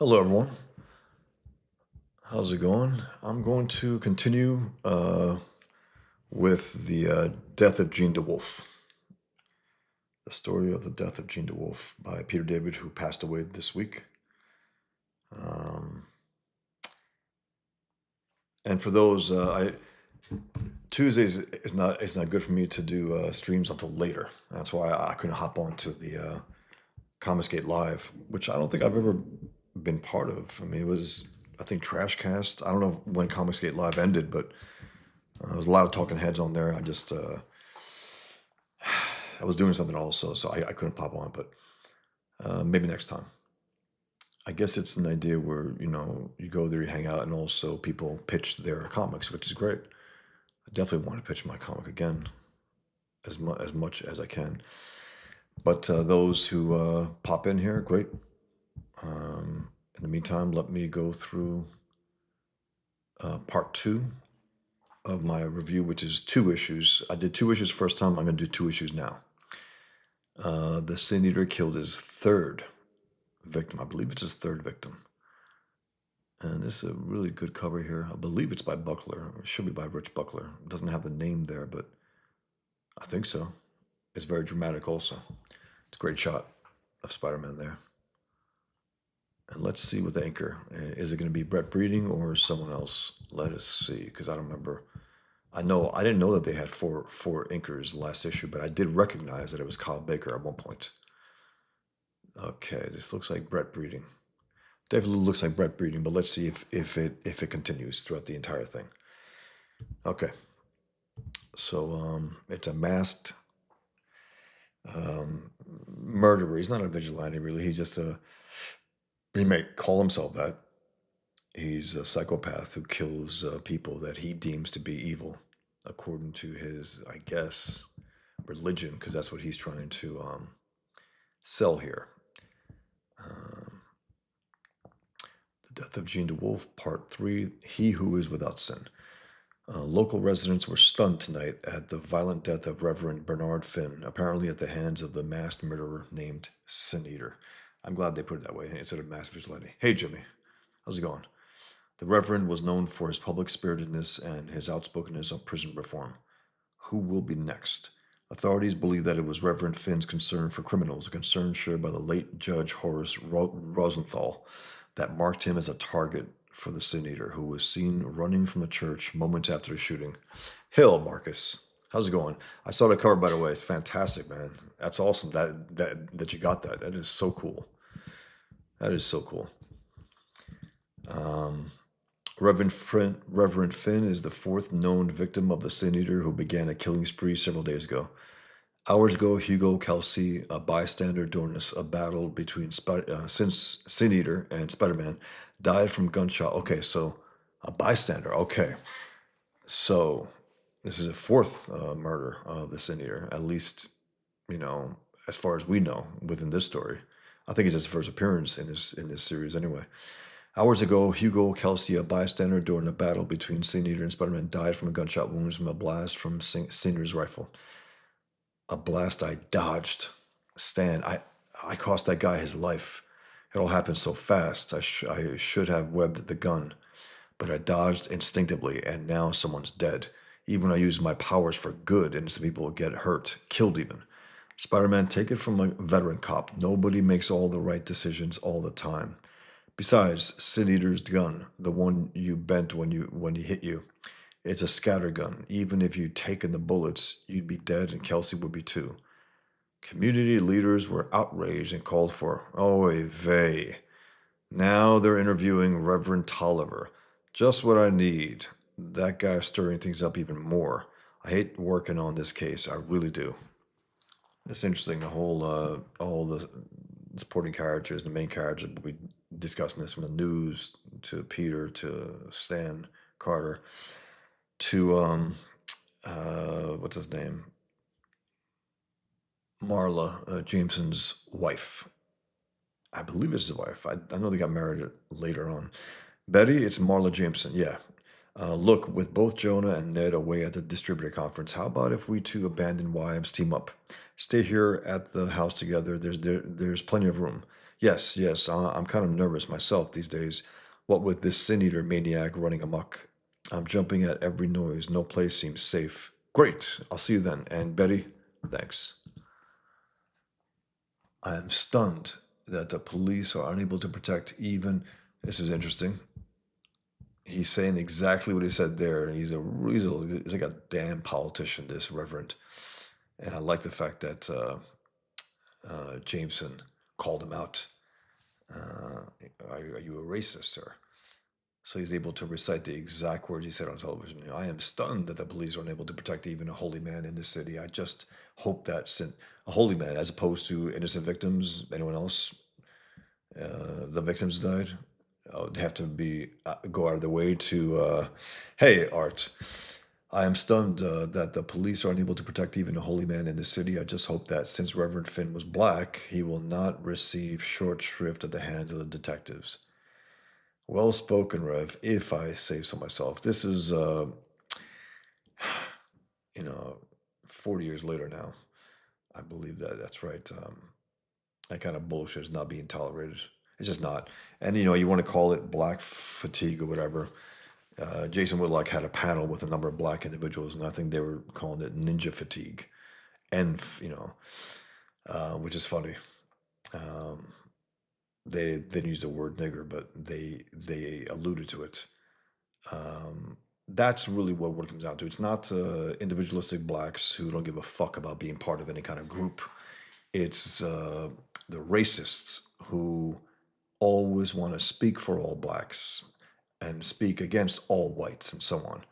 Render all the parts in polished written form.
Hello, everyone. How's it going? I'm going to continue with the Death of Jean DeWolff, the story of the Death of Jean DeWolff by Peter David, who passed away this week. Um, and for those, Tuesdays is not good for me to do streams until later. That's why I couldn't hop on to the Comicsgate Live, which I don't think I've ever been part of. I mean, it was, I think, Trashcast. I don't know when Comicsgate Live ended, but there was a lot of talking heads on there. I was doing something also, so I couldn't pop on, but maybe next time. I guess it's an idea where, you go there, you hang out, and also people pitch their comics, which is great. I definitely want to pitch my comic again as much as I can. But those who pop in here, great. In the meantime, let me go through part 2 of my review, which is 2 issues. I did 2 issues first time. I'm going to do 2 issues now. The Sin Eater killed his 3rd victim. I believe it's his 3rd victim. And this is a really good cover here. I believe it's by Buckler. It should be by Rich Buckler. It doesn't have the name there, but I think so. It's very dramatic also. It's a great shot of Spider-Man there. And let's see with the anchor. Is it going to be Brett Breeding or someone else? Let us see, because I don't remember. I didn't know that they had four inkers last issue, but I did recognize that it was Kyle Baker at one point. Okay, this looks like Brett Breeding. Definitely looks like Brett Breeding, but let's see if it continues throughout the entire thing. Okay, so it's a masked murderer. He's not a vigilante, really. He's just he may call himself that. He's a psychopath who kills people that he deems to be evil, according to his, I guess, religion, because that's what he's trying to sell here. The Death of Jean DeWolff, Part 3, He Who Is Without Sin. Local residents were stunned tonight at the violent death of Reverend Bernard Finn, apparently at the hands of the masked murderer named Sin Eater. I'm glad they put it that way instead of masked vigilante. Hey, Jimmy. How's it going? The Reverend was known for his public spiritedness and his outspokenness on prison reform. Who will be next? Authorities believe that it was Reverend Finn's concern for criminals, a concern shared by the late Judge Horace Rosenthal, that marked him as a target for the Sin Eater, who was seen running from the church moments after the shooting. Hail, Marcus. How's it going? I saw the cover, by the way. It's fantastic, man. That's awesome that you got that. That is so cool. That is so cool. Reverend Finn is the 4th known victim of the Sin Eater, who began a killing spree several days ago. Hours ago, Hugo Kelsey, a bystander during a battle between Sin Eater and Spider-Man, died from gunshot. Okay, so a bystander. Okay, so this is a 4th murder of the Sin Eater, at least, as far as we know within this story. I think it's his first appearance in this series anyway. Hours ago, Hugo Kelsey, a bystander during a battle between Sin Eater and Spider-Man, died from a gunshot wound from a blast from Sin Eater's rifle. A blast I dodged. Stan, I cost that guy his life. It all happened so fast. I should have webbed the gun, but I dodged instinctively, and now someone's dead. Even when I use my powers for good, innocent people get hurt, killed even. Spider-Man, take it from a veteran cop. Nobody makes all the right decisions all the time. Besides, Sin Eater's gun, the one you bent when he hit you, it's a scatter gun. Even if you'd taken the bullets, you'd be dead and Kelsey would be too. Community leaders were outraged and called for, oy vey. Now they're interviewing Reverend Tolliver. Just what I need. That guy's stirring things up even more. I hate working on this case. I really do. It's interesting, the whole, all the supporting characters, the main characters, we'll be discussing this from the news to Peter to Stan Carter to, what's his name? Marla Jameson's wife. I believe it's his wife. I know they got married later on. Betty, it's Marla Jameson, yeah. Look, with both Jonah and Ned away at the distributor conference, how about if we 2 abandoned wives team up? Stay here at the house together. There's plenty of room. Yes, yes. I'm kind of nervous myself these days. What with this sin eater maniac running amok? I'm jumping at every noise. No place seems safe. Great. I'll see you then. And Betty, thanks. I am stunned that the police are unable to protect even. This is interesting. He's saying exactly what he said there. He's like a damn politician, this Reverend. And I like the fact that Jameson called him out. Uh, are you a racist, sir? So he's able to recite the exact words he said on television. I am stunned that the police are unable to protect even a holy man in this city. I just hope that a holy man, as opposed to innocent victims, anyone else, the victims died, would have to be go out of their way to, hey, Art. I am stunned that the police are unable to protect even a holy man in the city. I just hope that since Reverend Finn was black, he will not receive short shrift at the hands of the detectives. Well spoken, Rev, if I say so myself. This is, you know, 40 years later now. I believe that that's right. That kind of bullshit is not being tolerated. It's just not. And, you want to call it black fatigue or whatever. Jason Whitlock had a panel with a number of black individuals, and I think they were calling it ninja fatigue. And, which is funny. Um, they didn't use the word nigger, but they alluded to it. That's really what it comes down to. It's not individualistic blacks who don't give a fuck about being part of any kind of group. It's the racists who always want to speak for all blacks and speak against all whites and so on.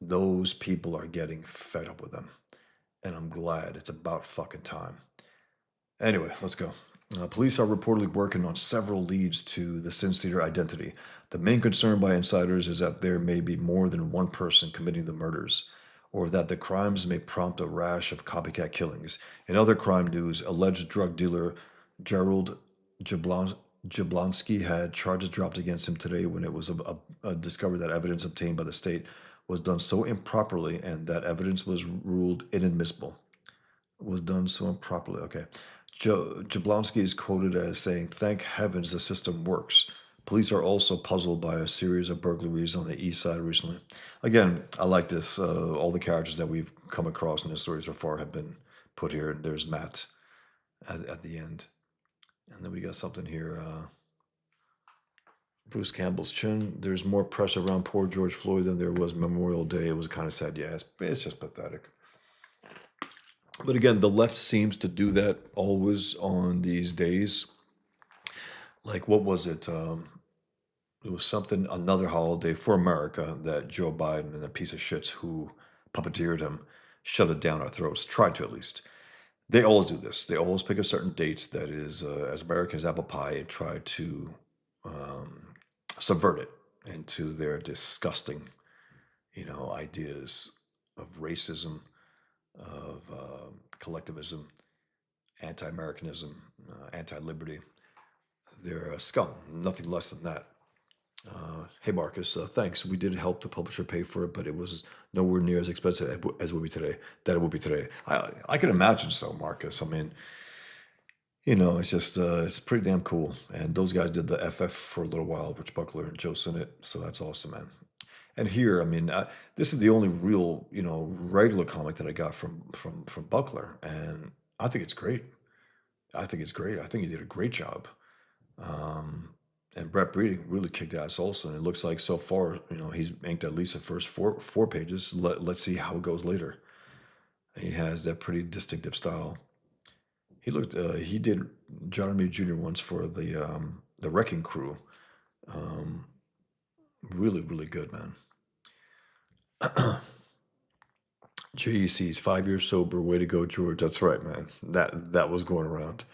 Those people are getting fed up with them. And I'm glad it's about fucking time. Anyway, let's go. Police are reportedly working on several leads to the Sin Cedar identity. The main concern by insiders is that there may be more than one person committing the murders, or that the crimes may prompt a rash of copycat killings. In other crime news, alleged drug dealer Gerald Jablon- Jablonski had charges dropped against him today when it was discovered that evidence obtained by the state was done so improperly and that evidence was ruled inadmissible. Was done so improperly. Okay. Jablonski is quoted as saying, "Thank heavens the system works." Police are also puzzled by a series of burglaries on the east side recently. Again, I like this. All the characters that we've come across in this story so far have been put here. And there's Matt at the end. And then we got something here. Bruce Campbell's chin. There's more press around poor George Floyd than there was Memorial Day. It was kind of sad. Yeah, it's just pathetic. But again, the left seems to do that always on these days. Like, what was it? It was something, another holiday for America that Joe Biden and a piece of shits who puppeteered him shoved it down our throats, tried to at least. They always do this. They always pick a certain date that is as American as apple pie and try to um, subvert it into their disgusting, ideas of racism, of collectivism, anti-Americanism, anti-liberty. They're scum, nothing less than that. Hey Marcus, thanks. We did help the publisher pay for it, but it was nowhere near as expensive as it would be today. That it would be today. I can imagine so, Marcus. I mean, it's just it's pretty damn cool. And those guys did the FF for a little while, Rich Buckler and Joe Sinnott. So that's awesome, man. And here, I mean, this is the only real, regular comic that I got from Buckler, and I think it's great. I think it's great. I think he did a great job. Um, and Brett Breeding really kicked ass also. And it looks like so far, he's inked at least the first four pages. Let's see how it goes later. He has that pretty distinctive style. He did John Romita Jr. once for the Wrecking Crew. Um, really, really good, man. JEC's 5 years sober. Way to go, George. That's right, man. That was going around.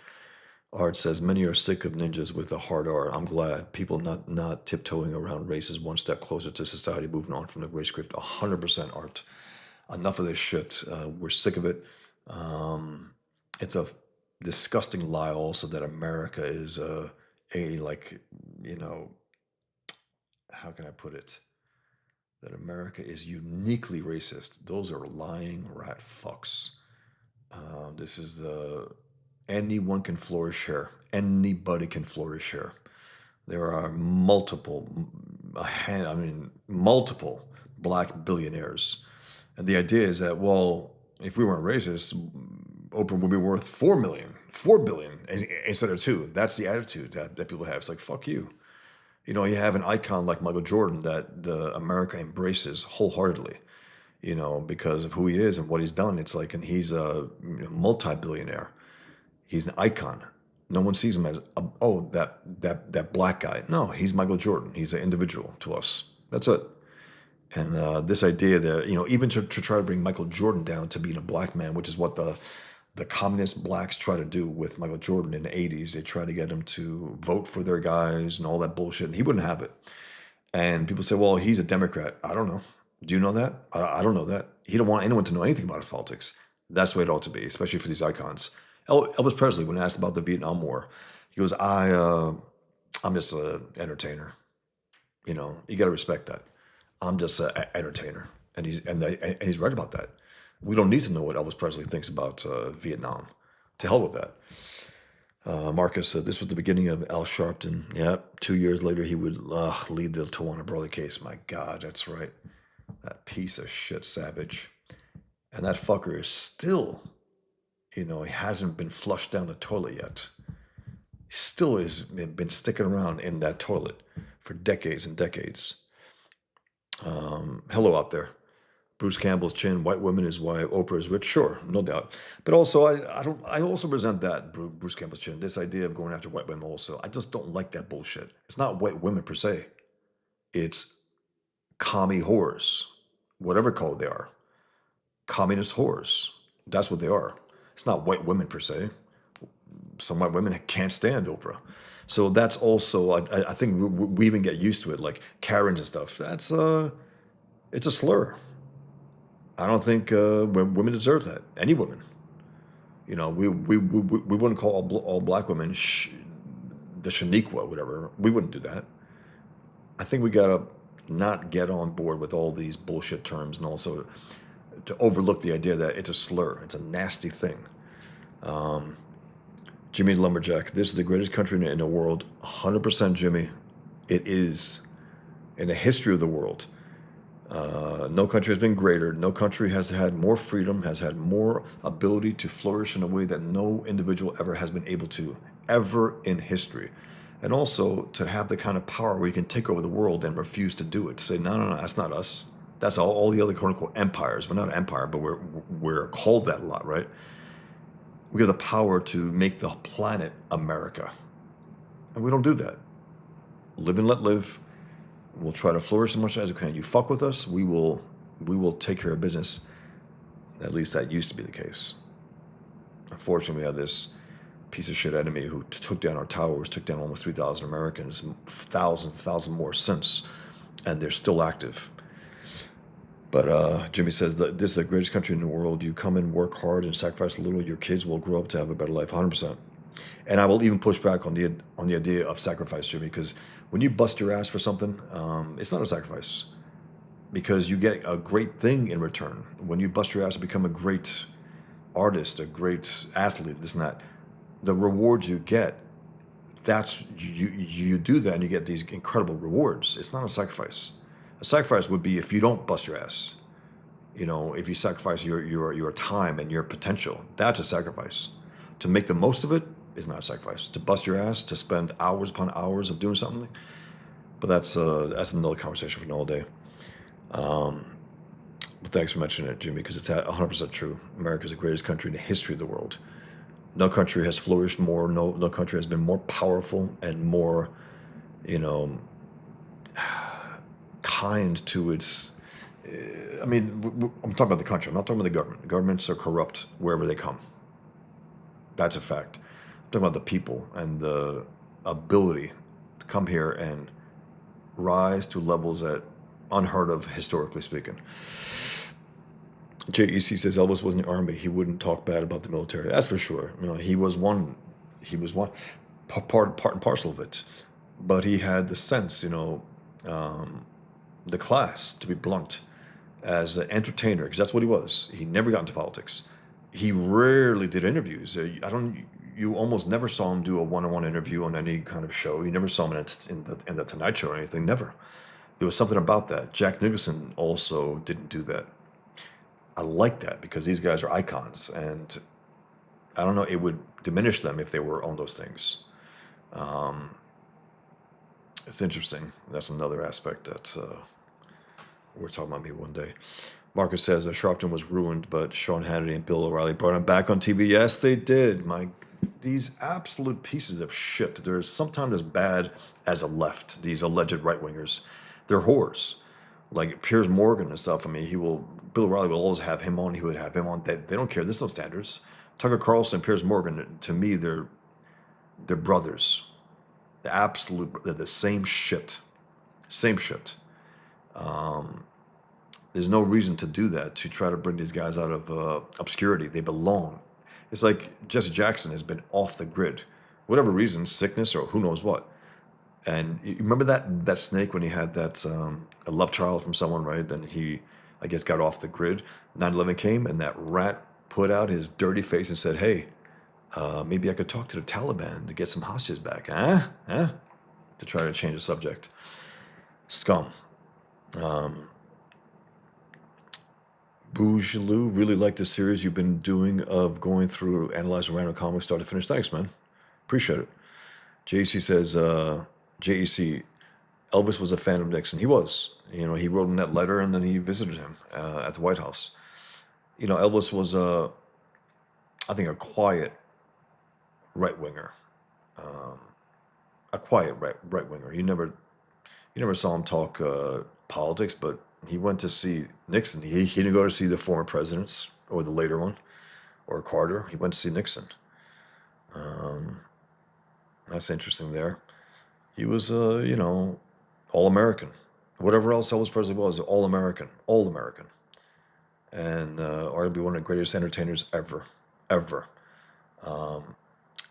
Art says many are sick of ninjas with a hard R. I'm glad people not tiptoeing around race is one step closer to society moving on from the race script. 100% Art. Enough of this shit. We're sick of it. It's a disgusting lie also that America is a like how can I put it? That America is uniquely racist. Those are lying rat fucks. This is the anyone can flourish here. Anybody can flourish here. There are multiple, multiple black billionaires. And the idea is that, well, if we weren't racist, Oprah would be worth 4 million, 4 billion instead of two. That's the attitude that people have. It's like, fuck you. You have an icon like Michael Jordan that America embraces wholeheartedly, because of who he is and what he's done. It's like, and he's a multi-billionaire. He's an icon. No one sees him as, that black guy. No, he's Michael Jordan. He's an individual to us. That's it. And this idea that, even to try to bring Michael Jordan down to being a black man, which is what the communist blacks try to do with Michael Jordan in the 80s. They try to get him to vote for their guys and all that bullshit, and he wouldn't have it. And people say, well, he's a Democrat. I don't know. Do you know that? I don't know that. He don't want anyone to know anything about his politics. That's the way it ought to be, especially for these icons. Elvis Presley, when asked about the Vietnam War, he goes, I'm just an entertainer. You got to respect that. I'm just an entertainer. And he's right about that. We don't need to know what Elvis Presley thinks about Vietnam. To hell with that. Marcus said this was the beginning of Al Sharpton. Yeah, 2 years later he would lead the Tawana Brawley case. My God, that's right. That piece of shit savage. And that fucker is still, he hasn't been flushed down the toilet yet. He still has been sticking around in that toilet for decades and decades. Hello out there. Bruce Campbell's chin, white women is why Oprah is rich. Sure, no doubt. But also, I also resent that, Bruce Campbell's chin, this idea of going after white women also. I just don't like that bullshit. It's not white women per se. It's commie whores, whatever color they are. Communist whores. That's what they are. It's not white women per se. Some white women can't stand Oprah. So that's also, I think we even get used to it, like Karens and stuff. That's, it's a slur. I don't think women deserve that. Any women. We wouldn't call all black women the Shaniqua, whatever. We wouldn't do that. I think we gotta not get on board with all these bullshit terms, and also to overlook the idea that it's a slur. It's a nasty thing. Jimmy Lumberjack, this is the greatest country in the world. 100% Jimmy. It is. In the history of the world. No country has been greater. No country has had more freedom, has had more ability to flourish in a way that no individual ever has been able to, ever in history. And also to have the kind of power where you can take over the world and refuse to do it. Say, no, that's not us. That's all the other quote-unquote empires. We're not an empire, but we're called that a lot, right? We have the power to make the planet America. And we don't do that. Live and let live. We'll try to flourish as much as we can. You fuck with us, we will take care of business. At least that used to be the case. Unfortunately, we had this piece of shit enemy who took down our towers, took down almost 3,000 Americans, thousands more since, and they're still active. But Jimmy says that this is the greatest country in the world. You come and work hard and sacrifice a little, your kids will grow up to have a better life, 100%. And I will even push back on the idea of sacrifice, Jimmy, because when you bust your ass for something, it's not a sacrifice, because you get a great thing in return. When you bust your ass and become a great artist, a great athlete, this and that, the rewards you get, that's you do that and you get these incredible rewards. It's not a sacrifice. A sacrifice would be if you don't bust your ass. If you sacrifice your time and your potential, that's a sacrifice. To make the most of it is not a sacrifice. To bust your ass, to spend hours upon hours of doing something, but that's another conversation for another day. But thanks for mentioning it, Jimmy, because it's 100% true. America is the greatest country in the history of the world. No country has flourished more. No country has been more powerful and more, kind to its. I'm talking about the country. I'm not talking about the government. Governments are corrupt wherever they come. That's a fact. I'm talking about the people and the ability to come here and rise to levels that unheard of, historically speaking. JEC says Elvis was in the army. He wouldn't talk bad about the military. That's for sure. He was one part and parcel of it. But he had the sense, the class, to be blunt, as an entertainer, because that's what he was. He never got into politics. He rarely did interviews. you almost never saw him do a one-on-one interview on any kind of show. You never saw him in the Tonight Show or anything. Never. There was something about that. Jack Nicholson also didn't do that. I like that because these guys are icons, and I don't know, it would diminish them if they were on those things. Um, it's interesting. That's another aspect that we're talking about me one day. Marcus says that Sharpton was ruined, but Sean Hannity and Bill O'Reilly brought him back on TV. Yes, they did. These absolute pieces of shit. They're sometimes as bad as a left. These alleged right wingers, they're whores. Like Piers Morgan and stuff. I mean, Bill O'Reilly will always have him on. He would have him on. They don't care. There's no standards. Tucker Carlson, Piers Morgan. To me, they're brothers. They're the same shit. Same shit. There's no reason to do that, to try to bring these guys out of obscurity. They belong. It's like Jesse Jackson has been off the grid. Whatever reason, sickness or who knows what. And you remember that snake when he had that a love child from someone, right? Then he, I guess, got off the grid. 9/11 came, and that rat put out his dirty face and said, hey, maybe I could talk to the Taliban to get some hostages back. Huh? To try to change the subject. Scum. Bougelou, really like the series you've been doing of going through, analyzing random comics start to finish. Thanks, man. Appreciate it. JEC says, JEC, Elvis was a fan of Nixon. He was. You know, he wrote him that letter, and then he visited him at the White House. You know, Elvis was, I think, a quiet right-winger. A quiet right-winger. You never saw him talk politics, but he went to see Nixon. He didn't go to see the former presidents or the later one or Carter. He went to see Nixon. That's interesting there. He was, you know, all-American. Whatever else Elvis Presley was, all-American. All-American. And arguably one of the greatest entertainers ever. Ever.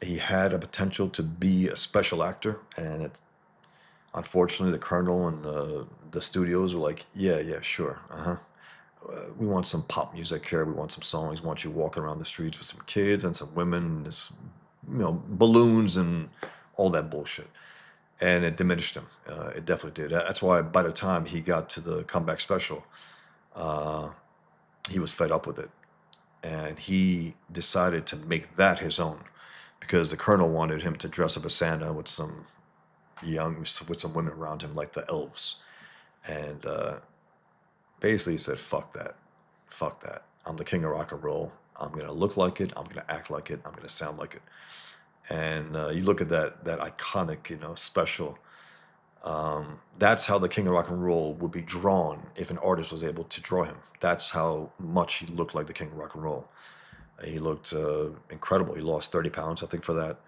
He had a potential to be a special actor, and unfortunately, the Colonel and the studios were like, yeah, sure, we want some pop music here. We want some songs. We want you walking around the streets with some kids and some women, and this, you know, balloons and all that bullshit. And it diminished him. It definitely did. That's why by the time he got to the comeback special, he was fed up with it. And he decided to make that his own, because the Colonel wanted him to dress up as Santa with some women around him, like the elves. And basically he said, fuck that. I'm the king of rock and roll. I'm going to look like it. I'm going to act like it. I'm going to sound like it. And you look at that iconic, you know, special. That's how the king of rock and roll would be drawn if an artist was able to draw him. That's how much he looked like the king of rock and roll. He looked incredible. He lost 30 pounds, I think, for that,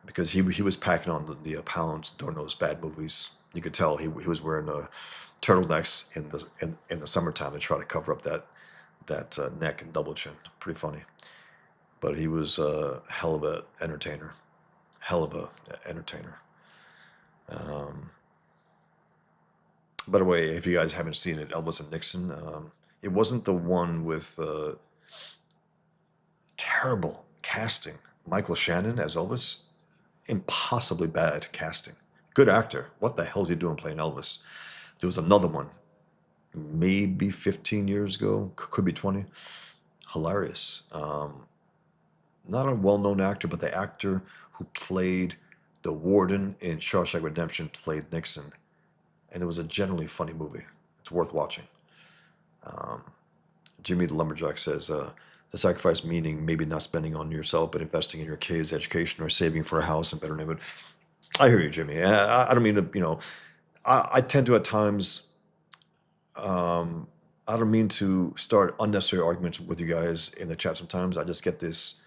because he was packing on the pounds during those bad movies. You could tell he was wearing turtlenecks in the summertime to try to cover up that neck and double chin. Pretty funny. But he was a hell of a entertainer. By the way, if you guys haven't seen it, Elvis and Nixon, it wasn't the one with terrible casting. Michael Shannon as Elvis, impossibly bad casting. Good actor. What the hell is he doing playing Elvis? There was another one, maybe 15 years ago, could be 20. Hilarious. Not a well-known actor, but the actor who played the warden in Shawshank Redemption played Nixon. And it was a generally funny movie. It's worth watching. Jimmy the Lumberjack says, the sacrifice meaning maybe not spending on yourself, but investing in your kids' education or saving for a house and better neighborhood. I hear you, Jimmy. I don't mean to, you know, I tend to at times, I don't mean to start unnecessary arguments with you guys in the chat sometimes. I just get this,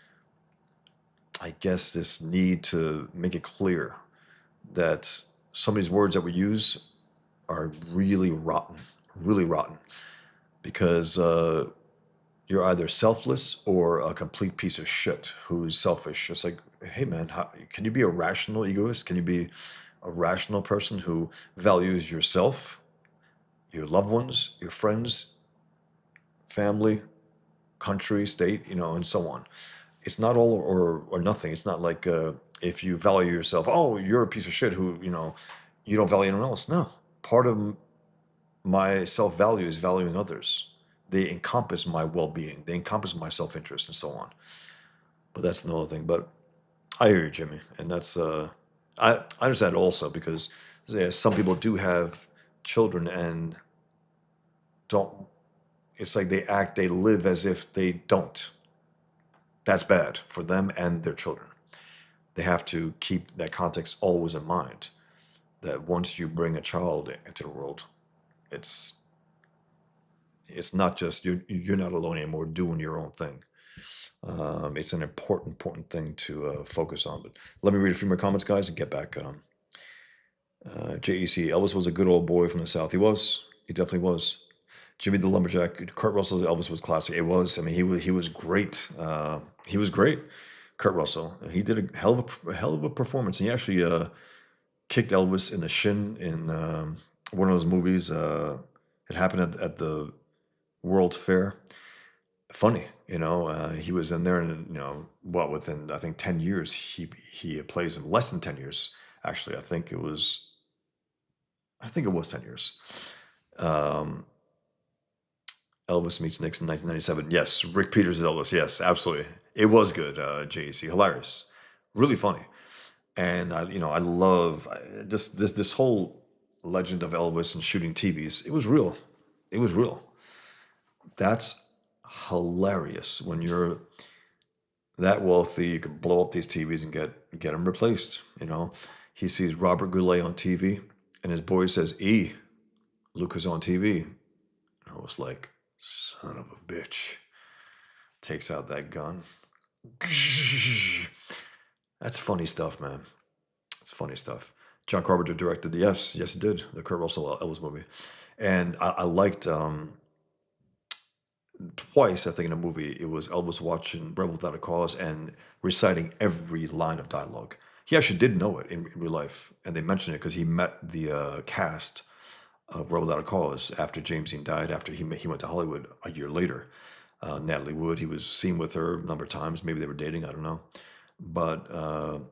I guess, this need to make it clear that some of these words that we use are really rotten, because you're either selfless or a complete piece of shit who's selfish. It's like, hey man, can you be a rational egoist? Can you be a rational person who values yourself, your loved ones, your friends, family, country, state, you know, and so on? it's not all or nothing. It's not like if you value yourself, oh, you're a piece of shit who you don't value anyone else. No, part of my self value is valuing others. They encompass my well being. They encompass my self interest and so on. But that's another thing. But I hear you, Jimmy, and that's I understand also because yeah, some people do have children and don't. It's like they live as if they don't. That's bad for them and their children. They have to keep that context always in mind. That once you bring a child into the world, it's it's not just you're not alone anymore doing your own thing. It's an important thing to focus on. But let me read a few more comments, guys, and get back. JEC Elvis was a good old boy from the South. He was. He definitely was. Jimmy the Lumberjack. Kurt Russell's Elvis was classic. It was. I mean, he was great. He was great. Kurt Russell. He did a hell of a performance. He actually kicked Elvis in the shin in one of those movies. It happened at the World's Fair. Funny, he was in there, and what within I think 10 years he plays in less than 10 years. Actually, I think it was 10 years. Um, Elvis meets Nixon, 1997. Yes, Rick Peters is Elvis. Yes, absolutely. It was good. JC, hilarious, really funny, and I love just this whole legend of Elvis and shooting TVs. It was real. It was real. That's hilarious when you're that wealthy. You can blow up these TVs and get them replaced. He sees Robert Goulet on TV, and his boy says, "E, Luke is on TV." And I was like, "Son of a bitch!" Takes out that gun. That's funny stuff, man. It's funny stuff. John Carpenter directed. Yes, he did the Kurt Russell Elvis movie, and I liked. Twice, I think, in a movie, it was Elvis watching Rebel Without a Cause and reciting every line of dialogue. He actually did know it in real life, and they mentioned it because he met the cast of Rebel Without a Cause after James Dean died. After he went to Hollywood a year later, Natalie Wood, he was seen with her a number of times. Maybe they were dating. I don't know, but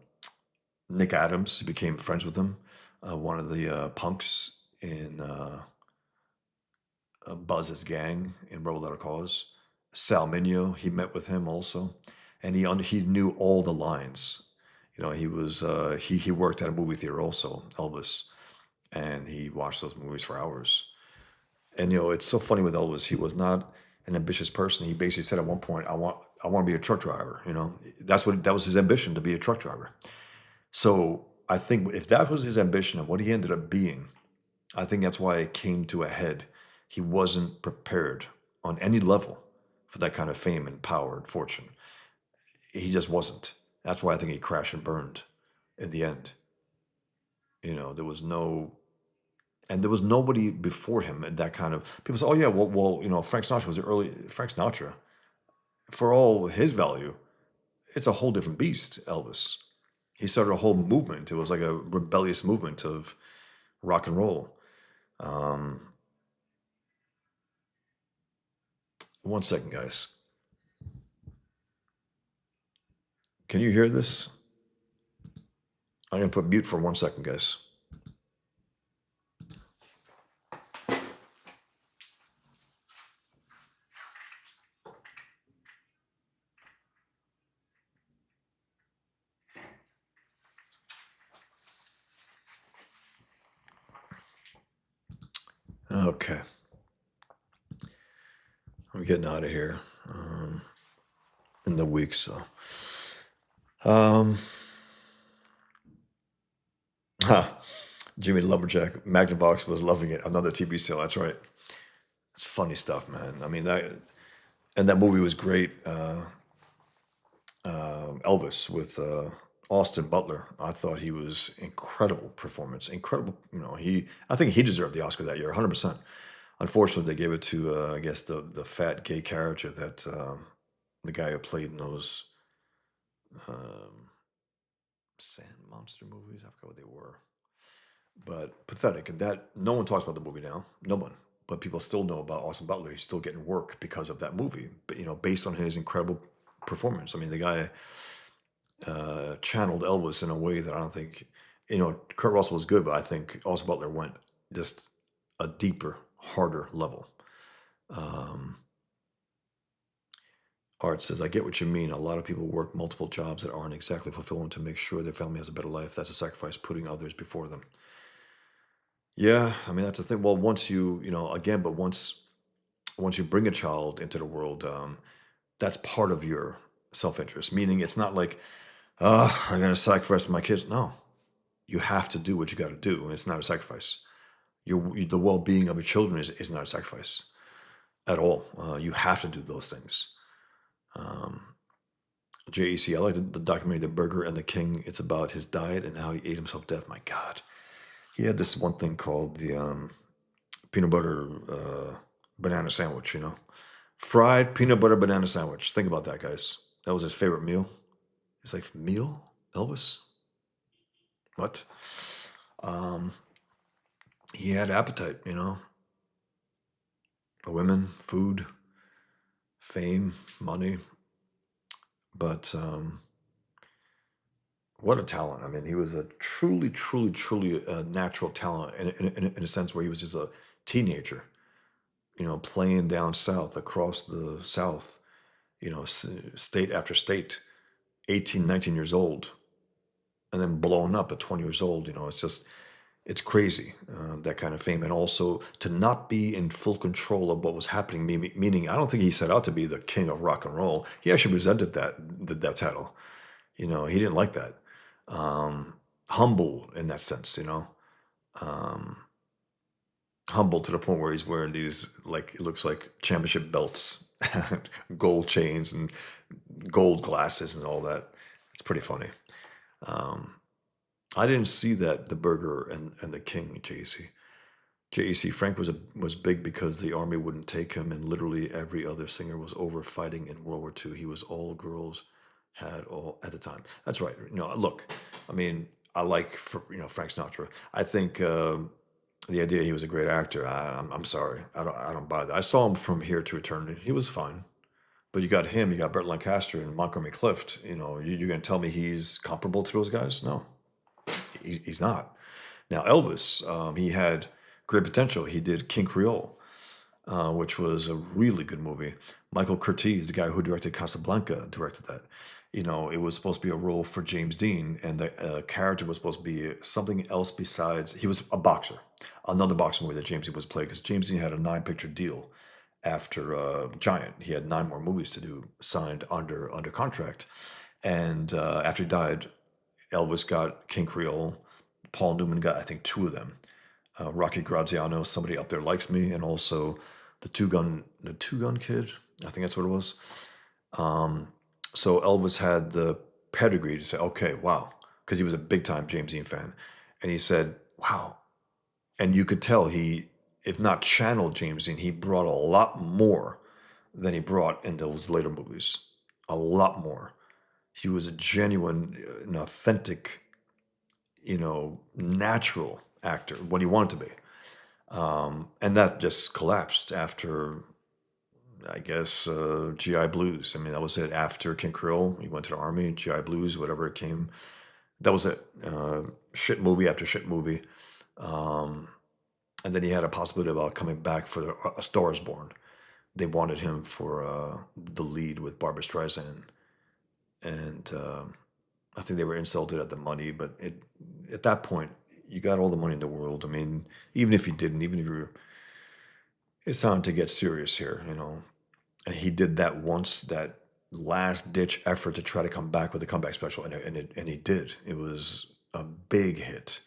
Nick Adams became friends with him. One of the punks in Buzz's gang in Rebel Without a Cause. Sal Mineo, he met with him also, and he knew all the lines. He was he worked at a movie theater also, Elvis, and he watched those movies for hours. And it's so funny with Elvis. He was not an ambitious person. He basically said at one point, "I want to be a truck driver." That was his ambition, to be a truck driver. So I think if that was his ambition and what he ended up being, I think that's why it came to a head. He wasn't prepared on any level for that kind of fame and power and fortune. He just wasn't. That's why I think he crashed and burned in the end. There was and there was nobody before him in that kind of people say, oh yeah, well, Frank Sinatra was the early Frank Sinatra. For all his value, it's a whole different beast, Elvis. He started a whole movement. It was like a rebellious movement of rock and roll. Um, One second, guys. Can you hear this? I'm going to put mute for 1 second, guys. Okay. I'm getting out of here in the week, so. Um, ha, Jimmy the Lumberjack, Magnavox was loving it. Another TV sale, that's right. It's funny stuff, man. I mean, that movie was great. Elvis with Austin Butler. I thought he was incredible performance. Incredible. I think he deserved the Oscar that year, 100%. Unfortunately, they gave it to I guess the fat gay character that the guy who played in those um, sand monster movies. I forgot what they were, but pathetic. And that no one talks about the movie now. No one. But people still know about Austin Butler. He's still getting work because of that movie. But based on his incredible performance. I mean, the guy channeled Elvis in a way that I don't think, Kurt Russell was good, but I think Austin Butler went just a deeper, harder level. Um, Art says, I get what you mean. A lot of people work multiple jobs that aren't exactly fulfilling to make sure their family has a better life. That's a sacrifice, putting others before them. Yeah, I mean that's the thing. Well, once again, but once you bring a child into the world, that's part of your self-interest. Meaning, it's not like, I gotta sacrifice my kids. No, you have to do what you got to do, and it's not a sacrifice. The well-being of your children is not a sacrifice at all. You have to do those things. Um, JEC, I like the documentary The Burger and the King. It's about his diet and how he ate himself to death. My God, he had this one thing called the peanut butter banana sandwich. Fried peanut butter banana sandwich. Think about that, guys. That was his favorite meal. He's like, meal, Elvis? What? Um, he had appetite. Women, food, fame, money. But what a talent. I mean, he was a truly, truly, truly natural talent in a sense where he was just a teenager, playing down south, across the South, state after state, 18, 19 years old, and then blowing up at 20 years old. It's crazy, that kind of fame. And also to not be in full control of what was happening, meaning I don't think he set out to be the king of rock and roll. He actually resented that title. He didn't like that. Um, Humble in that sense, um, humble to the point where he's wearing these, like, it looks like championship belts, gold chains, and gold glasses and all that. It's pretty funny. Um, I didn't see that the Burger and the King, JC. JEC Frank was big because the army wouldn't take him, and literally every other singer was over fighting in World War II. He was all girls had all at the time. That's right. Look, I mean, I like Frank Sinatra. I think the idea he was a great actor. I'm sorry, I don't buy that. I saw him from Here to Eternity. He was fine, but you got him, you got Burt Lancaster and Montgomery Clift. You're going to tell me he's comparable to those guys? No, he's not. Now, Elvis, he had great potential. He did King Creole, which was a really good movie. Michael Curtiz, the guy who directed Casablanca, directed that. It was supposed to be a role for James Dean, and the character was supposed to be something else besides. He was a boxer. Another boxing movie that James Dean was playing, because James Dean had a 9-picture deal after Giant. He had 9 more movies to do, signed under contract. And after he died, Elvis got King Creole. Paul Newman got, I think, 2 of them. Rocky Graziano, Somebody Up There Likes Me, and also the Two Gun Kid. I think that's what it was. Um, so Elvis had the pedigree to say, okay, wow, because he was a big time James Dean fan, and he said, wow, and you could tell he, if not channeled James Dean, he brought a lot more than he brought in those later movies. A lot more. He was a genuine, an authentic, natural actor, what he wanted to be. And that just collapsed after, I guess, GI Blues. I mean, that was it. After King Creole, he went to the army, GI Blues, whatever it came. That was it. Shit movie after shit movie. Um, and then he had a possibility about coming back for A Star Is Born. They wanted him for the lead with Barbra Streisand, and I think they were insulted at the money. But at that point, you got all the money in the world. I mean, even if you didn't, even if you're, it's time to get serious here. And he did that once, that last ditch effort to try to come back with a comeback special, and he did. It was a big hit.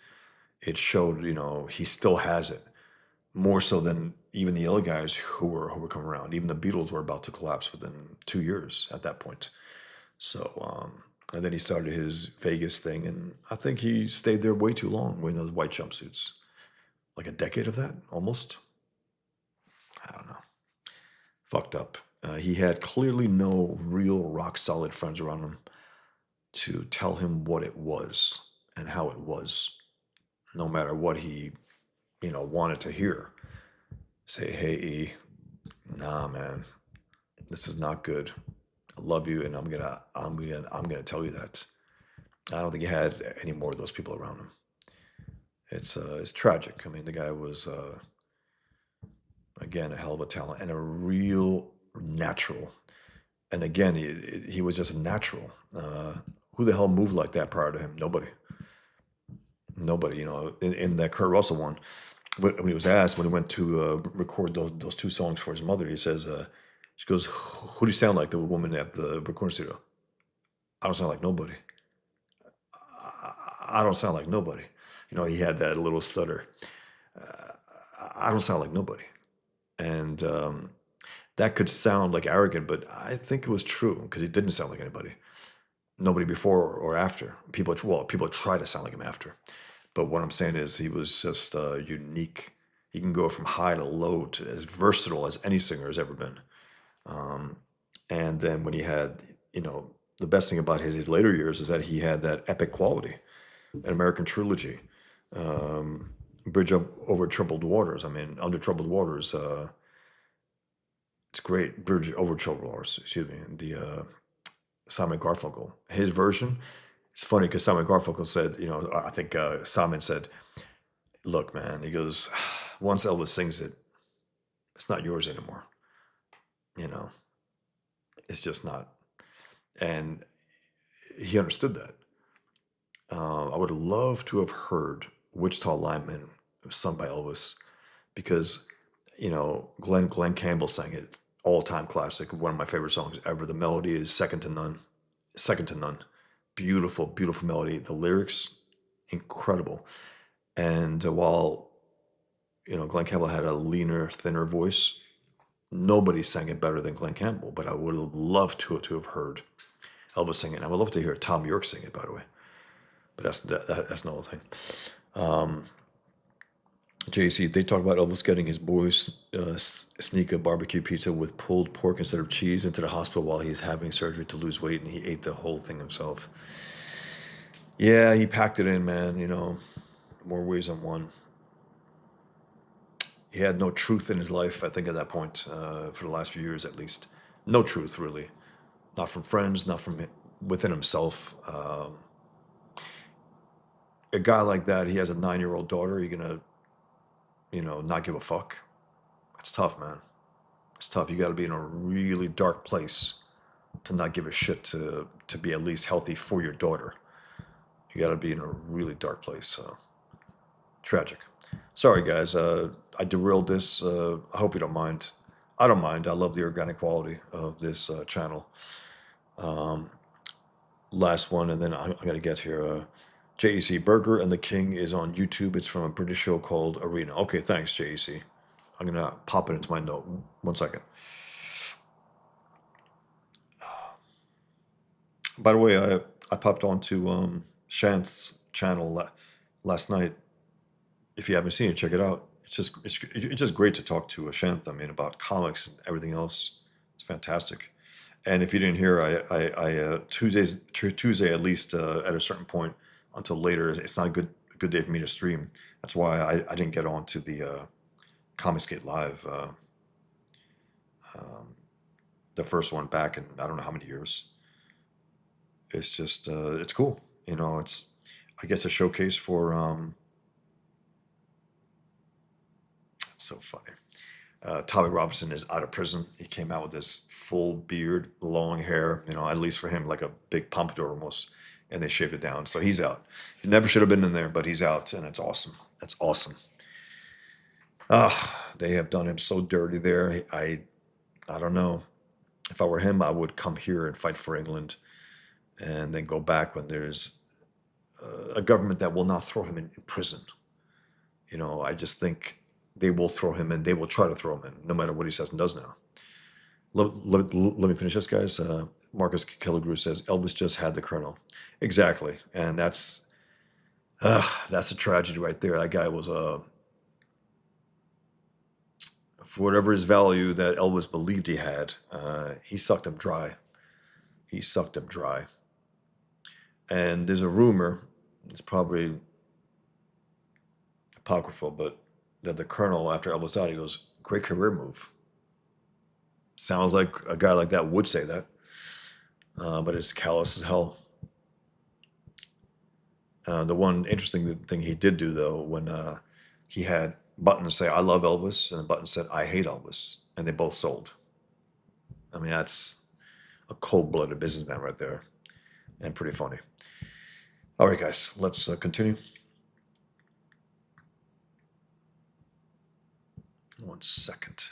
It showed, he still has it, more so than even the other guys who were coming around. Even the Beatles were about to collapse within 2 years at that point. So, and then he started his Vegas thing, and I think he stayed there way too long wearing those white jumpsuits. Like a decade of that, almost. I don't know. Fucked up. He had clearly no real rock solid friends around him to tell him what it was and how it was, no matter what he, wanted to hear. Say, hey, E, nah, man, this is not good. I love you, and I'm gonna tell you that. I don't think he had any more of those people around him. It's tragic. I mean, the guy was again a hell of a talent and a real natural. And again, he was just a natural. Who the hell moved like that prior to him? Nobody. Nobody. In that Kurt Russell one, when he was asked when he went to record those two songs for his mother, he says, she goes, "Who do you sound like?" The woman at the recording studio. I don't sound like nobody. I don't sound like nobody. He had that little stutter. Uh, I don't sound like nobody. And that could sound like arrogant, but I think it was true because he didn't sound like anybody. Nobody before or after. People try to sound like him after. But what I'm saying is he was just unique. He can go from high to low to as versatile as any singer has ever been. Um, and then when he had, the best thing about his later years is that he had that epic quality, an American trilogy, um, Bridge Up Over Troubled Waters. I mean, Under Troubled Waters. It's great. Bridge Over Troubled Waters. Excuse me. The Simon Garfunkel. His version. It's funny because Simon Garfunkel said, I think Simon said, "Look, man," he goes, "once Elvis sings it, it's not yours anymore. You know, it's just not." And he understood that. I would love to have heard Wichita Lineman sung by Elvis because, Glenn Campbell sang it, all time classic, one of my favorite songs ever. The melody is second to none, second to none. Beautiful, beautiful melody. The lyrics, incredible. And while, Glenn Campbell had a leaner, thinner voice, nobody sang it better than Glenn Campbell. But I would have loved to have heard Elvis sing it. And I would love to hear Tom York sing it, by the way. But that's another thing. Um, JC, they talk about Elvis getting his boys sneak a barbecue pizza with pulled pork instead of cheese into the hospital while he's having surgery to lose weight, and he ate the whole thing himself. Yeah, he packed it in, man. More ways than one. He had no truth in his life, I think, at that point, for the last few years at least. No truth, really. Not from friends, not from within himself. A guy like that, he has a 9-year-old daughter. You're gonna, not give a fuck. That's tough, man. It's tough. You got to be in a really dark place to not give a shit to be at least healthy for your daughter. You got to be in a really dark place. So tragic. Sorry, guys. I derailed this. I hope you don't mind. I don't mind. I love the organic quality of this channel. Um, Last one, and then I'm going to get here. JEC Burger and the King is on YouTube. It's from a British show called Arena. Okay, thanks, JEC. I'm going to pop it into my note. 1 second. By the way, I popped onto Shanth's channel last night. If you haven't seen it, check it out. It's just great to talk to Shanth. I mean, about comics and everything else. It's fantastic. And if you didn't hear, I Tuesday at least at a certain point until later, it's not a good day for me to stream. That's why I didn't get on to the Comicsgate Live, um, the first one back in I don't know how many years. It's just it's cool. It's I guess a showcase for it's so funny. Tommy Robinson is out of prison. He came out with this full beard, long hair, at least for him, like a big pompadour almost, and they shaved it down. So he's out. He never should have been in there, but he's out, and it's awesome. That's awesome. They have done him so dirty there. I don't know. If I were him, I would come here and fight for England and then go back when there's a government that will not throw him in prison. I just think they will throw him in. They will try to throw him in, no matter what he says and does now. Let me finish this, guys. Marcus Killigrew says Elvis just had the Colonel. Exactly, and that's a tragedy right there. That guy was for whatever his value that Elvis believed he had, he sucked him dry. He sucked him dry. And there's a rumor, it's probably apocryphal, but that the Colonel, after Elvis died, he goes, "Great career move." Sounds like a guy like that would say that. but it's callous as hell. The one interesting thing he did do, though, when he had buttons say "I love Elvis" and a button said "I hate Elvis," and they both sold. I mean, that's a cold-blooded businessman right there, and pretty funny. All right, guys, let's continue. One second.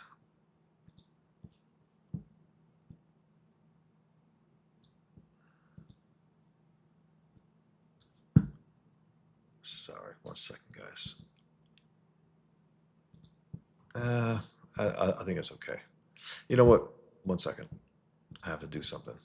Sorry, 1 second, guys. Uh, I think it's okay. You know what? 1 second. I have to do something.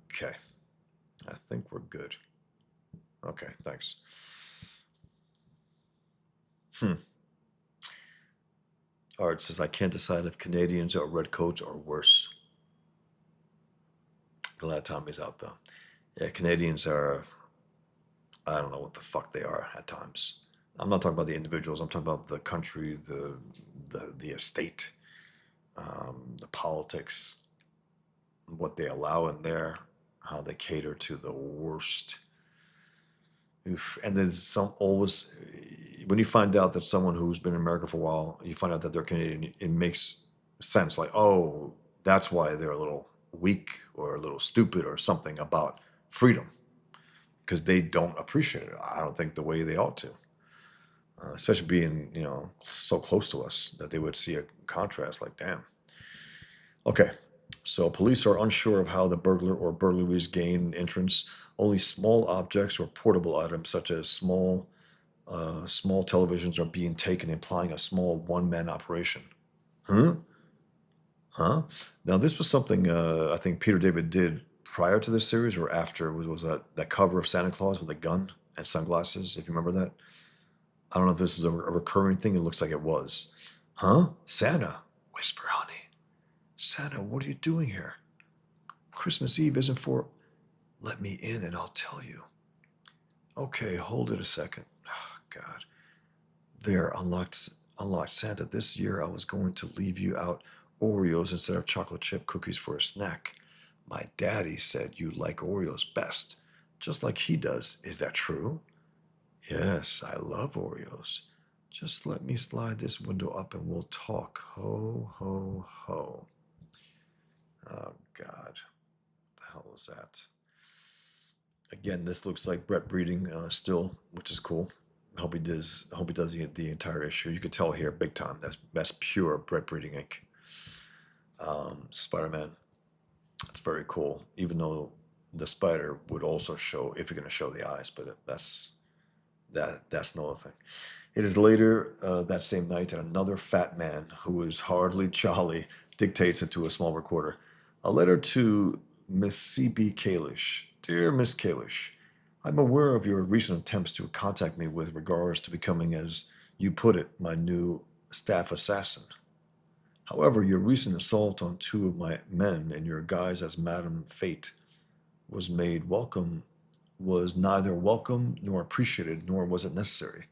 Okay. I think we're good. Okay, thanks. Art says, I can't decide if Canadians or redcoats are worse. Glad Tommy's out, though. Yeah, Canadians are, I don't know what the fuck they are at times. I'm not talking about the individuals. I'm talking about the country, the estate, the politics, what they allow in there, how they cater to the worst. Oof. And there's some always, when you find out that someone who's been in America for a while, you find out that they're Canadian, it makes sense. Like, oh, that's why they're a little weak or a little stupid or something about freedom, because they don't appreciate it. I don't think the way they ought to, especially being, so close to us that they would see a contrast like, damn. Okay, so police are unsure of how the burglar or burglaries gain entrance. Only small objects or portable items, such as small televisions, are being taken, implying a small one-man operation. Huh? Huh? Now, this was something I think Peter David did prior to this series or after. Was that cover of Santa Claus with a gun and sunglasses? If you remember that, I don't know if this is a recurring thing. It looks like it was. Huh? Santa? Whisper, honey. Santa, what are you doing here? Christmas Eve isn't for. Let me in and I'll tell you. Okay, hold it a second. Oh, God. There, unlocked Santa. This year I was going to leave you out Oreos instead of chocolate chip cookies for a snack. My daddy said you like Oreos best, just like he does. Is that true? Yes, I love Oreos. Just let me slide this window up and we'll talk. Ho, ho, ho. Oh, God. What the hell is that? Again, this looks like Brett breeding still, which is cool. Hope he does. Hope he does the entire issue. You can tell here, big time. That's pure Brett breeding ink. Spider-Man. It's very cool. Even though the spider would also show, if you're going to show the eyes, but that's another thing. It is later that same night, and another fat man who is hardly jolly dictates into a small recorder a letter to Miss C.B. Kalish. Dear Miss Kalish, I'm aware of your recent attempts to contact me with regards to becoming, as you put it, my new staff assassin. However, your recent assault on two of my men in your guise as Madame Fate was neither welcome nor appreciated, nor was it necessary.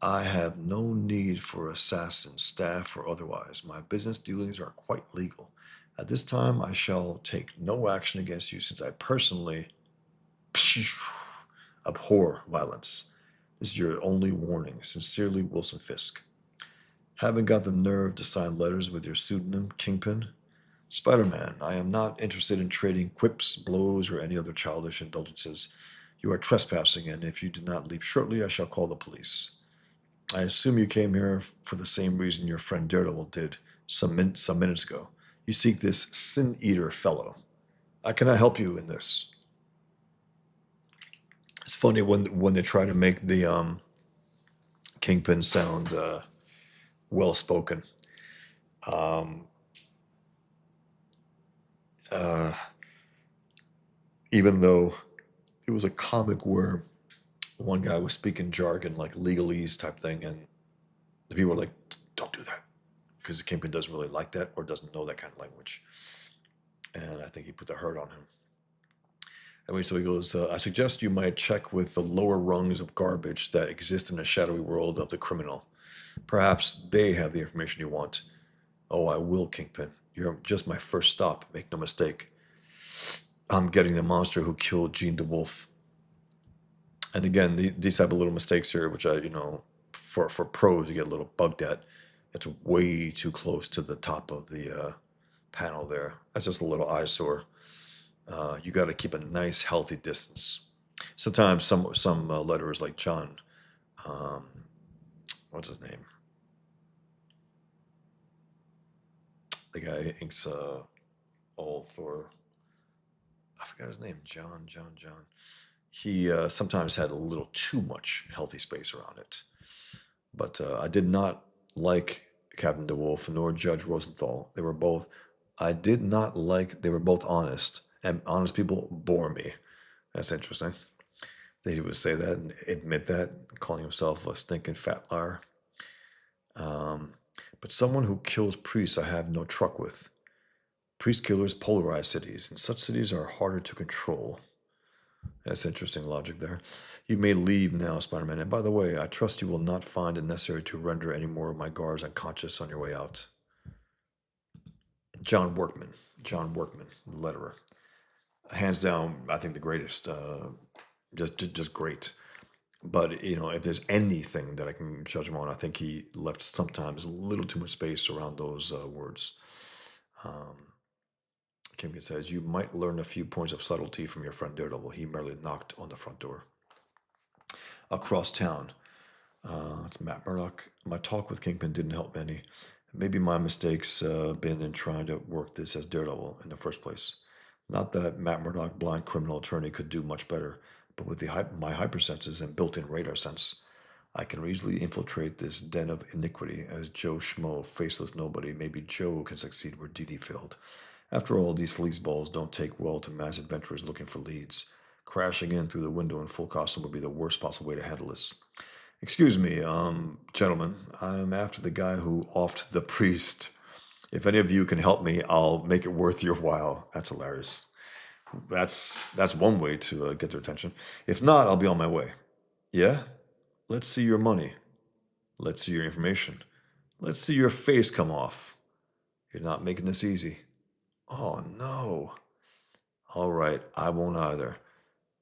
I have no need for assassin, staff, or otherwise. My business dealings are quite legal. At this time, I shall take no action against you since I personally abhor violence. This is your only warning. Sincerely, Wilson Fisk. Haven't got the nerve to sign letters with your pseudonym, Kingpin? Spider-Man, I am not interested in trading quips, blows, or any other childish indulgences. You are trespassing, and if you do not leave shortly, I shall call the police. I assume you came here for the same reason your friend Daredevil did some minutes ago. You seek this sin-eater fellow. I cannot help you in this. It's funny when they try to make the Kingpin sound well-spoken. Even though it was a comic where one guy was speaking jargon like legalese type thing, and the people were like, don't do that, because the Kingpin doesn't really like that or doesn't know that kind of language. and I think he put the hurt on him. Anyway, so he goes, I suggest you might check with the lower rungs of garbage that exist in the shadowy world of the criminal. Perhaps they have the information you want. Oh, I will, Kingpin. You're just my first stop, make no mistake. I'm getting the monster who killed Jean DeWolff. And again, these type of little mistakes here, which for pros, you get a little bugged at. It's way too close to the top of the panel there. That's just a little eyesore. You got to keep a nice, healthy distance. Sometimes some letterers like John, um, what's his name? The guy who inks all Thor. I forgot his name. John. He sometimes had a little too much healthy space around it. But I did not like Captain DeWolf nor Judge Rosenthal. They were both. I did not like. They were both honest, and honest people bore me. That's interesting. That he would say that and admit that, calling himself a stinking fat liar. Um, but someone who kills priests, I have no truck with. Priest killers polarize cities, and such cities are harder to control. That's interesting logic there. You may leave now, Spider-Man. And by the way, I trust you will not find it necessary to render any more of my guards unconscious on your way out. John Workman. John Workman, the letterer. Hands down, I think the greatest. Just great. But if there's anything that I can judge him on, I think he left sometimes a little too much space around those words. Um, Kimkin says, you might learn a few points of subtlety from your friend Daredevil. He merely knocked on the front door. Across town. It's Matt Murdock. My talk with Kingpin didn't help any. Maybe my mistakes been in trying to work this as Daredevil in the first place. Not that Matt Murdock, blind criminal attorney, could do much better, but with my hypersenses and built-in radar sense, I can easily infiltrate this den of iniquity as Joe Schmo, faceless nobody. Maybe Joe can succeed where Dee Dee failed. After all, these sleazeballs don't take well to mass adventurers looking for leads. Crashing in through the window in full costume would be the worst possible way to handle this. Excuse me, gentlemen. I'm after the guy who offed the priest. If any of you can help me, I'll make it worth your while. That's hilarious. That's one way to get their attention. If not, I'll be on my way. Yeah? Let's see your money. Let's see your information. Let's see your face come off. You're not making this easy. Oh, no. All right, I won't either.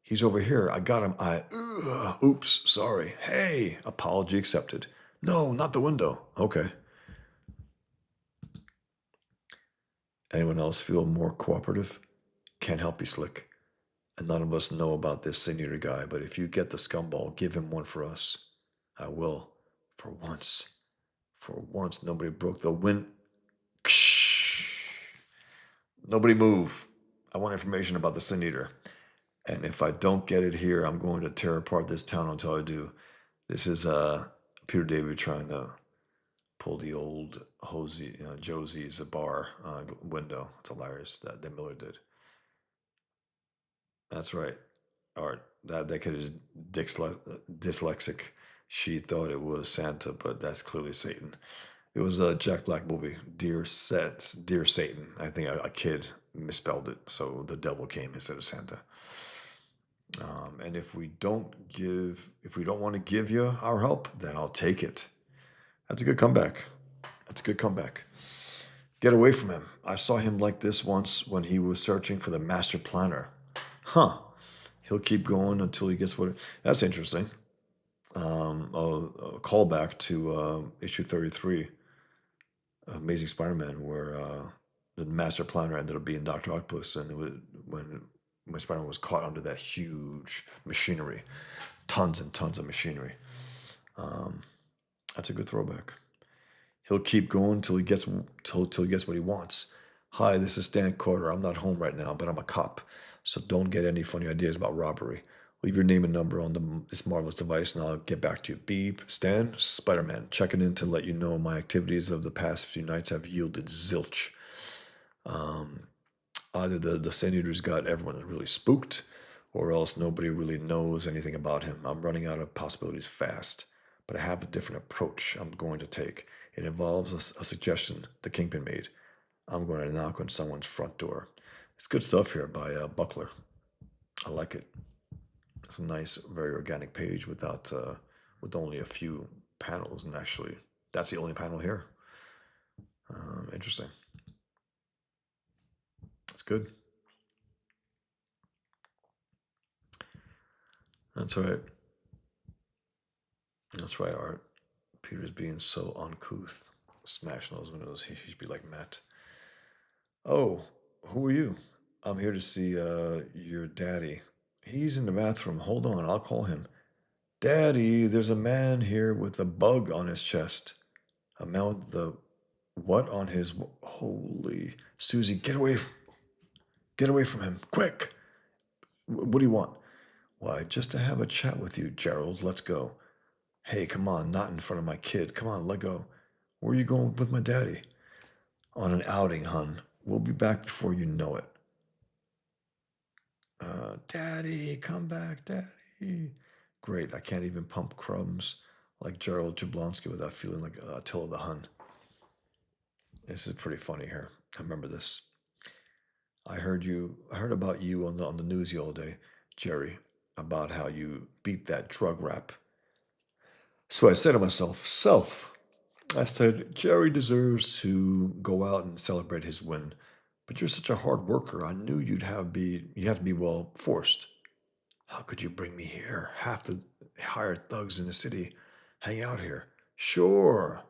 He's over here. I got him. Oops, sorry. Hey, apology accepted. No, not the window. Okay. Anyone else feel more cooperative? Can't help you, Slick. And none of us know about this Sin Eater guy, but if you get the scumball, give him one for us. I will. For once. For once, nobody broke the wind. Nobody move. I want information about the Sin Eater. And if I don't get it here, I'm going to tear apart this town until I do. This is Peter David trying to pull the old Josie's bar window. It's hilarious that Miller did. That's right. Art. That kid is dyslexic. She thought it was Santa, but that's clearly Satan. It was a Jack Black movie, Dear Satan. I think a kid misspelled it, so the devil came instead of Santa. And if we don't want to give you our help, then I'll take it. That's a good comeback. That's a good comeback. Get away from him. I saw him like this once when he was searching for the master planner. Huh. He'll keep going until he gets what. That's interesting. A callback to issue 33 of Amazing Spider-Man, where the master planner ended up being Dr. Octopus, and it was when Spider-Man was caught under that huge machinery, tons and tons of machinery. That's a good throwback. He'll keep going till he gets what he wants. Hi, this is Stan Carter. I'm not home right now, but I'm a cop, so don't get any funny ideas about robbery. Leave your name and number on this marvelous device, and I'll get back to you. Beep, Stan, Spider-Man, checking in to let you know my activities of the past few nights have yielded zilch. Either the Sin Eater's got everyone really spooked, or else nobody really knows anything about him. I'm running out of possibilities fast, but I have a different approach I'm going to take. It involves a suggestion the Kingpin made. I'm going to knock on someone's front door. It's good stuff here by Buckler. I like it. It's a nice, very organic page with only a few panels, and actually, that's the only panel here. Interesting. That's good. That's right. That's right, Art. Peter's being so uncouth. Smashing those windows. He should be like Matt. Oh, who are you? I'm here to see your daddy. He's in the bathroom. Hold on, I'll call him. Daddy, there's a man here with a bug on his chest. A man with the what on his holy Susie, get away from him. Quick. What do you want? Why, just to have a chat with you, Gerald. Let's go. Hey, come on, not in front of my kid. Come on, let go. Where are you going with my daddy? On an outing, hun. We'll be back before you know it. Daddy, come back, Daddy. Great, I can't even pump crumbs like Gerald Jablonski without feeling like Attila the Hun. This is pretty funny here. I remember this. I heard about you on the news the other day, Jerry, about how you beat that drug rap. So I said to myself, I said, Jerry deserves to go out and celebrate his win. But you're such a hard worker. I knew you have to be well forced. How could you bring me here? Half the hired thugs in the city hang out here. Sure.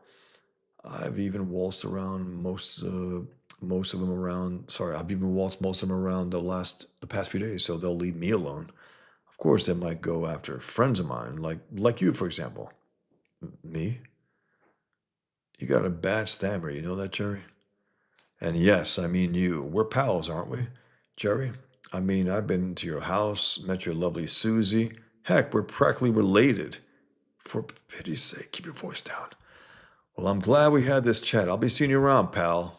I've even waltzed around most of them around. Sorry, I've even waltzed most of them around the past few days, so they'll leave me alone. Of course, they might go after friends of mine, like you, for example. Me? You got a bad stammer, you know that, Jerry? And yes, I mean you. We're pals, aren't we, Jerry? I mean, I've been to your house, met your lovely Susie. Heck, we're practically related. For pity's sake, keep your voice down. Well, I'm glad we had this chat. I'll be seeing you around, pal.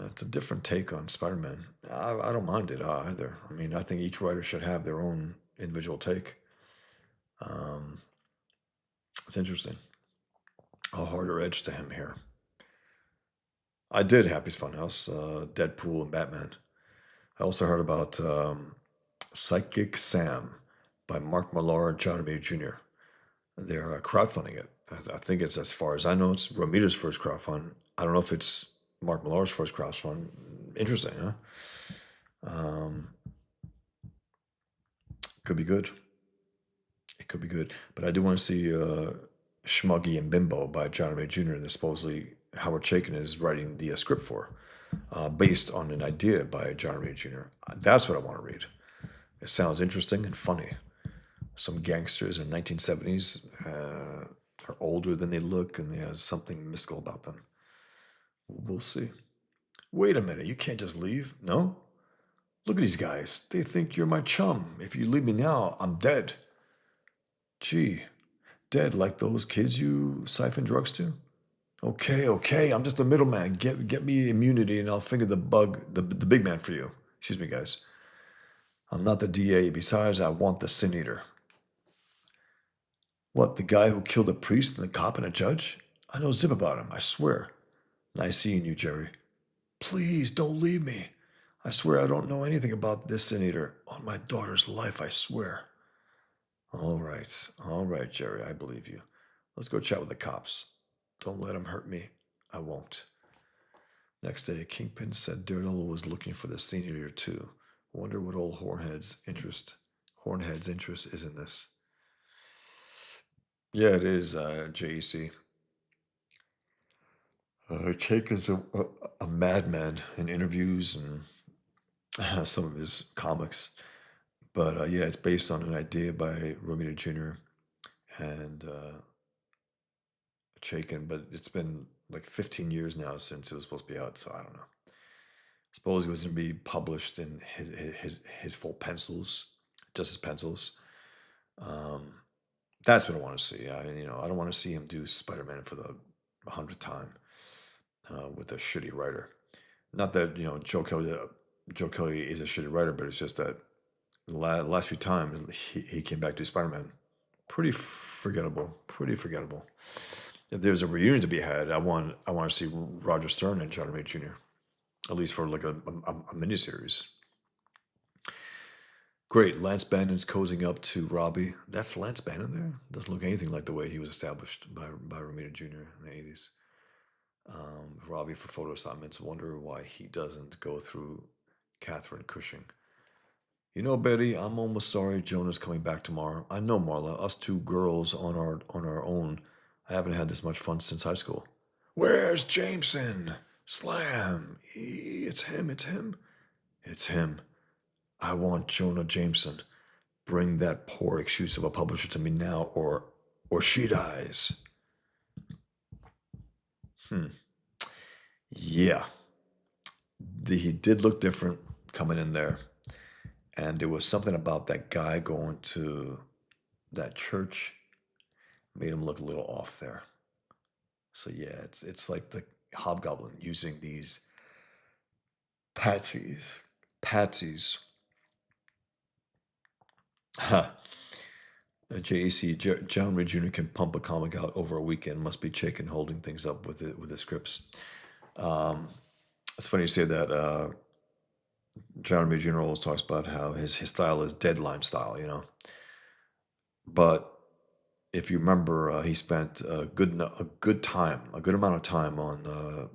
It's a different take on Spider-Man. I don't mind it either. I mean, I think each writer should have their own individual take. Um, it's interesting. A harder edge to him here. I did Happy's Funhouse, Deadpool, and Batman. I also heard about Psychic Sam by Mark Millar and John Romita Jr. They're crowdfunding it. I think it's, as far as I know, it's Romita's first crowdfund. I don't know if it's Mark Millar's first crowdfund. Interesting, huh? Um, could be good. It could be good. But I do want to see Schmuggy and Bimbo by John Romita Jr. that supposedly Howard Chaykin is writing the script for, based on an idea by John Romita Jr. That's what I want to read. It sounds interesting and funny. Some gangsters in 1970s are older than they look, and they have something mystical about them. We'll see. Wait a minute, you can't just leave. No? Look at these guys. They think you're my chum. If you leave me now, I'm dead. Gee, dead like those kids you siphon drugs to? Okay, okay, I'm just a middleman. Get me immunity and I'll finger the big man for you. Excuse me, guys. I'm not the DA. Besides, I want the Sin Eater. What, the guy who killed a priest and a cop and a judge? I know zip about him, I swear. Nice seeing you, Jerry. Please don't leave me. I swear I don't know anything about this Sin Eater. On my daughter's life, I swear. All right, Jerry, I believe you. Let's go chat with the cops. Don't let him hurt me. I won't. Next day, Kingpin said Daredevil was looking for the Sin Eater too. Wonder what old Hornhead's interest is in this. Yeah, it is, JEC. Jake is a madman in interviews and some of his comics. But yeah, it's based on an idea by Romita Jr. and Chaykin, but it's been like 15 years now since it was supposed to be out, so I don't know. Suppose it was going to be published in his full pencils, just his pencils. Um, that's what I want to see. I don't want to see him do Spider-Man for the 100th time with a shitty writer. Not that Joe Kelly is a shitty writer, but it's just that the last few times he came back to Spider-Man, pretty forgettable. Pretty forgettable. If there's a reunion to be had, I want to see Roger Stern and John Romita Jr. at least for like a miniseries. Great. Lance Bannon's cozying up to Robbie. That's Lance Bannon there? Doesn't look anything like the way he was established by Romita Jr. in the 80s. Robbie for photo assignments. Wonder why he doesn't go through Catherine Cushing. You know, Betty, I'm almost sorry Jonah's coming back tomorrow. I know, Marla. Us two girls on our own. I haven't had this much fun since high school. Where's Jameson? Slam! It's him. It's him. It's him. I want Jonah Jameson. Bring that poor excuse of a publisher to me now, or she dies. Hmm. Yeah, he did look different coming in there, and there was something about that guy going to that church made him look a little off there. So yeah, it's like the Hobgoblin using these patsies, patsies. Ha. JAC, John Reed Jr. can pump a comic out over a weekend. Must be Chaikin holding things up with it with the scripts. Um, it's funny you say that. John Reed Jr. always talks about how his style is deadline style, you know. But if you remember, he spent a good amount of time on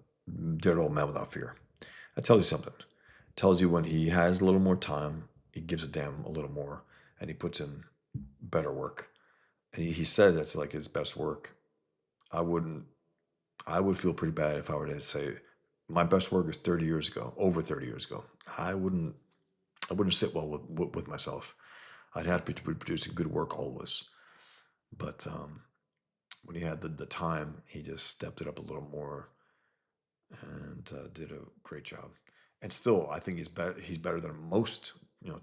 Daredevil Man Without Fear. That tells you something. It tells you when he has a little more time, he gives a damn a little more, and he puts in better work. And he says that's like his best work. I wouldn't. I would feel pretty bad if I were to say my best work is 30 years ago, over 30 years ago. I wouldn't. I wouldn't sit well with myself. I'd have to be producing good work always. But when he had the time, he just stepped it up a little more and did a great job. And still, I think he's better than most,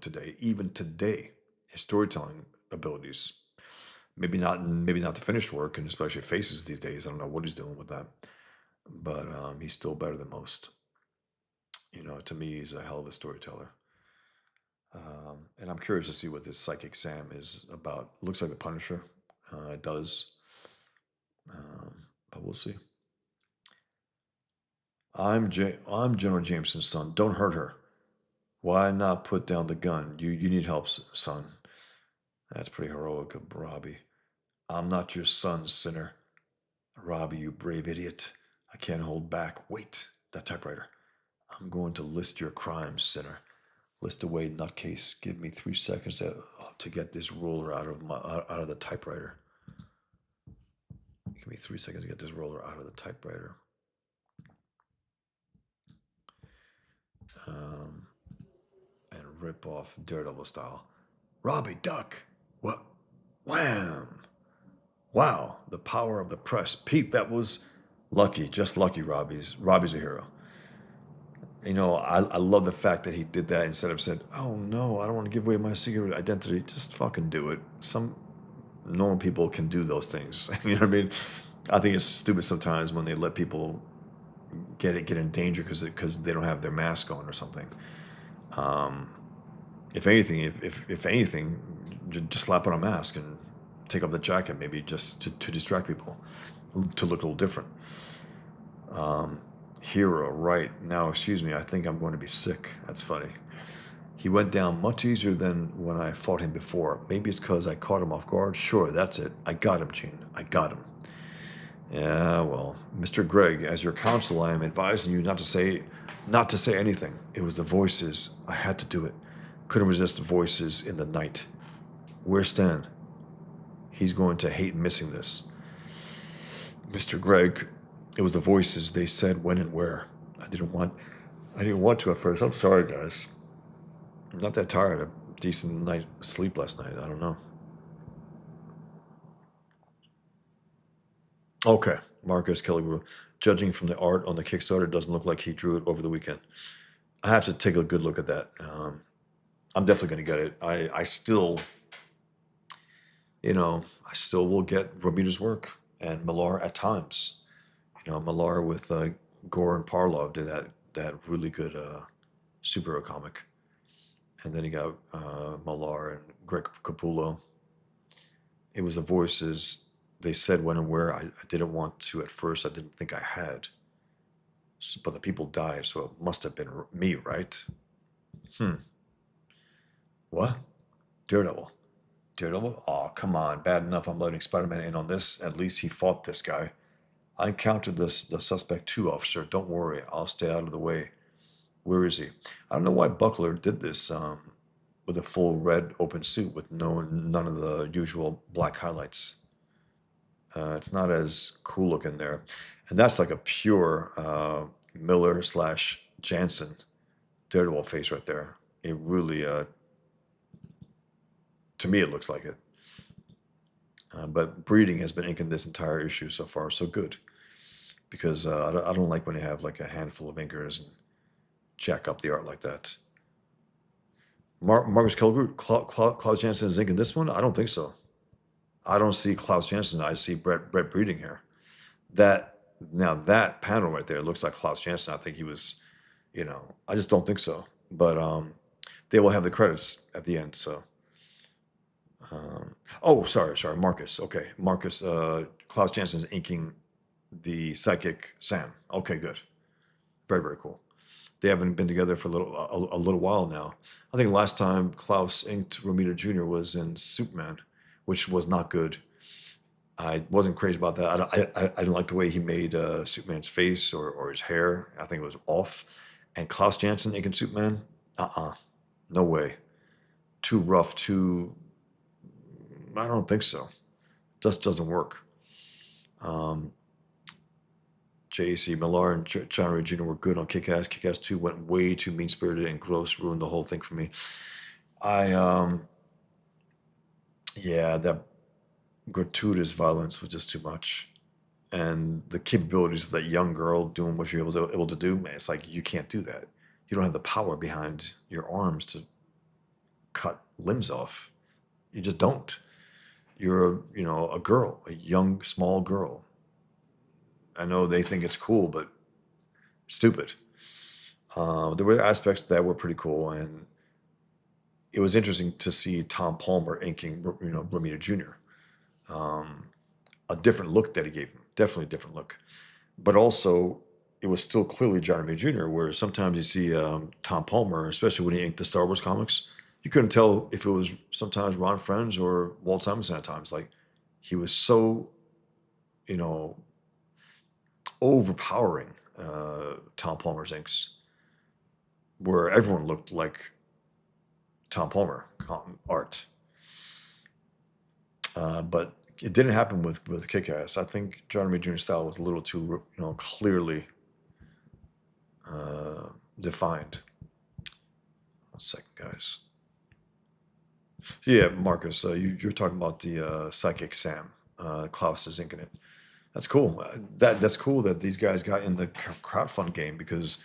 today. Even today, his storytelling abilities. Maybe not the finished work, and especially faces these days. I don't know what he's doing with that, but he's still better than most. To me, he's a hell of a storyteller. And I'm curious to see what this Psychic Sam is about. Looks like the Punisher. It does. But we'll see. I'm General Jameson's son. Don't hurt her. Why not put down the gun? You need help, son. That's pretty heroic of Robbie. I'm not your son, sinner. Robbie, you brave idiot. I can't hold back. Wait, that typewriter. I'm going to list your crimes, sinner. List away, nutcase. Give me 3 seconds to get this ruler out of the typewriter. Give me 3 seconds to get this roller out of the typewriter. And rip off Daredevil style. Robbie, duck. What? Wham! Wow, the power of the press. Pete, that was lucky. Just lucky, Robbie's a hero. I love the fact that he did that instead of said, oh no, I don't want to give away my secret identity. Just fucking do it. Some normal people can do those things. You know what I mean? I think it's stupid sometimes when they let people get in danger because they don't have their mask on or something. If anything, just slap on a mask and take off the jacket, maybe just to distract people, to look a little different. Hero, right now, excuse me, I think I'm going to be sick. That's funny. He went down much easier than when I fought him before. Maybe it's because I caught him off guard. Sure, that's it. I got him, Gene. I got him. Yeah, well, Mr. Gregg, as your counsel, I am advising you not to say anything. It was the voices. I had to do it. Couldn't resist the voices in the night. Where's Stan? He's going to hate missing this. Mr. Gregg, it was the voices. They said when and where. I didn't want to at first. I'm sorry, guys. I'm not that tired. A decent night sleep last night. I don't know. Okay, Marcus Kelly. Judging from the art on the Kickstarter, it doesn't look like he drew it over the weekend. I have to take a good look at that. I'm definitely going to get it. I still will get Romita's work and Millar at times. Millar with Gore and Parlov did that really good superhero comic. And then you got Millar and Greg Capullo. It was the voices. They said when and where. I didn't want to at first. I didn't think I had. But the people died, so it must have been me, right? Hmm. What? Daredevil. Daredevil? Oh, come on. Bad enough I'm letting Spider-Man in on this. At least he fought this guy. I encountered the suspect too, officer. Don't worry. I'll stay out of the way. Where is he? I don't know why Buckler did this with a full red open suit with none of the usual black highlights. It's not as cool looking there. And that's like a pure Miller slash Jansen Daredevil face right there. It really, to me, it looks like it. But Breeding has been inking this entire issue so far, so good. Because I don't like when you have like a handful of inkers and jack up the art like that. Marcus Kelgroup, Klaus Janson is inking this one? I don't think so. I don't see Klaus Janson. I see Brett Breeding here. That panel right there looks like Klaus Janson. I think he was, I just don't think so. But they will have the credits at the end. So, oh, sorry, Marcus. Okay, Marcus. Klaus Janson is inking the Psychic Sam. Okay, good. Very, very cool. They haven't been together for a little while now. I think last time Klaus inked Romita Jr. was in Superman, which was not good. I wasn't crazy about that. I didn't like the way he made Superman's face or his hair. I think it was off. And Klaus Janson inking Superman, no way. Too rough. I don't think so. Just doesn't work. J.C. Millar and John Ray Jr. were good on Kick-Ass. Kick-Ass 2 went way too mean-spirited and gross, ruined the whole thing for me. That gratuitous violence was just too much. And the capabilities of that young girl doing what she was able to do, man, it's like, you can't do that. You don't have the power behind your arms to cut limbs off. You just don't. You're, a girl, a young, small girl. I know they think it's cool, but stupid. There were aspects that were pretty cool, and it was interesting to see Tom Palmer inking, Romita Jr. A different look that he gave him, definitely a different look. But also, it was still clearly John Romita Jr., where sometimes you see Tom Palmer, especially when he inked the Star Wars comics, you couldn't tell if it was sometimes Ron Frenz or Walt Simonson at times. Like, he was so, overpowering Tom Palmer's inks, where everyone looked like Tom Palmer art. But it didn't happen with Kick-Ass. I think John Romita Jr.'s style was a little too, clearly defined. 1 second, guys. So yeah, Marcus, you're talking about the Psychic Sam. Klaus is inking it. That's cool. That's cool that these guys got in the crowdfund game, because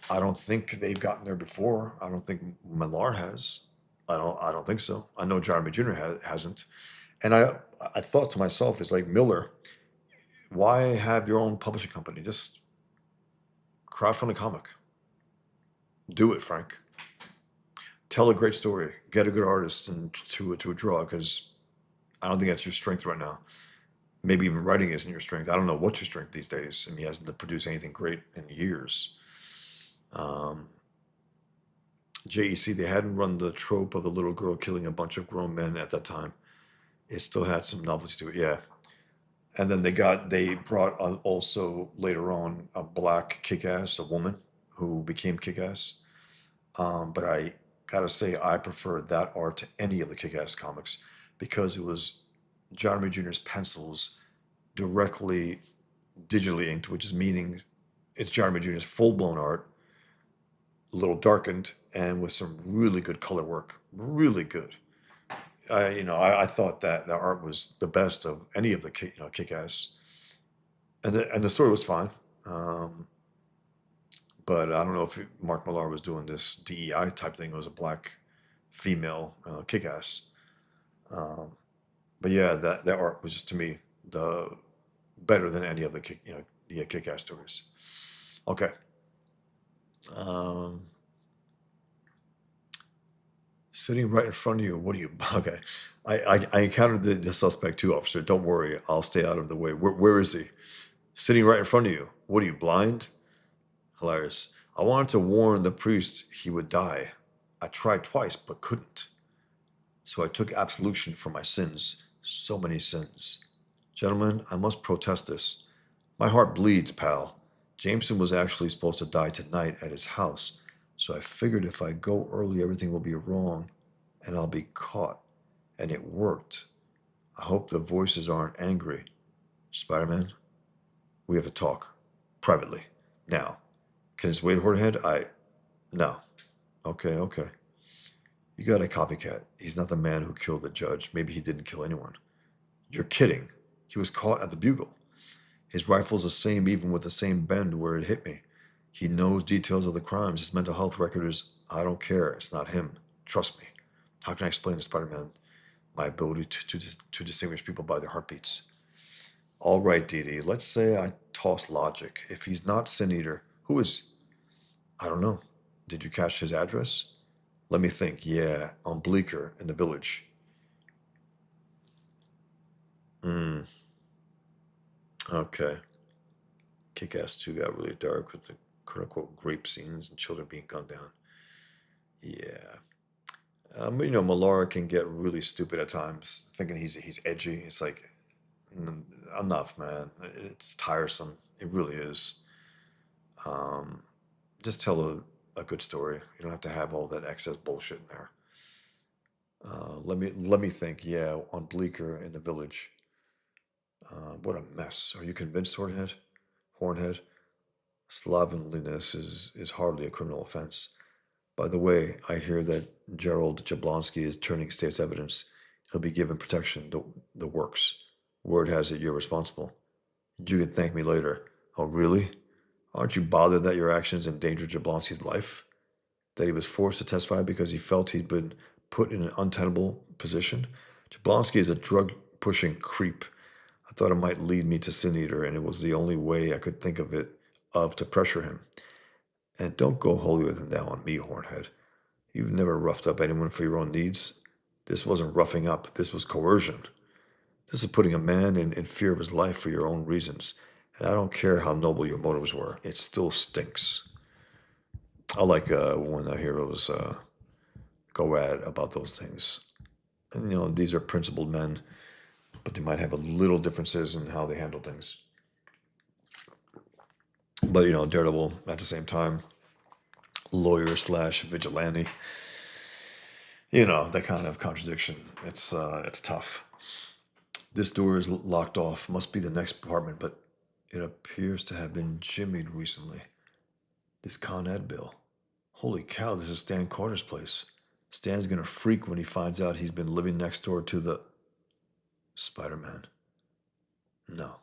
I don't think they've gotten there before. I don't think Millar has. I don't think so. I know John Romita Jr. hasn't. And I thought to myself, it's like, Miller, why have your own publishing company? Just crowdfund a comic. Do it, Frank. Tell a great story. Get a good artist and to a draw, because I don't think that's your strength right now. Maybe even writing isn't your strength. I don't know what's your strength these days. And he hasn't produced anything great in years. JEC, they hadn't run the trope of the little girl killing a bunch of grown men at that time. It still had some novelty to it, yeah. And then they brought on also later on a black Kick-Ass, a woman who became Kick-Ass. But I gotta say, I prefer that art to any of the Kick-Ass comics, because it was John Romita Jr.'s pencils directly digitally inked, which is meaning it's John Romita Jr.'s full-blown art, a little darkened, and with some really good color work. Really good. I thought that art was the best of any of the Kick-Ass, and the story was fine. But I don't know if Mark Millar was doing this DEI type thing. It was a black female Kick-Ass. But yeah, that art was just, to me, the better than any of the Kick-Ass stories. Okay. Sitting right in front of you. What are you? Okay. I encountered the suspect too, officer. Don't worry. I'll stay out of the way. Where is he? Sitting right in front of you. What are you, blind? Hilarious. I wanted to warn the priest he would die. I tried twice, but couldn't. So I took absolution for my sins. So many sins. Gentlemen, I must protest this. My heart bleeds, pal. Jameson was actually supposed to die tonight at his house, so I figured if I go early, everything will be wrong and I'll be caught. And it worked. I hope the voices aren't angry. Spider Man, we have to talk. Privately. Now. Can this wait, Hornhead? No. Okay, okay. You got a copycat. He's not the man who killed the judge. Maybe he didn't kill anyone. You're kidding. He was caught at the Bugle. His rifle's the same, even with the same bend where it hit me. He knows details of the crimes. His mental health record is, I don't care. It's not him. Trust me. How can I explain to Spider Man my ability to distinguish people by their heartbeats? All right, Dee Dee, let's say I toss logic. If he's not Sin Eater, who is? I don't know. Did you catch his address? Let me think. Yeah, on Bleecker in the village. Hmm. Okay. Kick Ass 2 got really dark with the quote unquote grape scenes and children being gunned down. Yeah. Malara can get really stupid at times, thinking he's edgy. It's like, enough, man. It's tiresome. It really is. Um, just tell a good story. You don't have to have all that excess bullshit in there. Let me think. Yeah, on Bleecker in the village. What a mess. Are you convinced, Hornhead? Hornhead? Slovenliness is hardly a criminal offense. By the way, I hear that Gerald Jablonski is turning state's evidence. He'll be given protection, the works. Word has it you're responsible. You can thank me later. Oh, really? Aren't you bothered that your actions endangered Jablonski's life? That he was forced to testify because he felt he'd been put in an untenable position? Jablonski is a drug-pushing creep. I thought it might lead me to Sin Eater, and it was the only way I could think of to pressure him. And don't go holier than thou on me, Hornhead. You've never roughed up anyone for your own needs. This wasn't roughing up, this was coercion. This is putting a man in fear of his life for your own reasons. And I don't care how noble your motives were, it still stinks. I like when the heroes go at it about those things. And, these are principled men, but they might have a little differences in how they handle things. But, Daredevil, at the same time, lawyer slash vigilante. That kind of contradiction. It's tough. This door is locked off. Must be the next apartment, but it appears to have been jimmied recently. This Con Ed bill. Holy cow, this is Stan Carter's place. Stan's gonna freak when he finds out he's been living next door to the Spider-Man. No.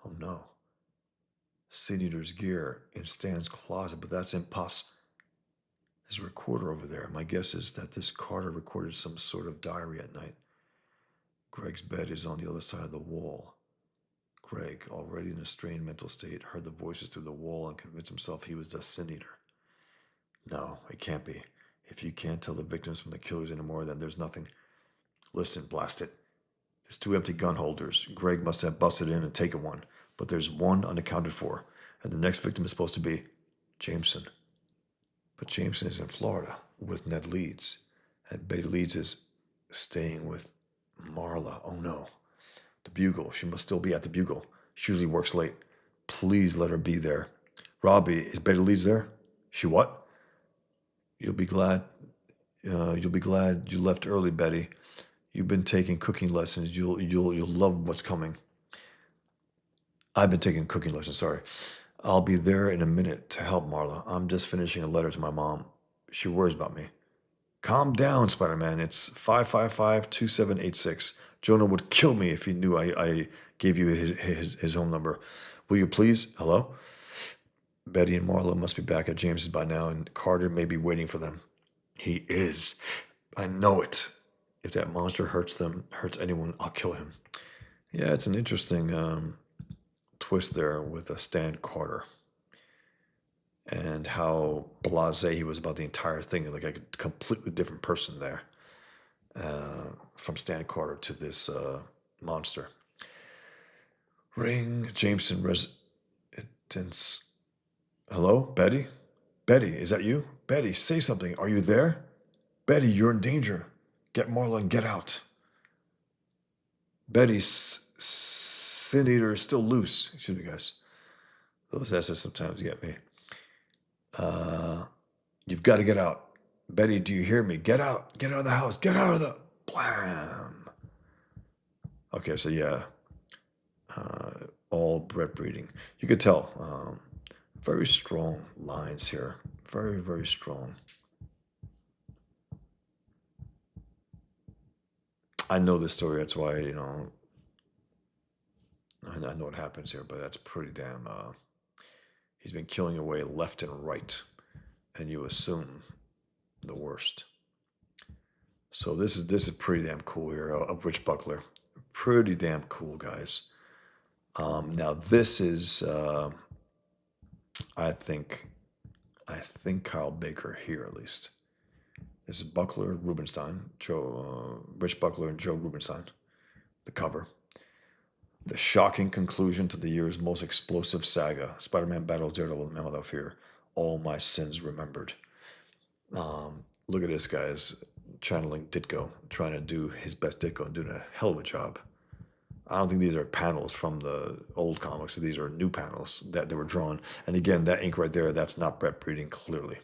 Oh no. Sin Eater's gear in Stan's closet, but that's impossible. There's a recorder over there. My guess is that this Carter recorded some sort of diary at night. Greg's bed is on the other side of the wall. Greg, already in a strained mental state, heard the voices through the wall and convinced himself he was the Sin Eater. No, it can't be. If you can't tell the victims from the killers anymore, then there's nothing. Listen, blast it. There's 2 empty gun holders. Greg must have busted in and taken one, but there's one unaccounted for, and the next victim is supposed to be Jameson. But Jameson is in Florida with Ned Leeds, and Betty Leeds is staying with Marla. Oh no. The Bugle. She must still be at the Bugle. She usually works late. Please let her be there. Robbie, is Betty Leeds there? She what? You'll be glad you left early, Betty. You've been taking cooking lessons. You'll love what's coming. I've been taking cooking lessons, sorry. I'll be there in a minute to help Marla. I'm just finishing a letter to my mom. She worries about me. Calm down, Spider-Man. It's 555-2786. Jonah would kill me if he knew I gave you his home number. Will you please? Hello? Betty and Marla must be back at James's by now, and Carter may be waiting for them. He is. I know it. If that monster hurts anyone, I'll kill him. Yeah, it's an interesting twist there with Stan Carter and how blasé he was about the entire thing, like a completely different person there, from Stan Carter to this monster. Ring Jameson residence. Hello, Betty? Betty, is that you? Betty, say something. Are you there? Betty, you're in danger. Get Marla and get out. Betty, Sin Eater is still loose. Excuse me, guys. Those S's sometimes get me. Uh, you've got to get out. Betty, do you hear me? Get out. Get out of the house. Get out of the... Blam. Okay, so yeah. All bred breeding. You could tell. Very strong lines here. Very, very strong. I know this story. That's why, I know what happens here, but that's pretty damn... he's been killing away left and right, and you assume the worst. So this is pretty damn cool here. A Rich Buckler, pretty damn cool, guys. Now this is, I think Kyle Baker here at least. This is Buckler, Rubenstein, Rich Buckler and Joe Rubenstein. The cover. The shocking conclusion to the year's most explosive saga. Spider-Man battles Daredevil and Man Without Fear. All my sins remembered. Look at this, guys. Channeling Ditko, trying to do his best Ditko and doing a hell of a job. I don't think these are panels from the old comics. These are new panels that they were drawn. And again, that ink right there, that's not bred breeding, clearly.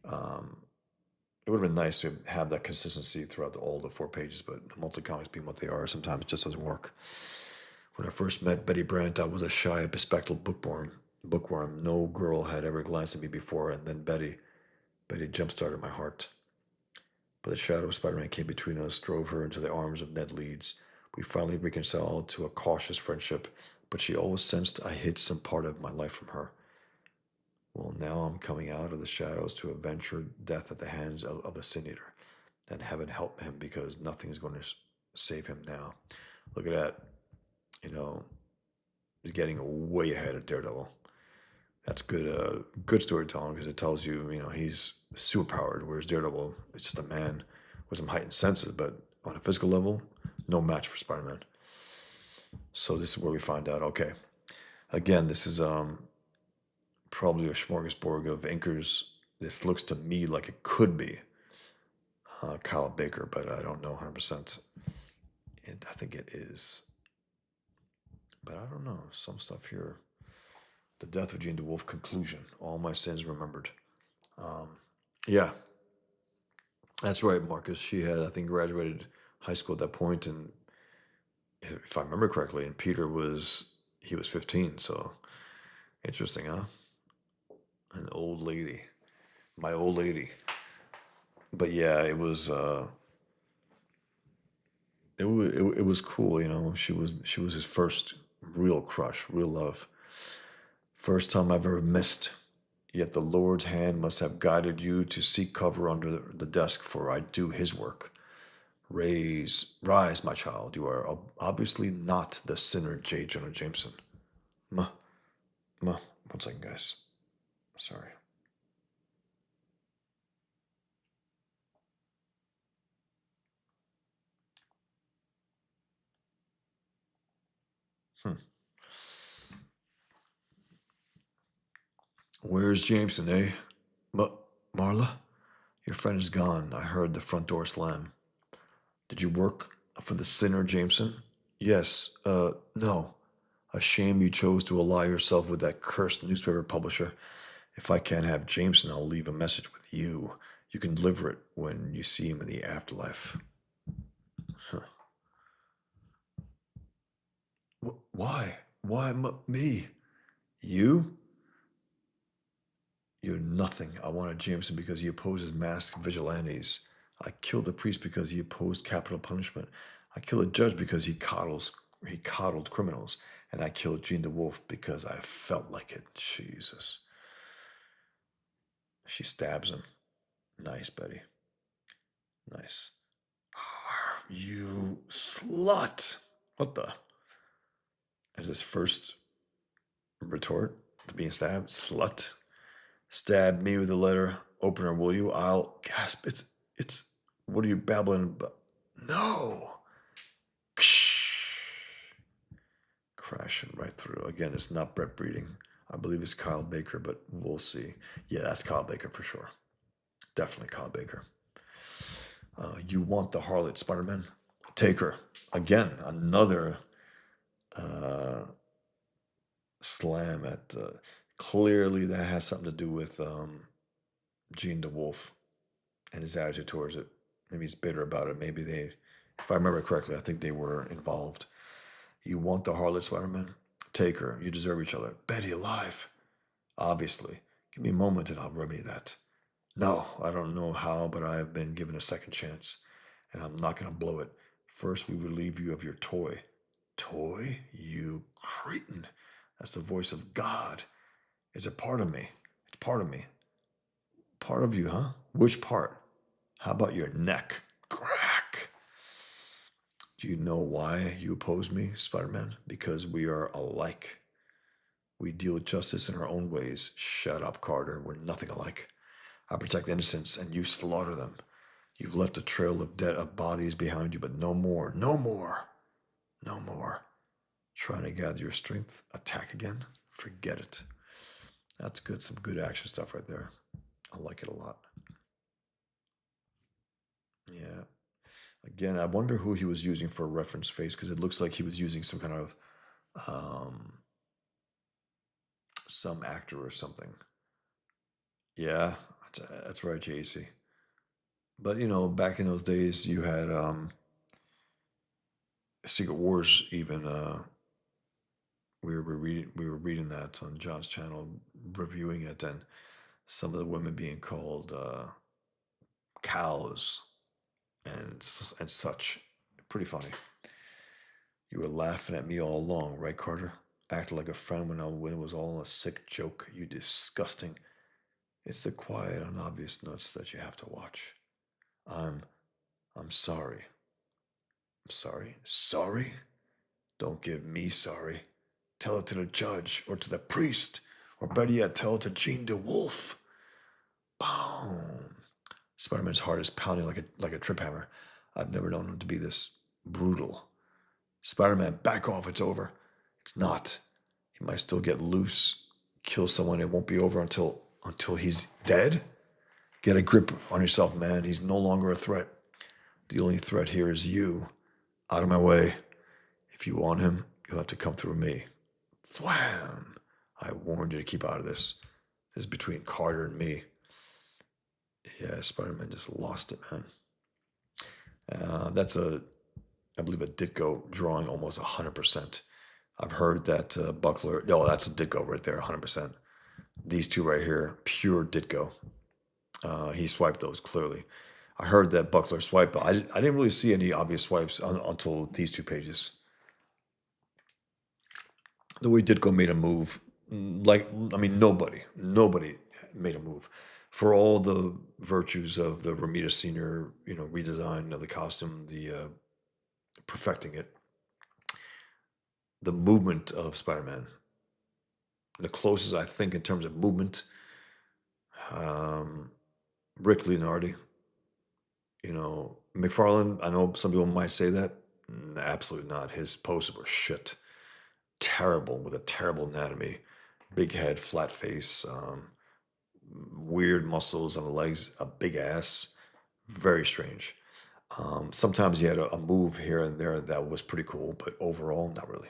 It would have been nice to have that consistency throughout all the 4 pages, but monthly comics being what they are, sometimes it just doesn't work. When I first met Betty Brant, I was a shy, bespectacled bookworm. No girl had ever glanced at me before, and then Betty jump-started my heart. But the shadow of Spider-Man came between us, drove her into the arms of Ned Leeds. We finally reconciled to a cautious friendship, but she always sensed I hid some part of my life from her. Well, now I'm coming out of the shadows to avenge her death at the hands of the Sin Eater. And heaven help him, because nothing is going to save him now. Look at that. He's getting way ahead of Daredevil. That's good storytelling, because it tells you, he's superpowered, whereas Daredevil is just a man with some heightened senses, but on a physical level, no match for Spider-Man. So this is where we find out, okay, again, this is probably a smorgasbord of inkers. This looks to me like it could be Kyle Baker, but I don't know 100%. And I think it is. But I don't know. Some stuff here. The Death of Jean DeWolff conclusion. All my sins remembered. Yeah. That's right, Marcus. She had, I think, graduated high school at that point, and if I remember correctly, and he was 15, so interesting, huh? An old lady. My old lady. But yeah, it was it was cool, She was his first real crush, real love. First time I've ever missed. Yet the Lord's hand must have guided you to seek cover under the desk, for I do his work. Rise, my child. You are obviously not the sinner, J. Jonah Jameson. Ma, 1 second, guys. Sorry. Where's Jameson, eh? Marla? Your friend is gone. I heard the front door slam. Did you work for the sinner, Jameson? Yes. No. A shame you chose to ally yourself with that cursed newspaper publisher. If I can't have Jameson, I'll leave a message with you. You can deliver it when you see him in the afterlife. Huh. Why? Why me? You? You're nothing. I wanted Jameson because he opposes masked vigilantes. I killed the priest because he opposed capital punishment. I killed a judge because he coddled criminals. And I killed Jean DeWolff because I felt like it. Jesus. She stabs him. Nice, Betty. Nice. You slut. What the? Is his first retort to being stabbed? Slut. Stab me with a letter opener, will you? I'll gasp. It's. What are you babbling about? No. Crashing right through. Again, it's not bred breeding. I believe it's Kyle Baker, but we'll see. Yeah, that's Kyle Baker for sure. Definitely Kyle Baker. You want the harlot, Spider-Man? Take her. Again, another uh, slam at. Clearly, that has something to do with Jean DeWolff and his attitude towards it. Maybe he's bitter about it. Maybe they, if I remember correctly, I think they were involved. You want the harlot, Spider-Man? Take her. You deserve each other. Betty alive. Obviously. Give me a moment and I'll remedy that. No, I don't know how, but I have been given a second chance, and I'm not going to blow it. First, we relieve you of your toy. Toy? You cretin. That's the voice of God. It's a part of me. It's part of me. Part of you, huh? Which part? How about your neck? Crack. Do you know why you oppose me, Spider-Man? Because we are alike. We deal with justice in our own ways. Shut up, Carter. We're nothing alike. I protect innocents and you slaughter them. You've left a trail of dead of bodies behind you, but no more, no more, no more. Trying to gather your strength, attack again? Forget it. That's good, some good action stuff right there. I like it a lot. Yeah. Again, I wonder who he was using for a reference face because it looks like he was using some kind of um, some actor or something. Yeah, that's right, JC. But back in those days, you had Secret Wars. Even we were reading that on John's channel, reviewing it, and some of the women being called cows and such. Pretty funny. You were laughing at me all along, right, Carter? Acted like a friend when it was all a sick joke. You disgusting. It's the quiet, unobvious nuts that you have to watch. I'm I'm sorry. I'm sorry. Sorry? Don't give me sorry. Tell it to the judge or to the priest, or better yet, tell it to Jean DeWolff. Boom. Spider-Man's heart is pounding like a trip hammer. I've never known him to be this brutal. Spider-Man, back off. It's over. It's not. He might still get loose, kill someone. It won't be over until he's dead. Get a grip on yourself, man. He's no longer a threat. The only threat here is you. Out of my way. If you want him, you'll have to come through me. Thwam! I warned you to keep out of this. This is between Carter and me. Yeah, Spider-Man just lost it, man. That's I believe, a Ditko drawing almost 100%. I've heard that Buckler. No, that's a Ditko right there, 100%. These two right here, pure Ditko. He swiped those clearly. I heard that Buckler swiped, but I didn't really see any obvious swipes until these two pages. The way Ditko made a move, nobody made a move. For all the virtues of the Ramita Senior, redesign of the costume, the perfecting it, the movement of Spider-Man, the closest I think in terms of movement, um, Rick Leonardi, McFarlane. I know some people might say that. Absolutely not. His poses were shit. Terrible, with a terrible anatomy, big head, flat face, weird muscles on the legs, a big ass, very strange. Sometimes he had a move here and there that was pretty cool, but overall, not really.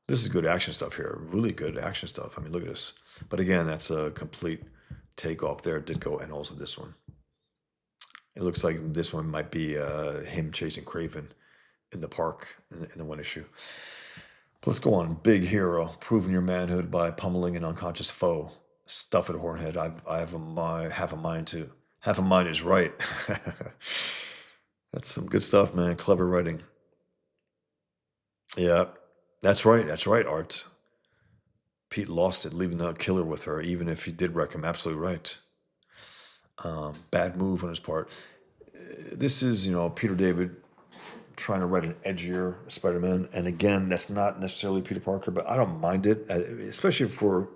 This is good action stuff here, really good action stuff. I mean, look at this. But again, that's a complete takeoff there, Ditko, and also this one. It looks like this one might be him chasing Craven in the park in the one issue. Let's go on. Big hero, proving your manhood by pummeling an unconscious foe. Stuff it, Hornhead. I have half a mind to. Half a mind is right. That's some good stuff, man. Clever writing. Yeah, that's right. That's right, Art. Pete lost it, leaving the killer with her, even if he did wreck him. Absolutely right. Bad move on his part. This is, Peter David trying to write an edgier Spider-Man. And again, that's not necessarily Peter Parker, but I don't mind it, especially for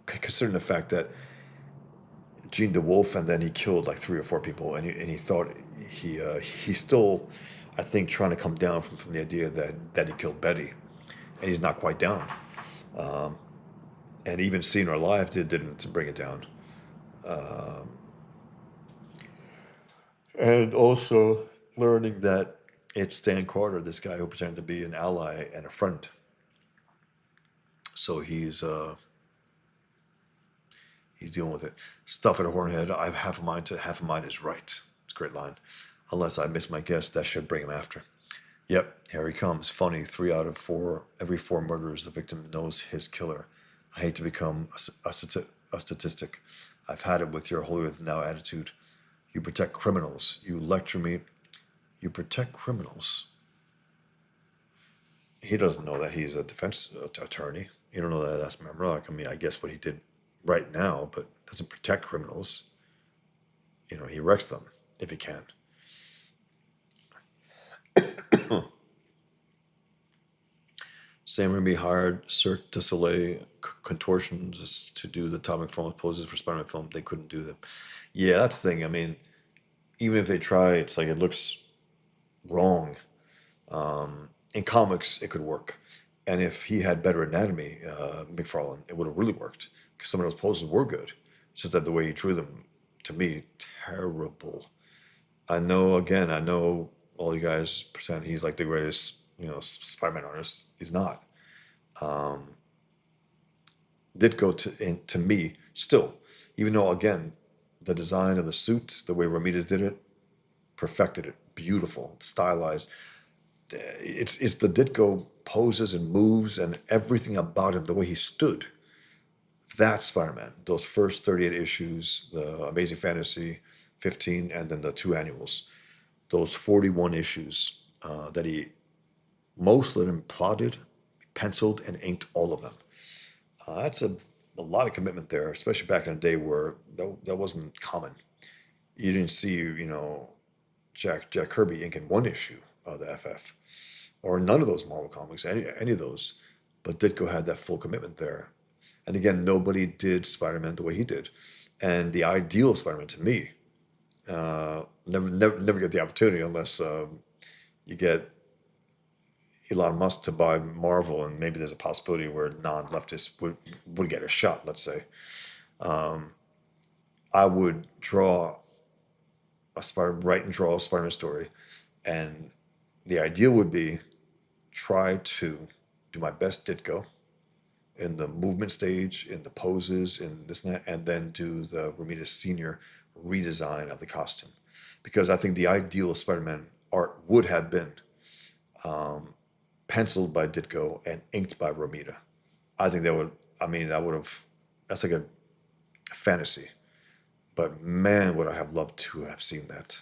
considering the fact that Jean DeWolff, and then he killed like 3 or 4 people, and he thought he's still, I think, trying to come down from the idea that he killed Betty, and he's not quite down. Um, And even seeing her live didn't bring it down. Um, and also learning that it's Stan Carter, this guy who pretended to be an ally and a friend. So he's dealing with it. Stuff at a hornhead. I have half a mind to half a mind is right. It's a great line. Unless I miss my guess, that should bring him after. Yep, here he comes. Funny. 3 out of 4, every 4 murders, the victim knows his killer. I hate to become a statistic. I've had it with your holier than thou attitude. You protect criminals. You lecture me. You protect criminals. He doesn't know that he's a defense attorney. You don't know that that's Mamrok. I mean, I guess what he did right now, but doesn't protect criminals. He wrecks them if he can. Sam Raimi hired Cirque du Soleil contortionists to do the Todd McFarlane poses for Spider-Man film. They couldn't do them. Yeah, that's the thing. I mean, even if they try, it's like it looks wrong. In comics, it could work. And if he had better anatomy, McFarlane, it would have really worked. Because some of those poses were good. It's just that the way he drew them, to me, terrible. I know all you guys pretend he's like the greatest, Spider-Man artist. He's not. Um, to me, still, even though, again, the design of the suit, the way Ramirez did it, perfected it. Beautiful, stylized. It's the Ditko poses and moves and everything about him, the way he stood. That's Spider-Man. Those first 38 issues, the Amazing Fantasy 15, and then the 2 annuals. Those 41 issues that he most of them plotted, penciled, and inked all of them. That's a lot of commitment there, especially back in a day where that wasn't common. You didn't see, Jack Kirby inking 1 issue of the FF, or none of those Marvel comics, any of those. But Ditko had that full commitment there. And again, nobody did Spider-Man the way he did. And the ideal Spider-Man to me, never get the opportunity unless you get Elon Musk to buy Marvel, and maybe there's a possibility where non-leftists would get a shot. Let's say, I would write and draw a Spider-Man story, and the ideal would be try to do my best Ditko in the movement stage, in the poses, in this and that, and then do the Romita Senior redesign of the costume, because I think the ideal Spider-Man art would have been penciled by Ditko and inked by Romita. I think that would. I mean, that's like a fantasy. But man, would I have loved to have seen that.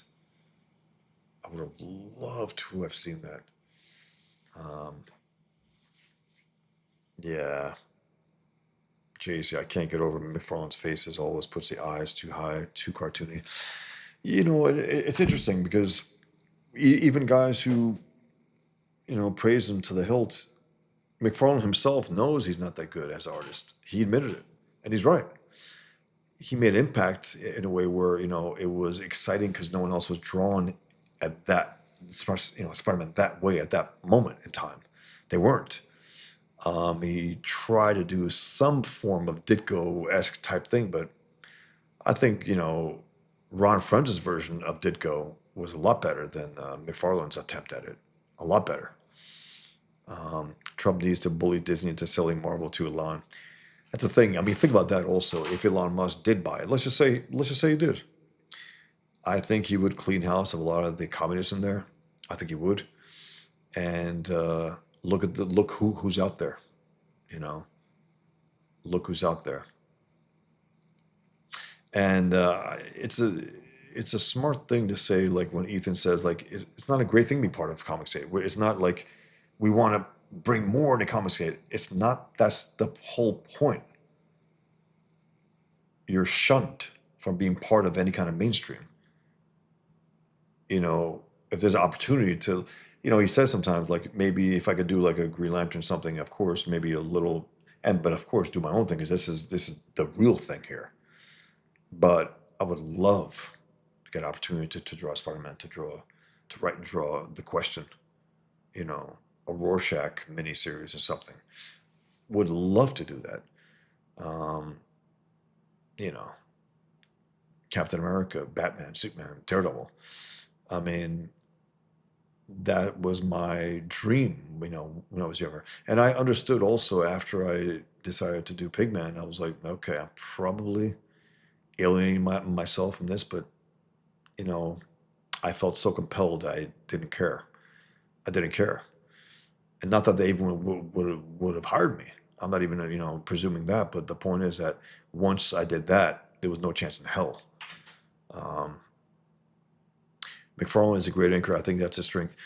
I would have loved to have seen that. Um, yeah, JC, I can't get over McFarlane's face as always puts the eyes too high, too cartoony. It's interesting because even guys who, praise him to the hilt, McFarlane himself knows he's not that good as an artist. He admitted it, and he's right. He made an impact in a way where, it was exciting because no one else was drawn at that, Spider-Man that way at that moment in time. They weren't. He tried to do some form of Ditko-esque type thing, but I think, Ron French's version of Ditko was a lot better than McFarlane's attempt at it. A lot better. Trump needs to bully Disney into selling Marvel to Elon. That's the thing. I mean, think about that also. If Elon Musk did buy it, let's just say he did. I think he would clean house of a lot of the communists in there. I think he would. And look who's out there. Look who's out there. And it's a smart thing to say, like when Ethan says, like it's not a great thing to be part of Comics Gate. It's not like we want to bring more into Comics Gate. It's not. That's the whole point. You're shunned from being part of any kind of mainstream. If there's an opportunity to, he says sometimes, like, maybe if I could do like a Green Lantern something, of course, maybe a little, but of course do my own thing, because this is the real thing here. But I would love to get an opportunity to draw Spider-Man, to write and draw The Question, a Rorschach miniseries or something. Would love to do that. Um, you know, Captain America, Batman, Superman, Daredevil. I mean, that was my dream, when I was younger. And I understood also after I decided to do Pigman, I was like, okay, I'm probably alienating myself from this, but you know, I felt so compelled, I didn't care. I didn't care, and not that they even would have hired me. I'm not even presuming that, but the point is that once I did that, there was no chance in hell. Um, McFarlane is a great anchor. I think that's his strength.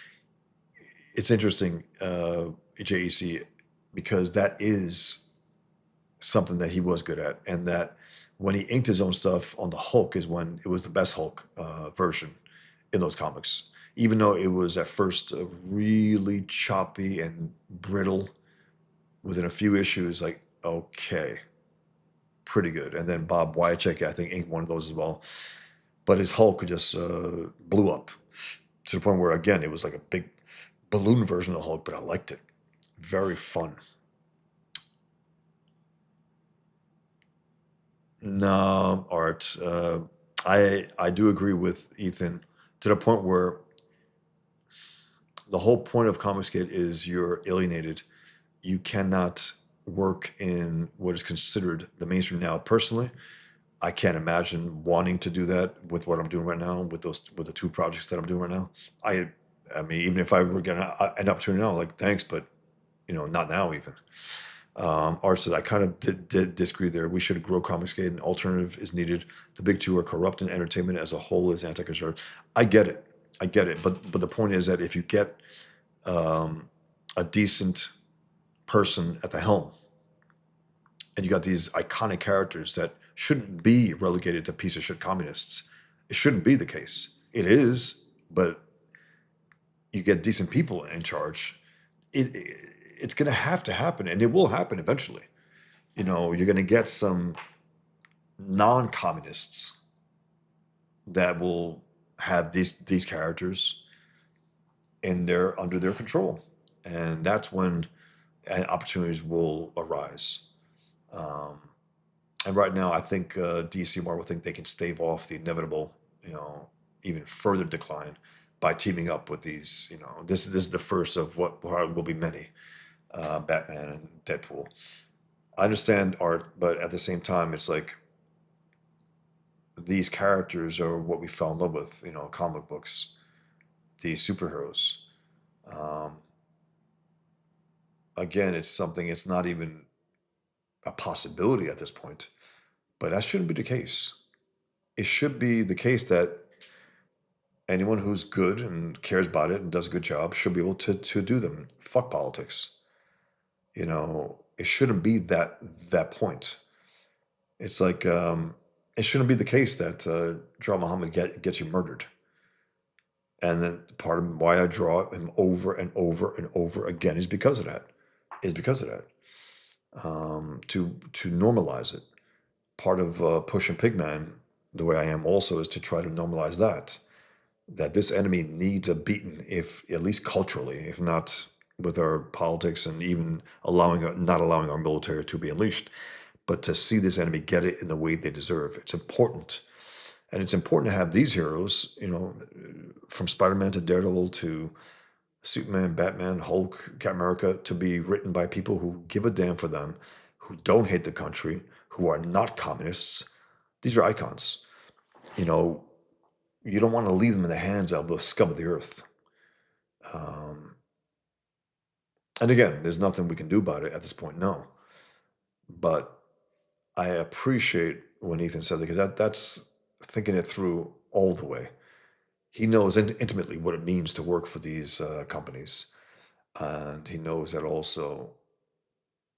It's interesting, JEC, because that is something that he was good at, and that when he inked his own stuff on the Hulk is when it was the best Hulk version in those comics. Even though it was at first really choppy and brittle, within a few issues, like okay, pretty good. And then Bob Wyacek, I think, inked one of those as well. But his Hulk just blew up to the point where, again, it was like a big balloon version of the Hulk, but I liked it. Very fun. No, Art. I do agree with Ethan to the point where the whole point of Comicsgate is you're alienated. You cannot work in what is considered the mainstream now. Personally, I can't imagine wanting to do that with what I'm doing right now, with the two projects that I'm doing right now. I I mean, even if I were getting an opportunity now, like thanks, but not now even. Art says, I kind of did disagree there. We should grow Comicsgate. An alternative is needed. The big two are corrupt, and entertainment as a whole is anti-conservative. I get it. I get it. But the point is that if you get um, a decent person at the helm, and you got these iconic characters that shouldn't be relegated to piece of shit communists. It shouldn't be the case. It is, but you get decent people in charge. It's going to happen, and it will happen eventually. You're going to get some non-communists that will have these characters under their control, and that's when opportunities will arise. Um, and right now, I think DC and Marvel think they can stave off the inevitable, even further decline by teaming up with these. This is the first of what will be many, Batman and Deadpool. I understand Art, but at the same time, it's like these characters are what we fell in love with. Comic books, these superheroes. Um, Again, it's something. It's not even a possibility at this point, but that shouldn't be the case. It should be the case that anyone who's good and cares about it and does a good job should be able to do them. Fuck politics. It shouldn't be that point. It's like it shouldn't be the case that Jalal Muhammad gets you murdered. And then part of why I draw him over and over and over again is because of that. Is because of that. To normalize it. Part of pushing Pigman the way I am also is to try to normalize that this enemy needs a beating, if at least culturally, if not with our politics and even not allowing our military to be unleashed, but to see this enemy get it in the way they deserve. It's important. And it's important to have these heroes, from Spider-Man to Daredevil to Superman, Batman, Hulk, Captain America, to be written by people who give a damn for them, who don't hate the country, who are not communists. These are icons. You know, you don't want to leave them in the hands of the scum of the earth. Um, and again, there's nothing we can do about it at this point, no. But I appreciate when Ethan says it because that's thinking it through all the way. He knows intimately what it means to work for these companies, and he knows that also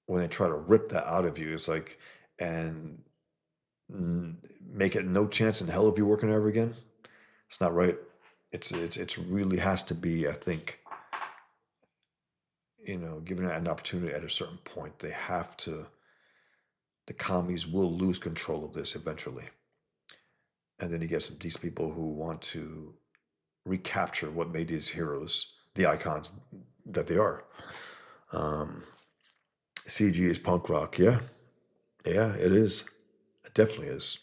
when they try to rip that out of you, it's like and make it no chance in hell of you working ever again. It's not right. It's really has to be. I think given an opportunity at a certain point, they have to. The commies will lose control of this eventually, and then you get some decent people who want to recapture what made these heroes the icons that they are. Um, CG is punk rock, yeah, Yeah, it is. It definitely is.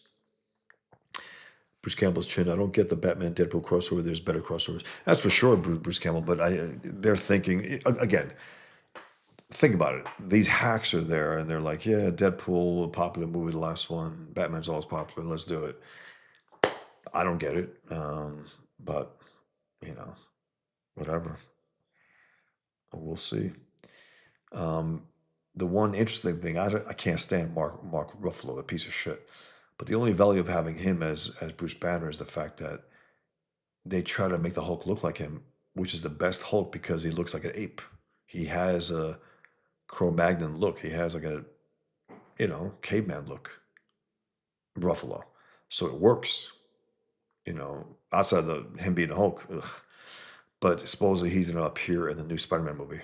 Bruce Campbell's chin. I don't get the Batman Deadpool crossover. There's better crossovers. That's for sure, Bruce Campbell. But they're thinking again. Think about it. These hacks are there, and they're like, "Yeah, Deadpool, a popular movie, the last one. Batman's always popular. Let's do it." I don't get it, but you know, whatever. We'll see. Um, the one interesting thing, I can't stand Mark Ruffalo, the piece of shit. But the only value of having him as Bruce Banner is the fact that they try to make the Hulk look like him, which is the best Hulk because he looks like an ape. He has a Cro-Magnon look. He has like a caveman look, Ruffalo. So it works. Outside the him being a Hulk. Ugh. But supposedly he's gonna appear in the new Spider-Man movie.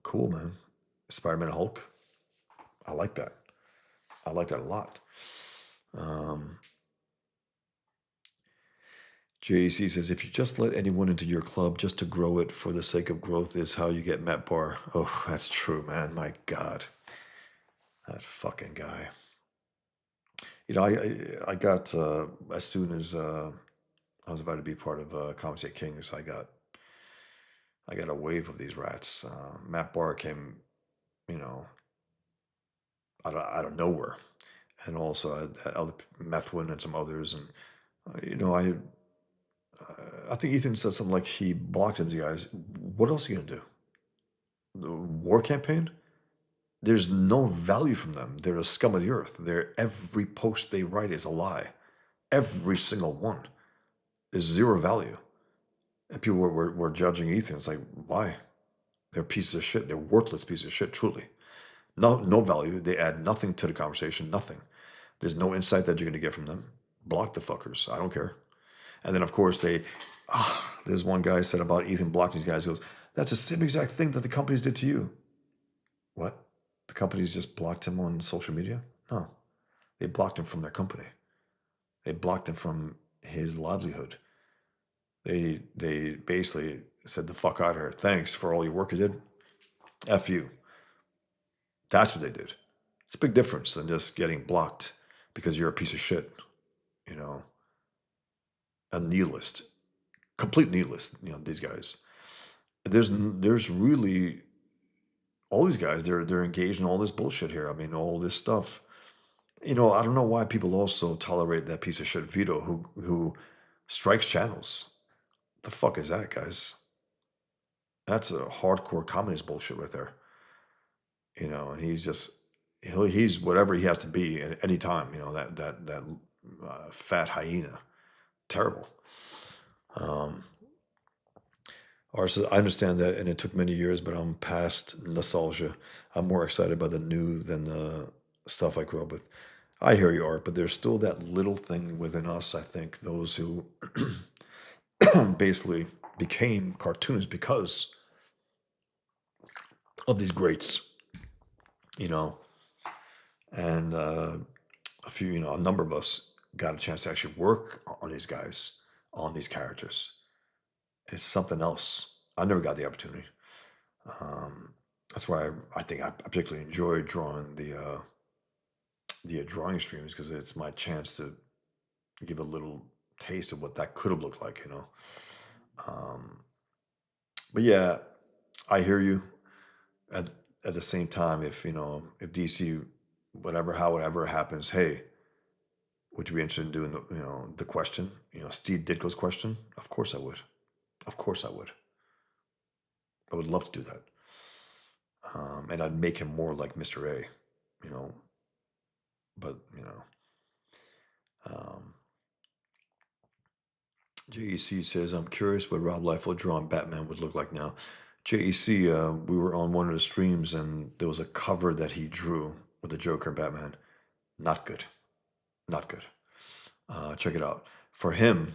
Cool, man. Spider-Man Hulk. I like that. I like that a lot. Um, JEC says, if you just let anyone into your club just to grow it for the sake of growth is how you get Matt Barr. Oh, that's true, man. My God. That fucking guy. I got, as soon as I was about to be part of Conversate Kings, I got a wave of these rats. Matt Barr came, you know, out of nowhere. And also other Methwin and some others. And, I think Ethan said something like he blocked him. Guys, what else are you gonna do? The war campaign? There's no value from them. They're a scum of the earth. Every post they write is a lie. Every single one is zero value. And people were judging Ethan. It's like, why? They're pieces of shit. They're worthless pieces of shit, truly. No value. They add nothing to the conversation. Nothing. There's no insight that you're gonna get from them. Block the fuckers. I don't care. And then, of course, there's one guy said about Ethan blocking these guys. He goes, that's the same exact thing that the companies did to you. What? The companies just blocked him on social media? No, they blocked him from their company. They blocked him from his livelihood. They basically said, the fuck out of here. Thanks for all your work you did. F you. That's what they did. It's a big difference than just getting blocked because you're a piece of shit. You know, a nihilist, complete nihilist. These guys. There's really all these guys. They're engaged in all this bullshit here. I mean, all this stuff. I don't know why people also tolerate that piece of shit Vito who strikes channels. The fuck is that, guys? That's a hardcore communist bullshit right there. And he's whatever he has to be at any time. That fat hyena, terrible. Um, I understand that, and it took many years, but I'm past nostalgia. I'm more excited by the new than the stuff I grew up with. I hear you, Art, but there's still that little thing within us. I think those who basically became cartoonists because of these greats, you know, and a number of us got a chance to actually work on these guys, on these characters. It's something else. I never got the opportunity. Um, that's why I think I particularly enjoy drawing the drawing streams because it's my chance to give a little taste of what that could have looked like. Um, but yeah, I hear you. At at the same time, if DC, whatever happens, hey, would you be interested in doing the question? Steve Ditko's question. Of course I would. Of course I would. I would love to do that. And I'd make him more like Mr. A. You know, but um, JEC says, I'm curious what Rob Liefeld drawing Batman would look like now. JEC, we were on one of the streams and there was a cover that he drew with the Joker and Batman. Not good. Not good. Check it out. For him,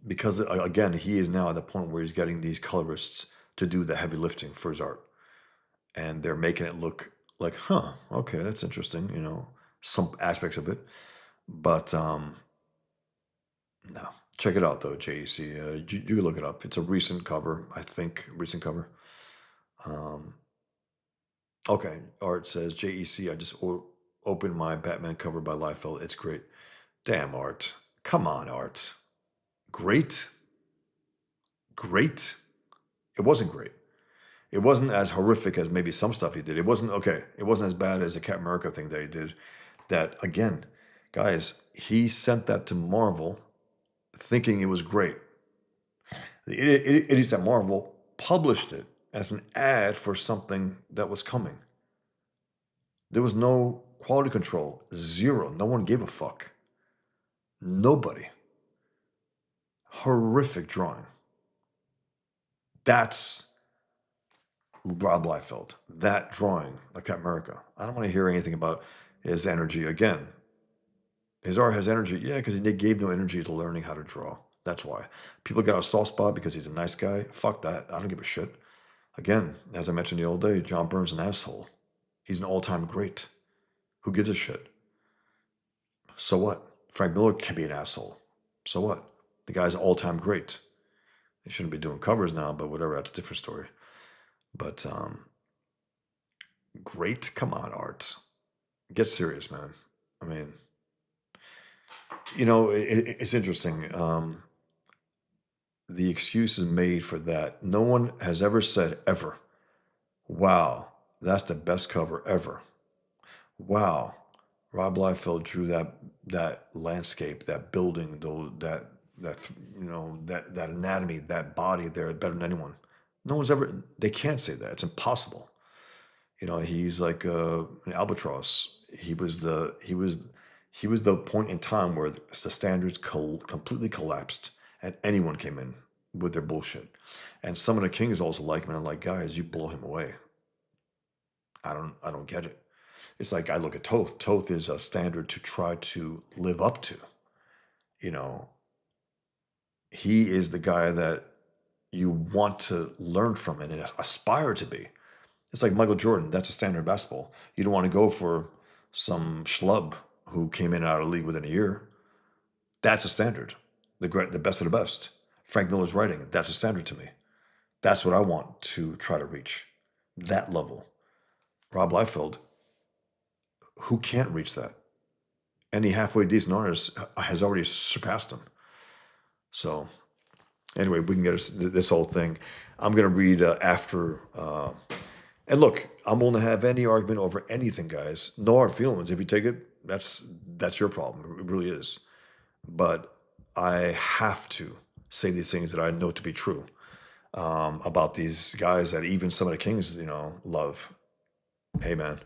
because again, he is now at the point where he's getting these colorists to do the heavy lifting for his art. And they're making it look like, huh, okay, that's interesting, some aspects of it. But no, check it out though, JEC. You look it up. It's a recent cover, I think, recent cover. Um, Okay, Art says, JEC, I just opened my Batman cover by Liefeld. It's great. Damn, Art. Come on, Art. Great? Great? It wasn't great. It wasn't as horrific as maybe some stuff he did. It wasn't, okay, it wasn't as bad as the Captain America thing that he did. That, again, guys, he sent that to Marvel thinking it was great. The idiots at Marvel published it as an ad for something that was coming. There was no quality control, zero. No one gave a fuck. Nobody. Horrific drawing. That's Rob Liefeld. That drawing of Captain America. I don't want to hear anything about his energy again. His art has energy, yeah, because he gave no energy to learning how to draw. That's why. People got a soft spot because he's a nice guy. Fuck that. I don't give a shit. Again, as I mentioned the old day, John Byrne's an asshole. He's an all-time great. Who gives a shit? So what? Frank Miller can be an asshole. So what? The guy's an all-time great. He shouldn't be doing covers now, but whatever, that's a different story. But great? Come on, Art. Get serious, man. I mean, it's interesting. The excuse is made for that. No one has ever said, ever, wow, that's the best cover ever. Wow, Rob Liefeld drew that landscape, that building, that anatomy, that body there better than anyone. No one's ever. They can't say that. It's impossible. He's like an albatross. He was the point in time where the standards completely collapsed, and anyone came in with their bullshit. And some of the kings also like him, and I'm like, guys, you blow him away. I don't get it. It's like I look at Toth. Toth is a standard to try to live up to. You know, he is the guy that you want to learn from and aspire to be. It's like Michael Jordan. That's a standard of basketball. You don't want to go for some schlub who came in and out of the league within a year. That's a standard. The best of the best. Frank Miller's writing. That's a standard to me. That's what I want to try to reach. That level. Rob Liefeld, who can't reach that? Any halfway decent artist has already surpassed him. So, anyway, we can get this whole thing. I'm going to read after. And look, I'm willing to have any argument over anything, guys. No hard feelings. If you take it, that's your problem. It really is. But I have to say these things that I know to be true about these guys that even some of the Kings, love. Hey, man,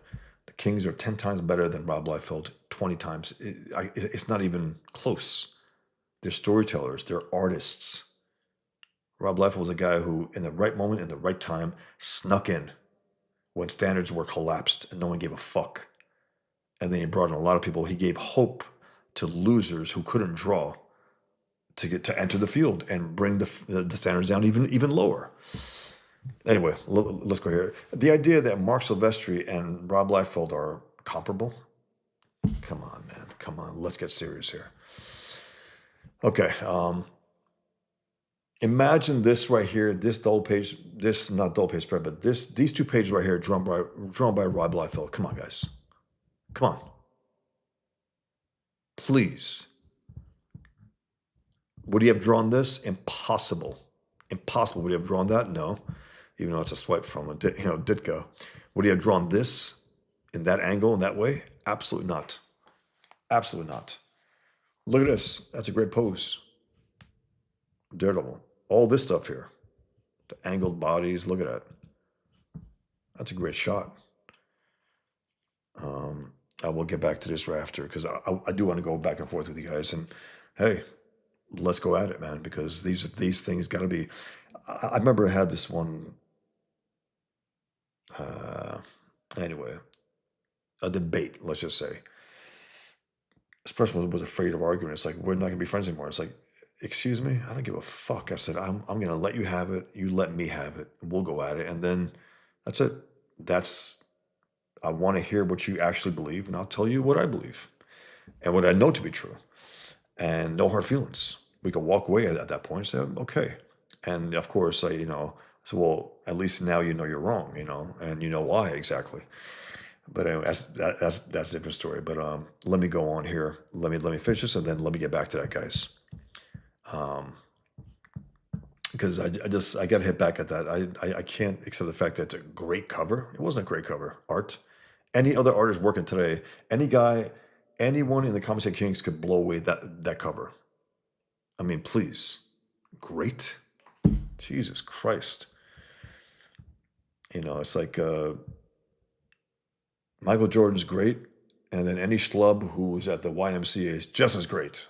the Kings are 10 times better than Rob Liefeld, 20 times. It's not even close. They're storytellers. They're artists. Rob Liefeld was a guy who, in the right moment, in the right time, snuck in when standards were collapsed and no one gave a fuck. And then he brought in a lot of people. He gave hope to losers who couldn't draw to enter the field and bring the standards down even lower. Anyway, let's go here. The idea that Mark Silvestri and Rob Liefeld are comparable. Come on, man. Come on. Let's get serious here. Okay. Imagine this right here, this double page, this not double page spread, but these 2 pages right here drawn by Rob Liefeld. Come on, guys. Come on. Please. Would he have drawn this? Impossible. Impossible. Would he have drawn that? No. Even though it's a swipe from Ditka. Would he have drawn this in that angle, in that way? Absolutely not. Absolutely not. Look at this. That's a great pose. Daredevil. All this stuff here. The angled bodies. Look at that. That's a great shot. I will get back to this right after because I do want to go back and forth with you guys. And hey, let's go at it, man, because these things got to be. I remember I had this one. Anyway, a debate, let's just say. This person was afraid of arguing. It's like, we're not going to be friends anymore. It's like, excuse me? I don't give a fuck. I said, I'm going to let you have it. You let me have it. And we'll go at it. And then that's it. I want to hear what you actually believe, and I'll tell you what I believe and what I know to be true. And no hard feelings. We can walk away at that point and say, okay. And of course, So, well, at least now you know you're wrong, and you know why exactly. But anyway, that's a different story. But let me go on here. Let me finish this, and then let me get back to that, guys. Um, because I got to hit back at that. I can't accept the fact that it's a great cover. It wasn't a great cover art. Any other artist working today, any guy, anyone in the Comics and Kings could blow away that cover. I mean, please, great. Jesus Christ. It's like Michael Jordan's great, and then any schlub who was at the YMCA is just as great.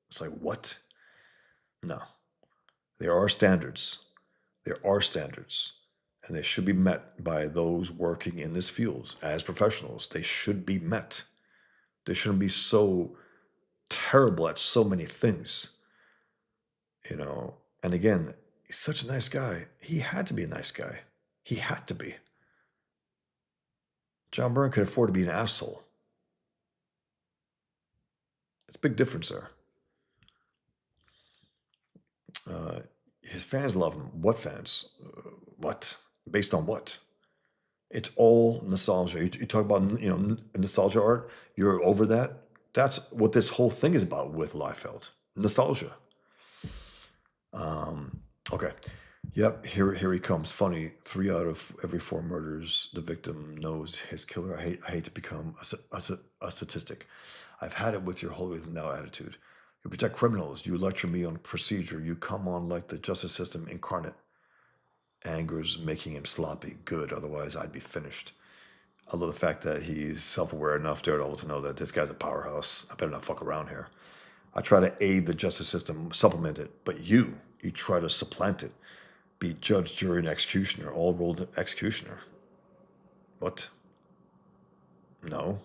It's like, what? No. There are standards. There are standards. And they should be met by those working in this field as professionals. They should be met. They shouldn't be so terrible at so many things, you know. And again, he's such a nice guy. He had to be a nice guy. He had to be. John Byrne could afford to be an asshole. It's a big difference there. His fans love him. What fans? What? Based on what? It's all nostalgia. You talk about nostalgia art. You're over that. That's what this whole thing is about with Liefeld. Nostalgia. Um, okay. Yep. Here he comes. Funny. 3 out of every 4 murders, the victim knows his killer. I hate to become a statistic. I've had it with your holier than thou attitude. You protect criminals. You lecture me on procedure. You come on like the justice system incarnate. Anger's making him sloppy. Good. Otherwise, I'd be finished. I love the fact that he's self-aware enough, Daredevil, to know that this guy's a powerhouse. I better not fuck around here. I try to aid the justice system, supplement it, but you try to supplant it. Be judge, jury, and executioner, all rolled executioner. What? No.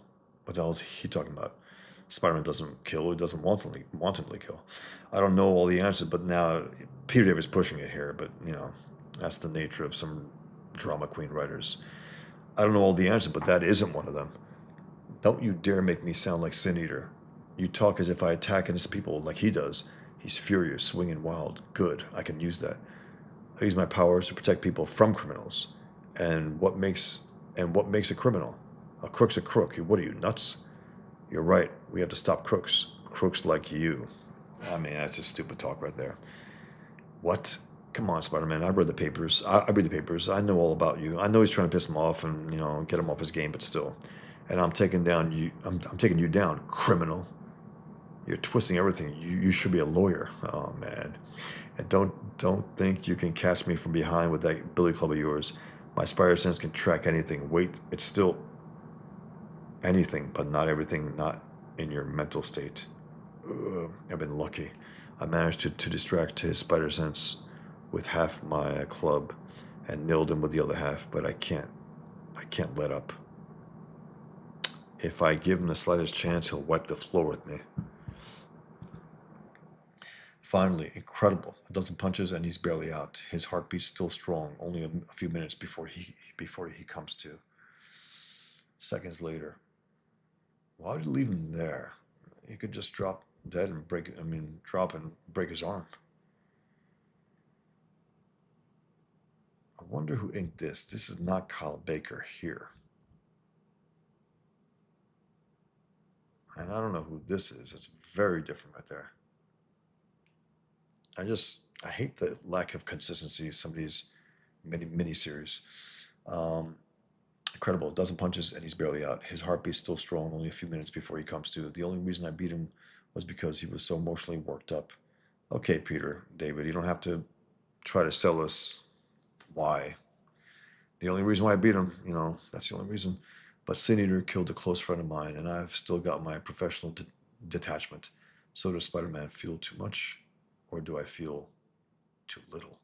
What the hell is he talking about? Spider-Man doesn't kill. He doesn't wantonly kill. I don't know all the answers, but now Peter David's pushing it here. But that's the nature of some drama queen writers. I don't know all the answers, but that isn't one of them. Don't you dare make me sound like Sin Eater. You talk as if I attack innocent people like he does. He's furious, swinging wild. Good, I can use that. I use my powers to protect people from criminals. And what makes a criminal? A crook's a crook. What are you, nuts? You're right. We have to stop crooks. Crooks like you. I mean, that's just stupid talk right there. What? Come on, Spider-Man. I read the papers. I read the papers. I know all about you. I know he's trying to piss him off and get him off his game, but still. And I'm taking down you. I'm taking you down, criminal. You're twisting everything. You should be a lawyer. Oh man. And don't think you can catch me from behind with that billy club of yours. My spider sense can track anything. Wait, it's still anything, but not everything. Not in your mental state. I've been lucky. I managed to distract his spider sense with half my club and nailed him with the other half, but I can't let up. If I give him the slightest chance, he'll wipe the floor with me. Finally, incredible. A dozen punches and he's barely out. His heartbeat's still strong, only a few minutes before he comes to. Seconds later. Why would you leave him there? He could just drop dead and drop and break his arm. I wonder who inked this. This is not Kyle Baker here. And I don't know who this is. It's very different right there. I hate the lack of consistency of some of these mini-series. Incredible. A dozen punches and he's barely out. His heartbeat's still strong, only a few minutes before he comes to. The only reason I beat him was because he was so emotionally worked up. Okay, Peter, David, you don't have to try to sell us why. The only reason why I beat him, that's the only reason. But Sin Eater killed a close friend of mine, and I've still got my professional detachment. So does Spider-Man feel too much, or do I feel too little?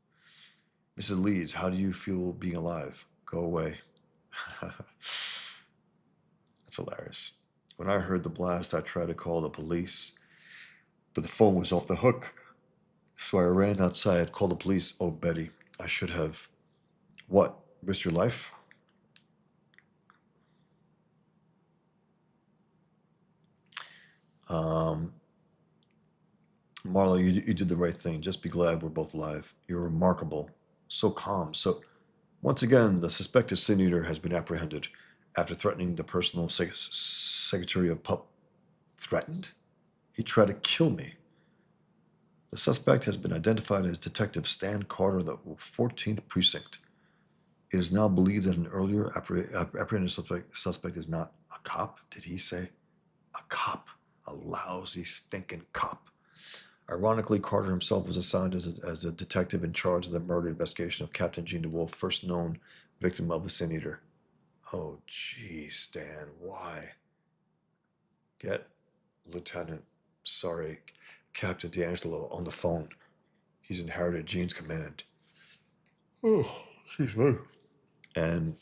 Mrs. Leeds, how do you feel being alive? Go away. That's hilarious. When I heard the blast, I tried to call the police, but the phone was off the hook. So I ran outside, called the police. Oh, Betty, I should have. What? Risked your life? Marlo, you did the right thing. Just be glad we're both alive. You're remarkable. so calm. So, once again, the suspected sin eater has been apprehended after threatening the personal secretary of Pup. Threatened? He tried to kill me. The suspect has been identified as Detective Stan Carter of the 14th Precinct. It is now believed that an earlier apprehended suspect is not a cop. Did he say? A cop. A lousy, stinking cop. Ironically, Carter himself was assigned as a detective in charge of the murder investigation of Captain Jean DeWolff, first known victim of the Sin Eater. Oh, geez, Stan, why? Get Captain D'Angelo on the phone. He's inherited Jean's command. Oh, excuse me. And,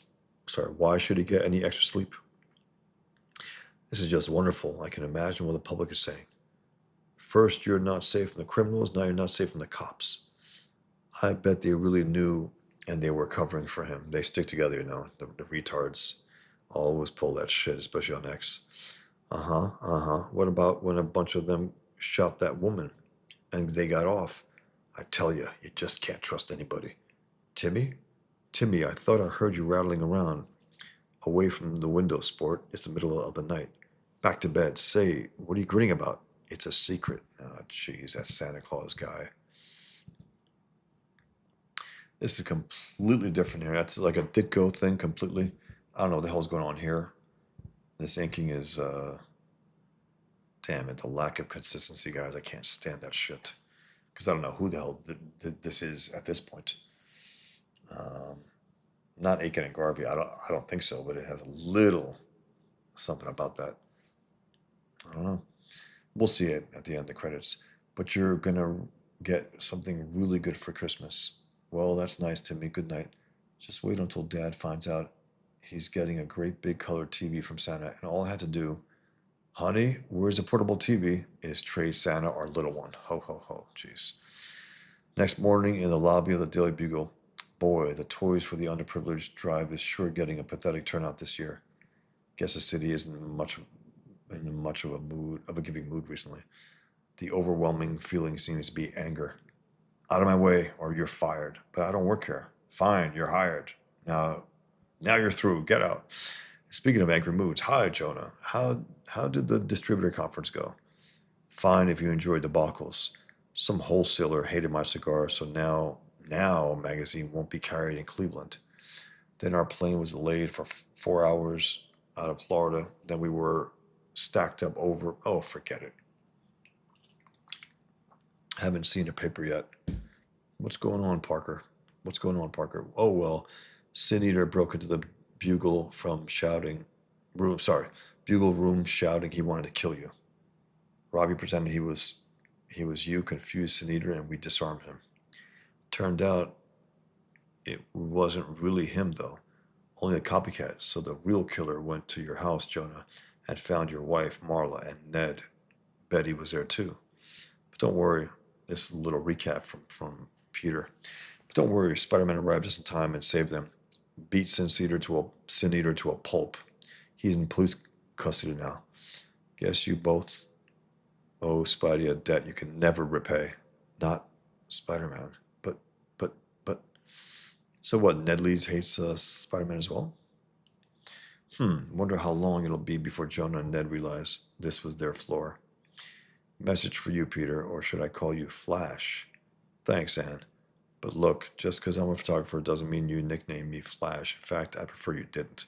why should he get any extra sleep? This is just wonderful. I can imagine what the public is saying. First, you're not safe from the criminals. Now you're not safe from the cops. I bet they really knew and they were covering for him. They stick together, the retards always pull that shit, especially on X. What about when a bunch of them shot that woman and they got off? I tell you, you just can't trust anybody. Timmy, I thought I heard you rattling around. Away from the window, sport. It's the middle of the night. Back to bed. Say, what are you grinning about? It's a secret. Oh, jeez, that Santa Claus guy. This is completely different here. That's like a Ditko thing completely. I don't know what the hell's going on here. This inking is, damn it, the lack of consistency, guys. I can't stand that shit. Because I don't know who the hell this is at this point. Not Aiken and Garvey. I don't think so, but it has a little something about that. I don't know. We'll see it at the end of the credits. But you're going to get something really good for Christmas. Well, that's nice, Timmy. Good night. Just wait until Dad finds out he's getting a great big color TV from Santa. And all I had to do, honey, where's the portable TV? Is trade Santa our little one. Ho, ho, ho. Jeez. Next morning in the lobby of the Daily Bugle, boy, the Toys for the Underprivileged drive is sure getting a pathetic turnout this year. Guess the city isn't in much of a giving mood recently. The overwhelming feeling seems to be anger. Out of my way, or you're fired. But I don't work here. Fine, you're hired. Now you're through. Get out. Speaking of angry moods, hi, Jonah. How did the distributor conference go? Fine if you enjoyed debacles. Some wholesaler hated my cigar, so now a magazine won't be carried in Cleveland. Then our plane was delayed for 4 hours out of Florida. Then we were stacked up over. Oh, forget it. Haven't seen a paper yet. What's going on, Parker? Oh, well, Sin Eater broke into the bugle room shouting he wanted to kill you. Robbie pretended he was you, confused Sin Eater, and we disarmed him. Turned out it wasn't really him, though. Only a copycat, so the real killer went to your house, Jonah, and found your wife, Marla, and Ned. Betty was there, too. But don't worry, this is a little recap from Peter. But don't worry, Spider-Man arrived just in time and saved them. Beat Sin Eater to a pulp. He's in police custody now. Guess you both owe Spidey a debt you can never repay. Not Spider-Man. So what, Ned Leeds hates Spider-Man as well? Wonder how long it'll be before Jonah and Ned realize this was their floor. Message for you, Peter, or should I call you Flash? Thanks, Anne. But look, just because I'm a photographer doesn't mean you nickname me Flash. In fact, I prefer you didn't.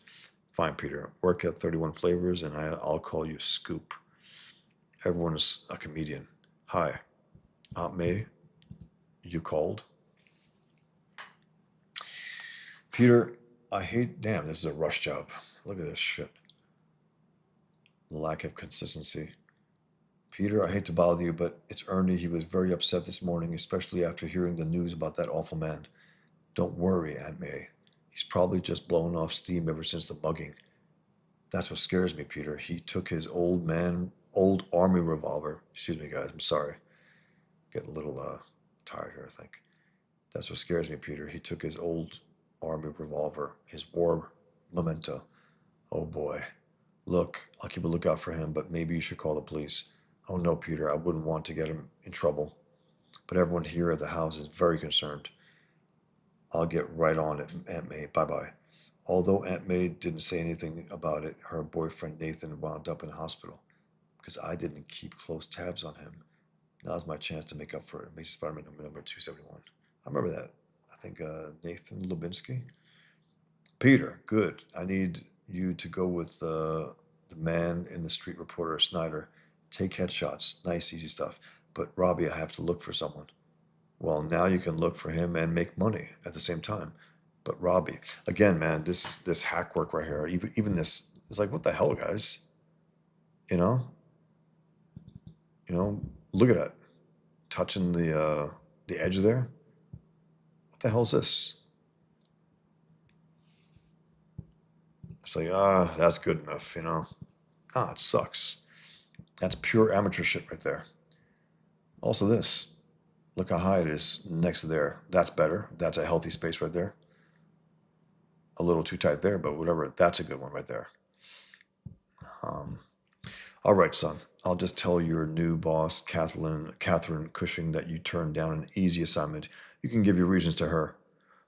Fine, Peter. Work at 31 Flavors, and I'll call you Scoop. Everyone is a comedian. Hi. Aunt May, you called? Peter, damn, this is a rush job. Look at this shit. The lack of consistency. Peter, I hate to bother you, but it's Ernie. He was very upset this morning, especially after hearing the news about that awful man. Don't worry, Aunt May. He's probably just blown off steam ever since the mugging. That's what scares me, Peter. He took his old army revolver. Excuse me, guys. I'm sorry. Getting a little tired here, I think. That's what scares me, Peter. He took his old army revolver, his war memento. Oh boy. Look, I'll keep a lookout for him, but maybe you should call the police. Oh no, Peter, I wouldn't want to get him in trouble. But everyone here at the house is very concerned. I'll get right on it, Aunt May. Bye bye. Although Aunt May didn't say anything about it, her boyfriend Nathan wound up in the hospital because I didn't keep close tabs on him. Now's my chance to make up for it. Amazing Spider-Man number 271. I remember that. I think Nathan Lubinsky. Peter, good. I need you to go with the man in the street reporter, Snyder. Take headshots. Nice, easy stuff. But Robbie, I have to look for someone. Well, now you can look for him and make money at the same time. But Robbie, again, man, this hack work right here, even this is like, what the hell, guys? You know, you know, look at that, touching the edge there. What the hell is this? It's like, that's good enough, you know. It sucks. That's pure amateur shit right there. Also, this. Look how high it is next to there. That's better. That's a healthy space right there. A little too tight there, but whatever. That's a good one right there. Um, all right, son. I'll just tell your new boss, Catherine Cushing, that you turned down an easy assignment. You can give your reasons to her,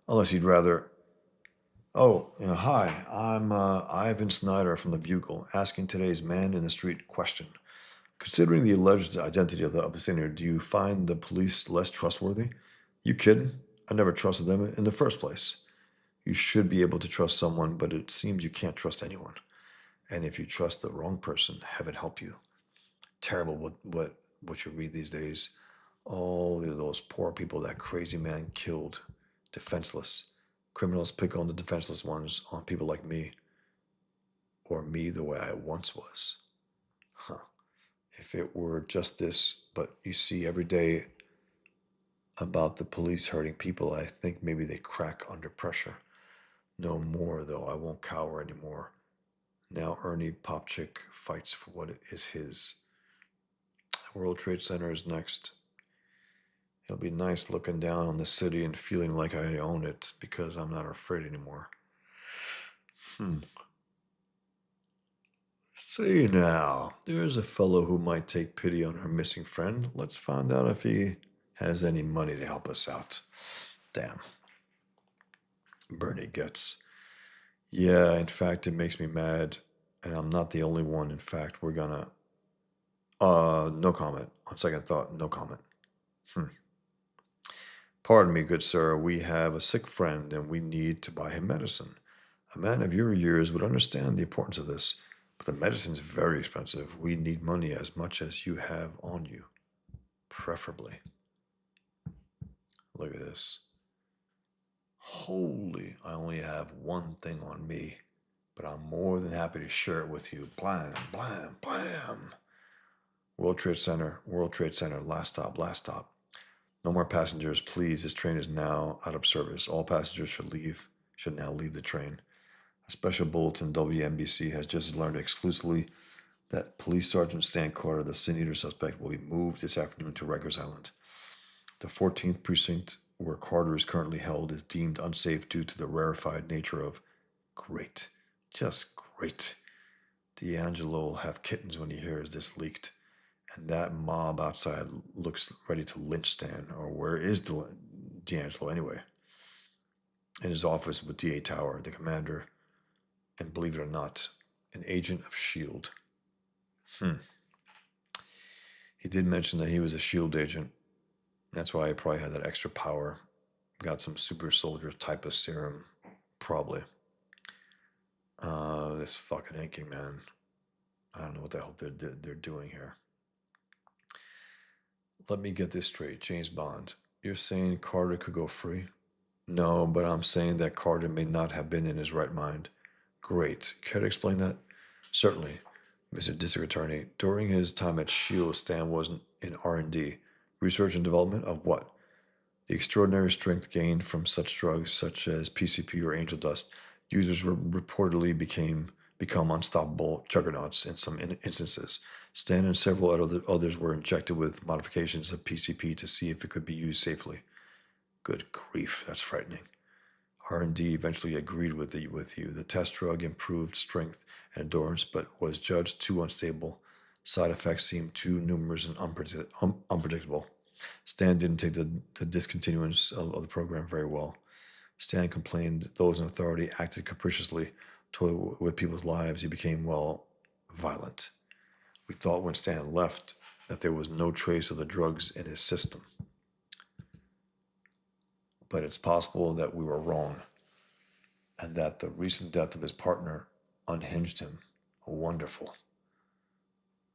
unless you'd rather. Oh, hi. I'm Ivan Snyder from the Bugle, asking today's man in the street question. Considering the alleged identity of the singer, do you find the police less trustworthy? You kidding? I never trusted them in the first place. You should be able to trust someone, but it seems you can't trust anyone. And if you trust the wrong person, heaven help you. Terrible what you read these days. All of those poor people that crazy man killed, defenseless. Criminals pick on the defenseless ones, on people like me, or me the way I once was. Huh. If it were just this, but you see every day about the police hurting people, I think maybe they crack under pressure. No more, though. I won't cower anymore. Now Ernie Popchick fights for what is his. The World Trade Center is next. It'll be nice looking down on the city and feeling like I own it because I'm not afraid anymore. Hmm. See now, there's a fellow who might take pity on her missing friend. Let's find out if he has any money to help us out. Damn. Bernie gets. Yeah, in fact, it makes me mad, and I'm not the only one. In fact, we're gonna. No comment. On second thought, no comment. Hmm. Pardon me, good sir. We have a sick friend, and we need to buy him medicine. A man of your years would understand the importance of this, but the medicine's very expensive. We need money as much as you have on you, preferably. Look at this. Holy, I only have one thing on me, but I'm more than happy to share it with you. Blam, blam, blam. World Trade Center, last stop, last stop. No more passengers, please. This train is now out of service. All passengers should now leave the train. A special bulletin WNBC has just learned exclusively that Police Sergeant Stan Carter, the sin eater suspect, will be moved this afternoon to Rikers Island. The 14th precinct, where Carter is currently held, is deemed unsafe due to the rarefied nature of great, just great. D'Angelo will have kittens when he hears this leaked. And that mob outside looks ready to lynch Stan. Or where is D'Angelo anyway? In his office with DA Tower, the commander, and believe it or not, an agent of S.H.I.E.L.D. He did mention that he was a S.H.I.E.L.D. agent. That's why he probably had that extra power. Got some super soldier type of serum, probably. This fucking inking, man. I don't know what the hell they're doing here. Let me get this straight, James Bond. You're saying Carter could go free? No, but I'm saying that Carter may not have been in his right mind. Great. Care to explain that? Certainly, Mr. District Attorney. During his time at S.H.I.E.L.D., Stan was in R&D, research and development of what? The extraordinary strength gained from such drugs such as PCP or angel dust. Users reportedly become unstoppable juggernauts in some instances. Stan and several others were injected with modifications of PCP to see if it could be used safely. Good grief, that's frightening. R&D eventually agreed with you. The test drug improved strength and endurance, but was judged too unstable. Side effects seemed too numerous and unpredictable. Stan didn't take the discontinuance of the program very well. Stan complained those in authority acted capriciously toyed with people's lives. He became, well, violent. We thought when Stan left that there was no trace of the drugs in his system, but it's possible that we were wrong and that the recent death of his partner unhinged him. Wonderful.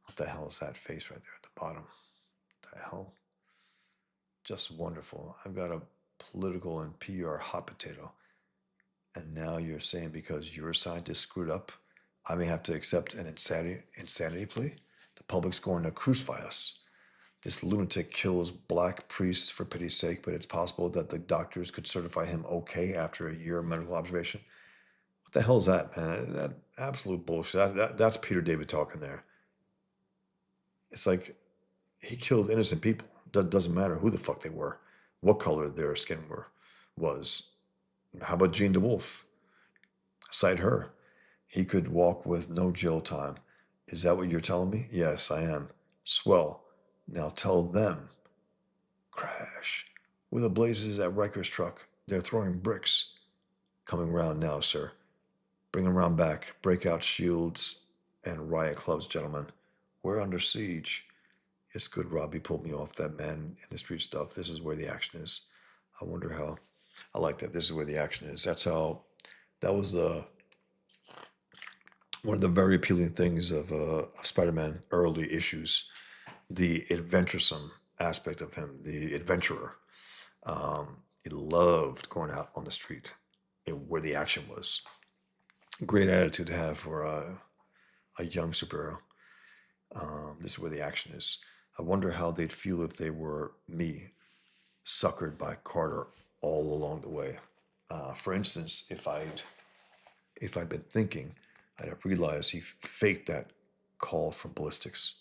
What the hell is that face right there at the bottom? What the hell? Just wonderful. I've got a political and PR hot potato. And now you're saying because your scientist screwed up, I may have to accept an insanity plea? The public's going to crucify us. This lunatic kills black priests for pity's sake, but it's possible that the doctors could certify him okay after a year of medical observation. What the hell is that, man? That absolute bullshit. That's Peter David talking there. It's like he killed innocent people. Doesn't matter who the fuck they were, what color their skin was. How about Jean DeWolff? Cite her. He could walk with no jail time. Is that what you're telling me? Yes, I am. Swell. Now tell them. Crash. With the blazes at Riker's truck, they're throwing bricks. Coming round now, sir. Bring 'em round back. Break out shields and riot clubs, gentlemen. We're under siege. It's good Robbie pulled me off that man in the street stuff. This is where the action is. I wonder how. I like that. This is where the action is. That was one of the very appealing things of Spider-Man early issues. The adventuresome aspect of him, the adventurer. He loved going out on the street where the action was. Great attitude to have for a young superhero. This is where the action is. I wonder how they'd feel if they were me, suckered by Carter all along the way. For instance, if I'd been thinking, I'd have realized he faked that call from ballistics.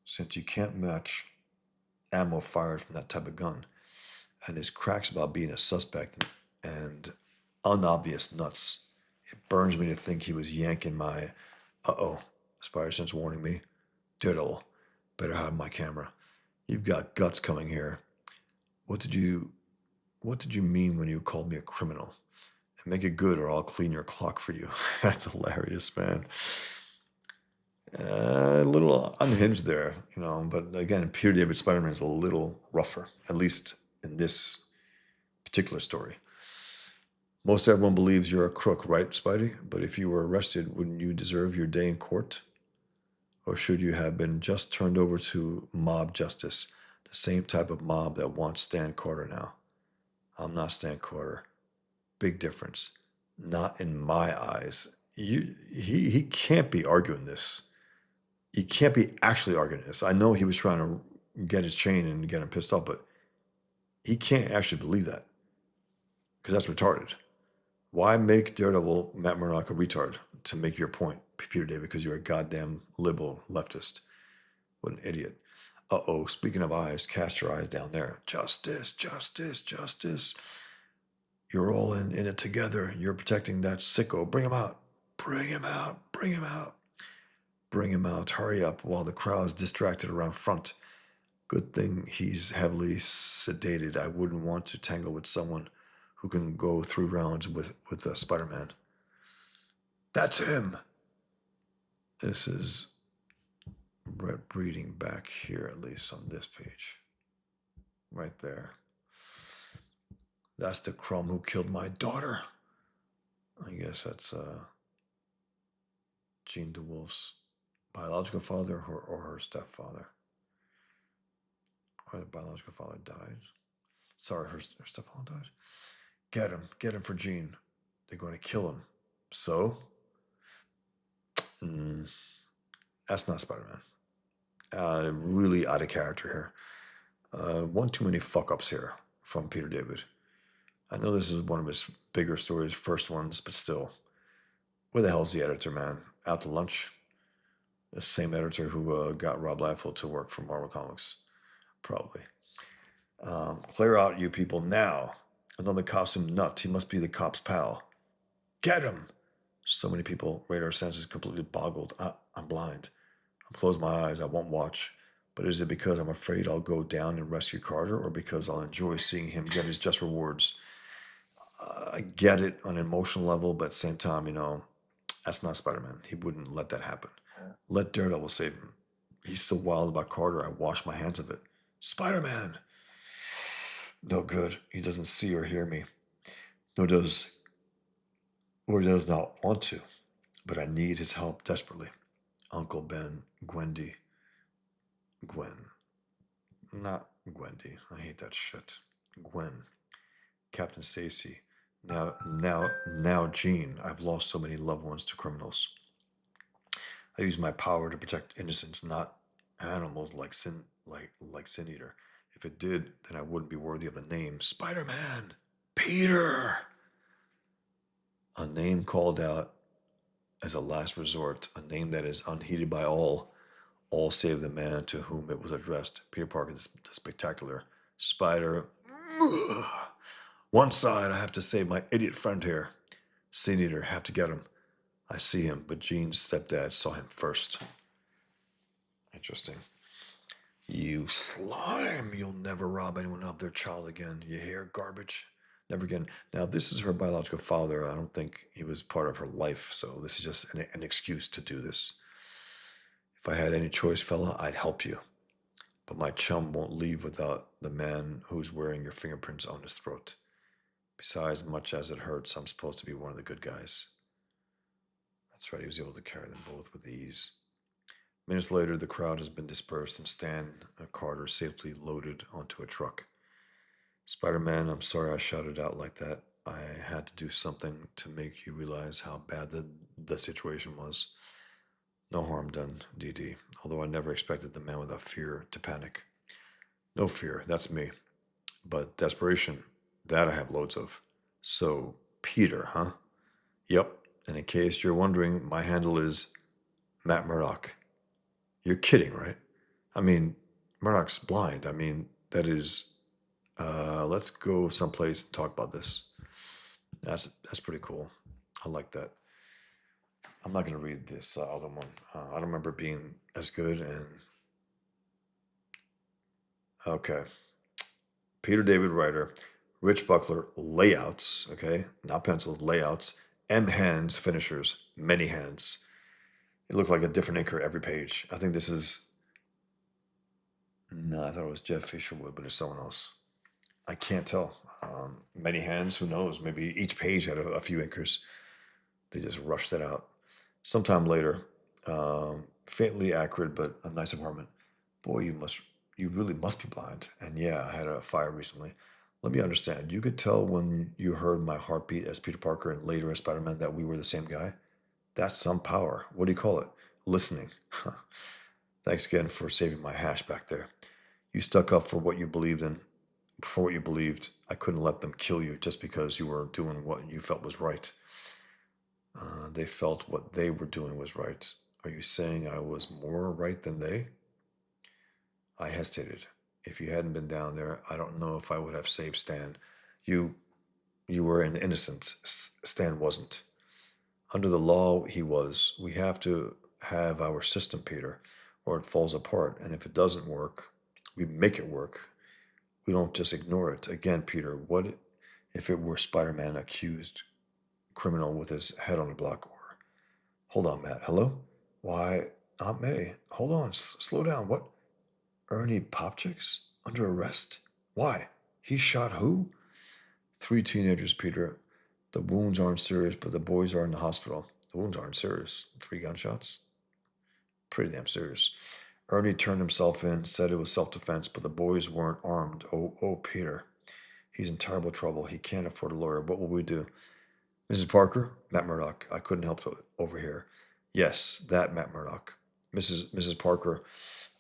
Since you can't match ammo fired from that type of gun, and his cracks about being a suspect and unobvious nuts, it burns me to think he was yanking my Spider-Sense warning me. Diddle, better hide my camera. You've got guts coming here. What did you mean when you called me a criminal? And make it good or I'll clean your clock for you. That's hilarious, man. A little unhinged there, but again, Peter David Spider-Man is a little rougher, at least in this particular story. Most everyone believes you're a crook, right, Spidey? But if you were arrested, wouldn't you deserve your day in court? Or should you have been just turned over to mob justice, the same type of mob that wants Stan Carter now? I'm not Stan Carter. Big difference. Not in my eyes. He can't be arguing this. He can't be actually arguing this. I know he was trying to get his chain and get him pissed off, but he can't actually believe that because that's retarded. Why make Daredevil Matt Murdock a retard to make your point, Peter David, because you're a goddamn liberal leftist? What an idiot. Speaking of eyes, cast your eyes down there. Justice, justice, justice. You're all in it together. You're protecting that sicko. Bring him out. Bring him out. Bring him out. Bring him out. Hurry up while the crowd's distracted around front. Good thing he's heavily sedated. I wouldn't want to tangle with someone who can go 3 rounds with Spider-Man. That's him. This is Brett reading back here, at least on this page. Right there. That's the crumb who killed my daughter. I guess that's Jean DeWolff's biological father or her stepfather. Or the biological father died. Sorry, her stepfather died. Get him for Jean. They're going to kill him. So? That's not Spider-Man. Really out of character here. One too many fuck-ups here from Peter David. I know this is one of his bigger stories, first ones, but still. Where the hell's the editor, man? Out to lunch? The same editor who got Rob Liefeld to work for Marvel Comics. Probably. Clear out, you people, now. Another costume nut. He must be the cop's pal. Get him! So many people. Radar senses completely boggled. I'm blind. I'll close my eyes. I won't watch. But is it because I'm afraid I'll go down and rescue Carter, or because I'll enjoy seeing him get his just rewards? I get it on an emotional level, but at the same time, that's not Spider-Man. He wouldn't let that happen. Let Daredevil save him. He's so wild about Carter, I wash my hands of it. Spider-Man! No good. He doesn't see or hear me. Nor does, or does not want to. But I need his help desperately. Uncle Ben, Gwendy. Gwen. Not Gwendy. I hate that shit. Gwen. Captain Stacy. Now, Jean. I've lost so many loved ones to criminals. I use my power to protect innocents, not animals like Sin Eater. If it did, then I wouldn't be worthy of the name Spider-Man. Peter. A name called out as a last resort, a name that is unheeded by all save the man to whom it was addressed. Peter Parker, the spectacular Spider. One side, I have to save my idiot friend here. Sin Eater, have to get him. I see him, but Jean's stepdad saw him first. Interesting. You slime! You'll never rob anyone of their child again. You hear, garbage? Never again. Now, if this is her biological father, I don't think he was part of her life, so this is just an excuse to do this. If I had any choice, fella, I'd help you. But my chum won't leave without the man who's wearing your fingerprints on his throat. Besides, much as it hurts, I'm supposed to be one of the good guys. That's right, he was able to carry them both with ease. Minutes later, the crowd has been dispersed and Stan Carter safely loaded onto a truck. Spider-Man, I'm sorry I shouted out like that. I had to do something to make you realize how bad the situation was. No harm done, DD, although I never expected the man without fear to panic. No fear, that's me. But desperation, that I have loads of. So, Peter, huh? Yep, and in case you're wondering, my handle is Matt Murdock. You're kidding, right? I mean, Murdoch's blind. I mean, that is. Let's go someplace and talk about this. That's pretty cool. I like that. I'm not going to read this other one. I don't remember it being as good. And okay, Peter David Writer, Rich Buckler layouts. Okay, not pencils, layouts. M hands finishers, many hands. It looked like a different inker every page. I think this is. No, I thought it was Jeff Fisherwood, but it's someone else. I can't tell. Many hands, who knows? Maybe each page had a few inkers. They just rushed it out. Sometime later, faintly acrid, but a nice apartment. Boy, you really must be blind. And yeah, I had a fire recently. Let me understand. You could tell when you heard my heartbeat as Peter Parker and later as Spider-Man that we were the same guy? That's some power. What do you call it? Listening. Thanks again for saving my hash back there. You stuck up for what you believed in. For what you believed, I couldn't let them kill you just because you were doing what you felt was right. They felt what they were doing was right. Are you saying I was more right than they? I hesitated. If you hadn't been down there, I don't know if I would have saved Stan. You, you were an innocent. Stan wasn't. Under the law, he was. We have to have our system, Peter, or it falls apart. And if it doesn't work, we make it work. We don't just ignore it. Again, Peter, what if it were Spider-Man accused criminal with his head on a block? Or, hold on, Matt. Hello? Why, Aunt May? Hold on. Slow down. What? Ernie Popchicks? Under arrest? Why? He shot who? 3 teenagers, Peter. The wounds aren't serious, but the boys are in the hospital. The wounds aren't serious. 3 gunshots? Pretty damn serious. Ernie turned himself in, said it was self-defense, but the boys weren't armed. Oh, Peter. He's in terrible trouble. He can't afford a lawyer. What will we do? Mrs. Parker? Matt Murdock. I couldn't help to overhear. Yes, that Matt Murdock. Mrs. Parker,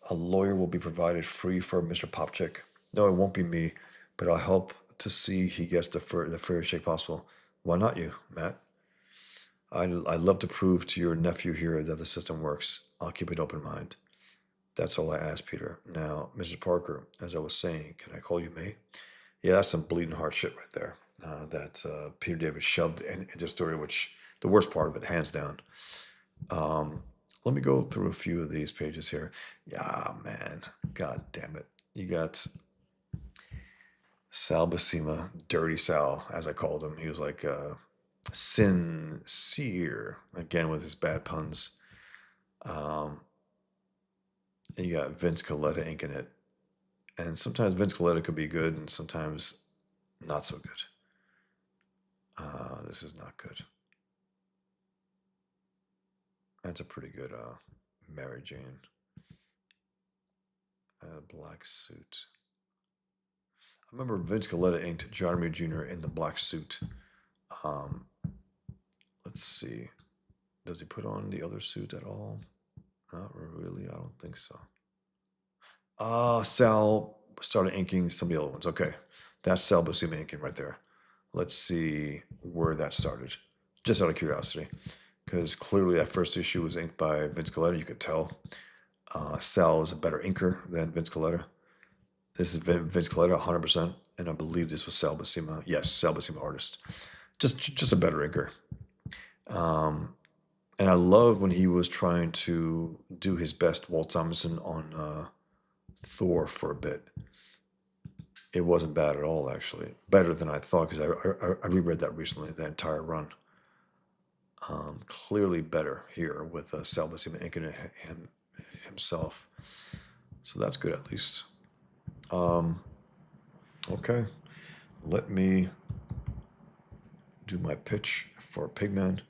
a lawyer will be provided free for Mr. Popchick. No, it won't be me, but I'll help to see he gets the fairest shake possible. Why not you, Matt? I'd love to prove to your nephew here that the system works. I'll keep an open mind. That's all I ask, Peter. Now, Mrs. Parker, as I was saying, can I call you May? Yeah, that's some bleeding heart shit right there. That Peter David shoved into the story, which the worst part of it, hands down. Let me go through a few of these pages here. Yeah, man. God damn it. You got Sal Buscema, Dirty Sal, as I called him. He was like sincere, again with his bad puns. Um, and you got Vince Coletta inking it. And sometimes Vince Coletta could be good, and sometimes not so good. This is not good. That's a pretty good Mary Jane. Black suit. I remember Vince Coletta inked John Romita Jr. in the black suit. Um, let's see. Does he put on the other suit at all? Not really. I don't think so. Sal started inking some of the other ones. Okay. That's Sal Buscema inking right there. Let's see where that started. Just out of curiosity. Because clearly that first issue was inked by Vince Coletta. You could tell. Sal is a better inker than Vince Coletta. This is Vince Coletta, 100%. And I believe this was Sal Buscema. Yes, Sal Buscema artist. Just a better inker. And I loved when he was trying to do his best Walt Simonson on Thor for a bit. It wasn't bad at all, actually. Better than I thought, because I reread that recently, the entire run. Clearly better here with Sal Buscema inking it himself. So that's good, at least. Okay. Let me do my pitch for Pigman.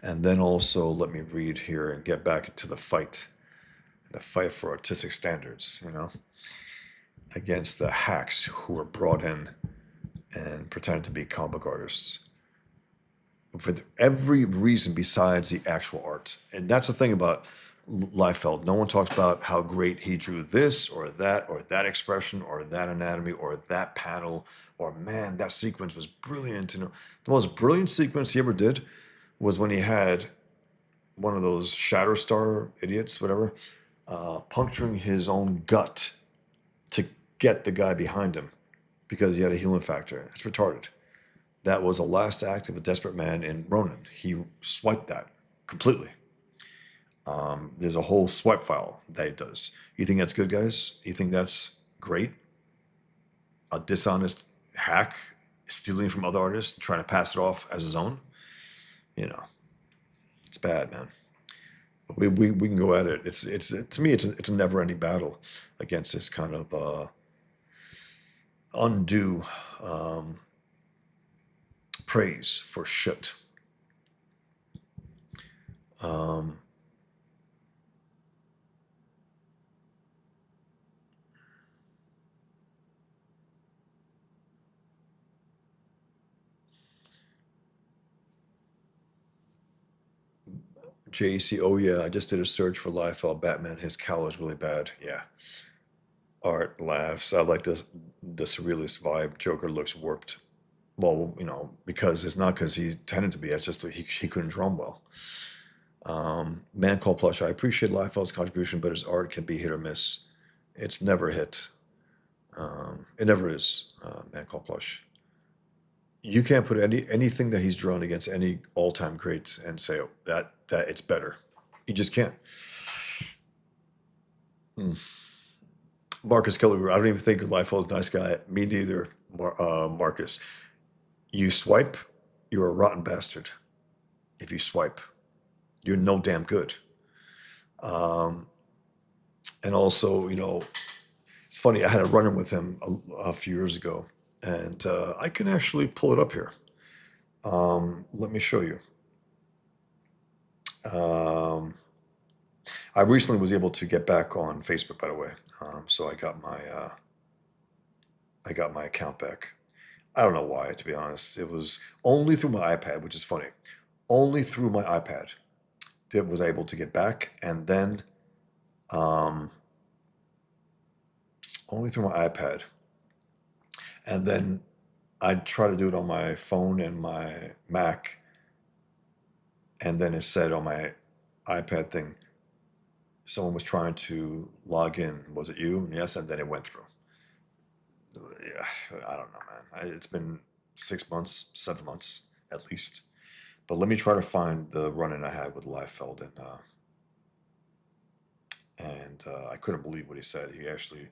And then also let me read here and get back into the fight for artistic standards, against the hacks who were brought in and pretended to be comic book artists for every reason besides the actual art. And that's the thing about Liefeld. No one talks about how great he drew this or that expression or that anatomy or that panel, or man, that sequence was brilliant. The most brilliant sequence he ever did was when he had one of those Shatterstar idiots, whatever, puncturing his own gut to get the guy behind him because he had a healing factor. It's retarded. That was the last act of a desperate man in Ronin. He swiped that completely. There's a whole swipe file that he does. You think that's good, guys? You think that's great? A dishonest hack stealing from other artists, trying to pass it off as his own? It's bad, man. We can go at it. It's to me, it's a never-ending battle against this kind of undue praise for shit. JC, oh yeah, I just did a search for Liefeld Batman. His cowl is really bad. Yeah. Art laughs. I like the surrealist vibe. Joker looks warped. Well, because it's not because he tended to be. It's just that he couldn't draw him well. Man Called Plush. I appreciate Liefeld's contribution, but his art can be hit or miss. It's never hit. It never is. Man Called Plush. You can't put anything that he's drawn against any all-time greats and say that it's better. You just can't. Marcus Keller, I don't even think Liefeld's a nice guy. Me neither, Marcus. You swipe, you're a rotten bastard. If you swipe, you're no damn good. And also, it's funny. I had a run-in with him a few years ago, and I can actually pull it up here. Let me show you. I recently was able to get back on Facebook, by the way. So I got my account back. I don't know why, to be honest. It was only through my iPad, which is funny. Only through my iPad that was able to get back, and then only through my iPad. And then I try to do it on my phone and my Mac, and then it said on my iPad thing, someone was trying to log in. Was it you? Yes, and then it went through. Yeah, I don't know, man. It's been 6 months, 7 months at least. But let me try to find the run-in I had with Liefeld, and I couldn't believe what he said. He actually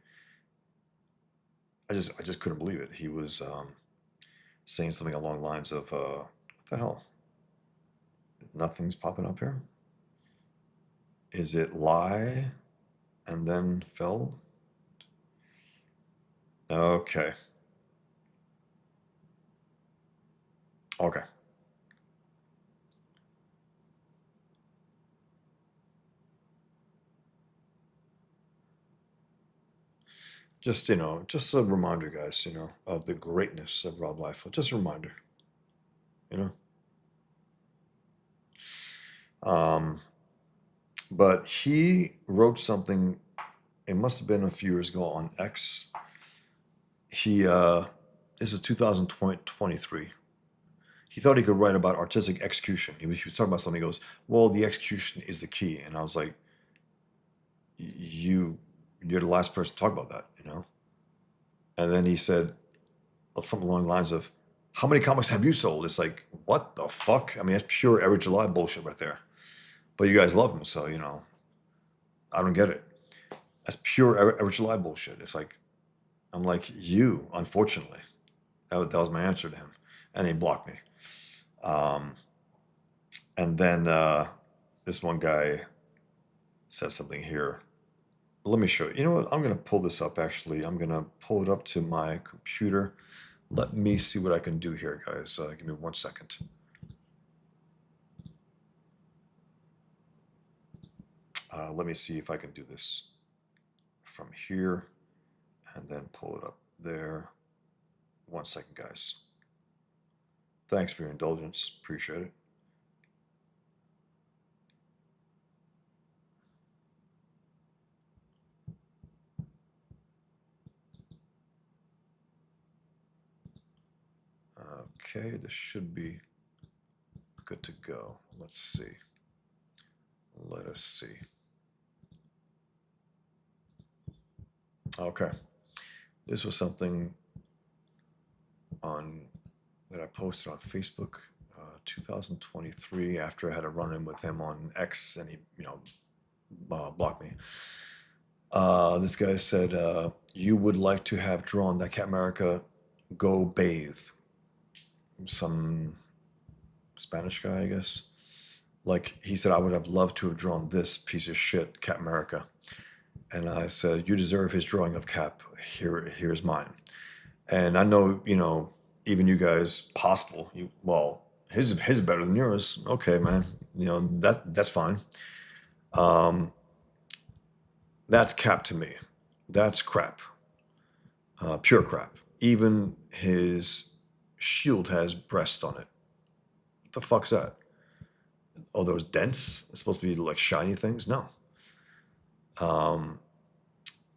I just couldn't believe it. He was saying something along the lines of, what the hell? Nothing's popping up here. Is it lie and then fell? Okay. Okay. Just, just a reminder, guys, of the greatness of Rob Liefeld. Just a reminder, you know. Um, but he wrote something, it must have been a few years ago on X. This is 2023. He thought he could write about artistic execution. He was talking about something. He goes, well, the execution is the key. And I was like, you're the last person to talk about that. And then he said something along the lines of, how many comics have you sold? It's like, what the fuck? I mean, that's pure Average July bullshit right there. But you guys love him, so, I don't get it. That's pure Average July bullshit. It's like, I'm like, unfortunately. That was my answer to him. And he blocked me. And then this one guy says something here. Let me show you. You know what? I'm going to pull this up, actually. I'm going to pull it up to my computer. Let me see what I can do here, guys. Give me 1 second. Let me see if I can do this from here and then pull it up there. 1 second, guys. Thanks for your indulgence. Appreciate it. Okay, this should be good to go. Let's see. Let us see. Okay. This was something that I posted on Facebook 2023 after I had a run-in with him on X and he, blocked me. This guy said, you would like to have drawn that Captain America go bathe. Some Spanish guy, I guess. Like, he said, I would have loved to have drawn this piece of shit, Captain America. And I said, you deserve his drawing of Cap. Here's mine. And I know, even you guys, possible. His is better than yours. Okay, man. That's fine. That's Cap to me. That's crap. Pure crap. Even his shield has breast on it. What the fuck's that? Oh, those dents? It's supposed to be like shiny things? No.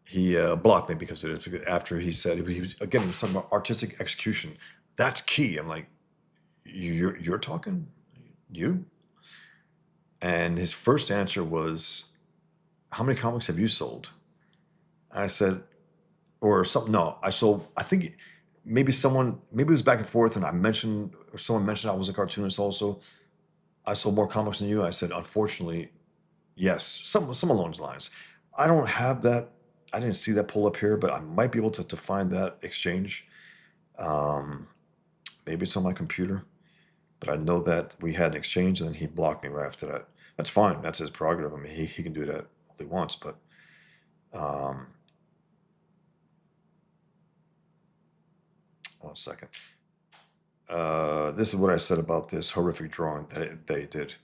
He blocked me because of it. Because after he said he was talking about artistic execution. That's key. I'm like, you're talking? You? And his first answer was, how many comics have you sold? I said, or something. No, I sold, I think maybe it was back and forth and someone mentioned I was a cartoonist also. I sold more comics than you. I said, unfortunately, yes, some along those lines. I don't have that. I didn't see that pull up here, but I might be able to find that exchange. Maybe it's on my computer, but I know that we had an exchange and then he blocked me right after that. That's fine. That's his prerogative. I mean, he can do that all he wants, but 1 second. This is what I said about this horrific drawing that they did.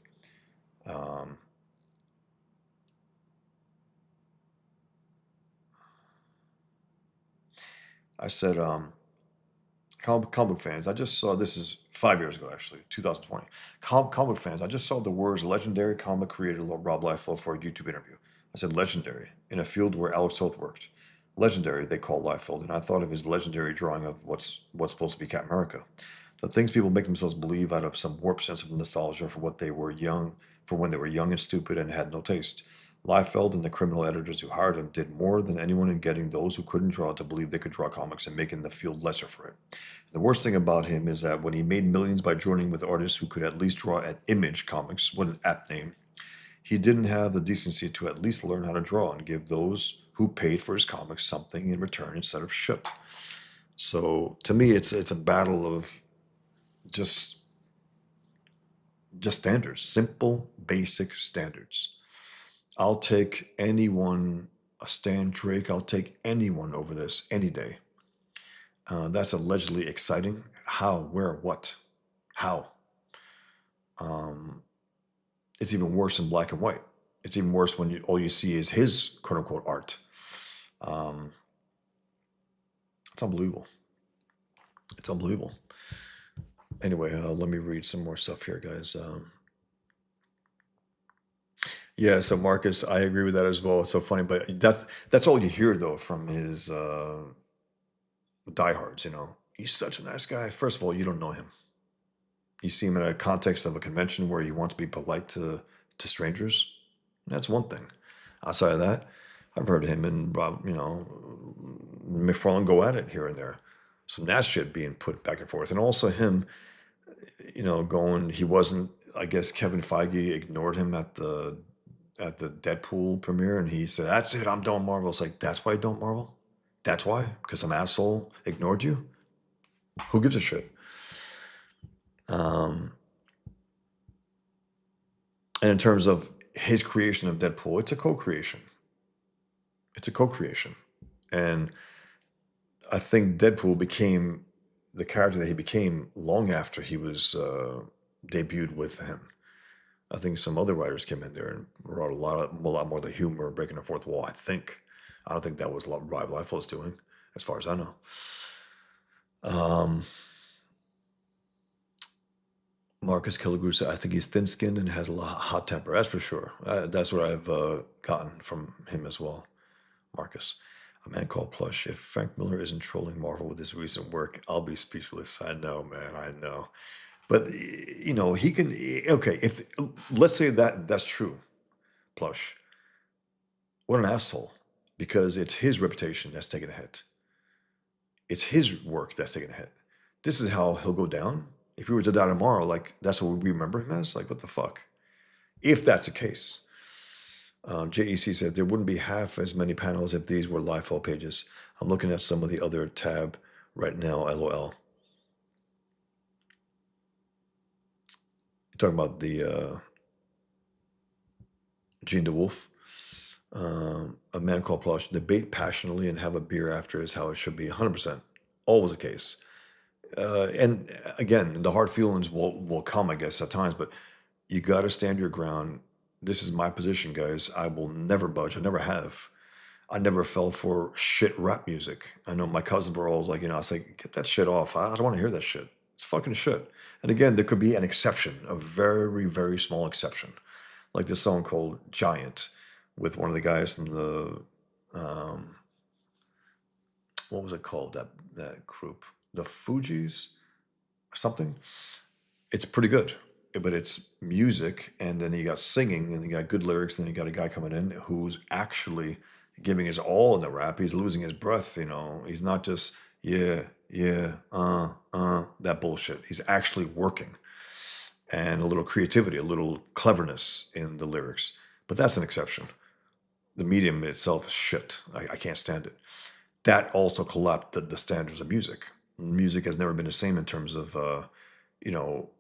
I said, comic book fans, I just saw, this is 5 years ago, actually, 2020. Comic book fans, I just saw the words legendary comic creator Rob Liefeld for a YouTube interview. I said legendary, in a field where Alex Toth worked. Legendary, they call Liefeld, and I thought of his legendary drawing of what's supposed to be Captain America. The things people make themselves believe out of some warped sense of nostalgia for when they were young and stupid and had no taste. Liefeld and the criminal editors who hired him did more than anyone in getting those who couldn't draw to believe they could draw comics and making the field lesser for it. The worst thing about him is that when he made millions by joining with artists who could at least draw at Image Comics, what an apt name, he didn't have the decency to at least learn how to draw and give those who paid for his comics something in return instead of shit. So to me, it's a battle of just just standards, simple, basic standards. I'll take anyone, a Stan Drake. I'll take anyone over this any day. That's allegedly exciting. How? Where? What? How? Um, it's even worse in black and white. It's even worse when all you see is his quote unquote art. Um, it's unbelievable. It's unbelievable. Anyway, let me read some more stuff here, guys. Yeah, so Marcus, I agree with that as well. It's so funny, but that's all you hear though from his diehards. He's such a nice guy. First of all, you don't know him. You see him in a context of a convention where he wants to be polite to strangers. That's one thing. Outside of that, I've heard him and Rob, McFarlane go at it here and there. Some nasty shit being put back and forth, and also him, going. He wasn't. I guess Kevin Feige ignored him at the Deadpool premiere, and he said, "That's it. I'm done Marvel." It's like, that's why you don't Marvel. That's why, because some asshole ignored you. Who gives a shit? Um, and in terms of his creation of Deadpool, it's a co-creation. It's a co-creation, and I think Deadpool became the character that he became long after he was debuted with him. I think some other writers came in there and wrote a lot more of the humor, breaking the fourth wall. I don't think that was what Rob Liefeld was doing, as far as I know. Um, Marcus Killigrew said, "I think he's thin-skinned and has a lot hot temper." That's for sure. That's what I've gotten from him as well. Marcus, a man called Plush. If Frank Miller isn't trolling Marvel with his recent work, I'll be speechless. I know, man. I know. But he can. Okay, if let's say that's true, Plush. What an asshole! Because it's his reputation that's taking a hit. It's his work that's taking a hit. This is how he'll go down. If he were to die tomorrow, like that's what we remember him as. Like what the fuck? If that's the case. JEC said there wouldn't be half as many panels if these were live full pages. I'm looking at some of the other tab right now. LOL. You're talking about the Jean DeWolff. A man called Plush. Debate passionately and have a beer after is how it should be. 100%. Always the case. And again, the hard feelings will come, I guess, at times, but you got to stand your ground. This is my position, guys. I will never budge. I never have. I never fell for shit rap music. I know my cousins were always like, I was like, get that shit off. I don't want to hear that shit. It's fucking shit. And again, there could be an exception, a very, very small exception. Like this song called Giant with one of the guys from the, what was it called? That group? The Fugees? Something? It's pretty good. But it's music, and then you got singing, and you got good lyrics, and then you got a guy coming in who's actually giving his all in the rap. He's losing his breath, He's not just, yeah, yeah, that bullshit. He's actually working. And a little creativity, a little cleverness in the lyrics. But that's an exception. The medium itself is shit. I can't stand it. That also collapsed the standards of music. Music has never been the same in terms of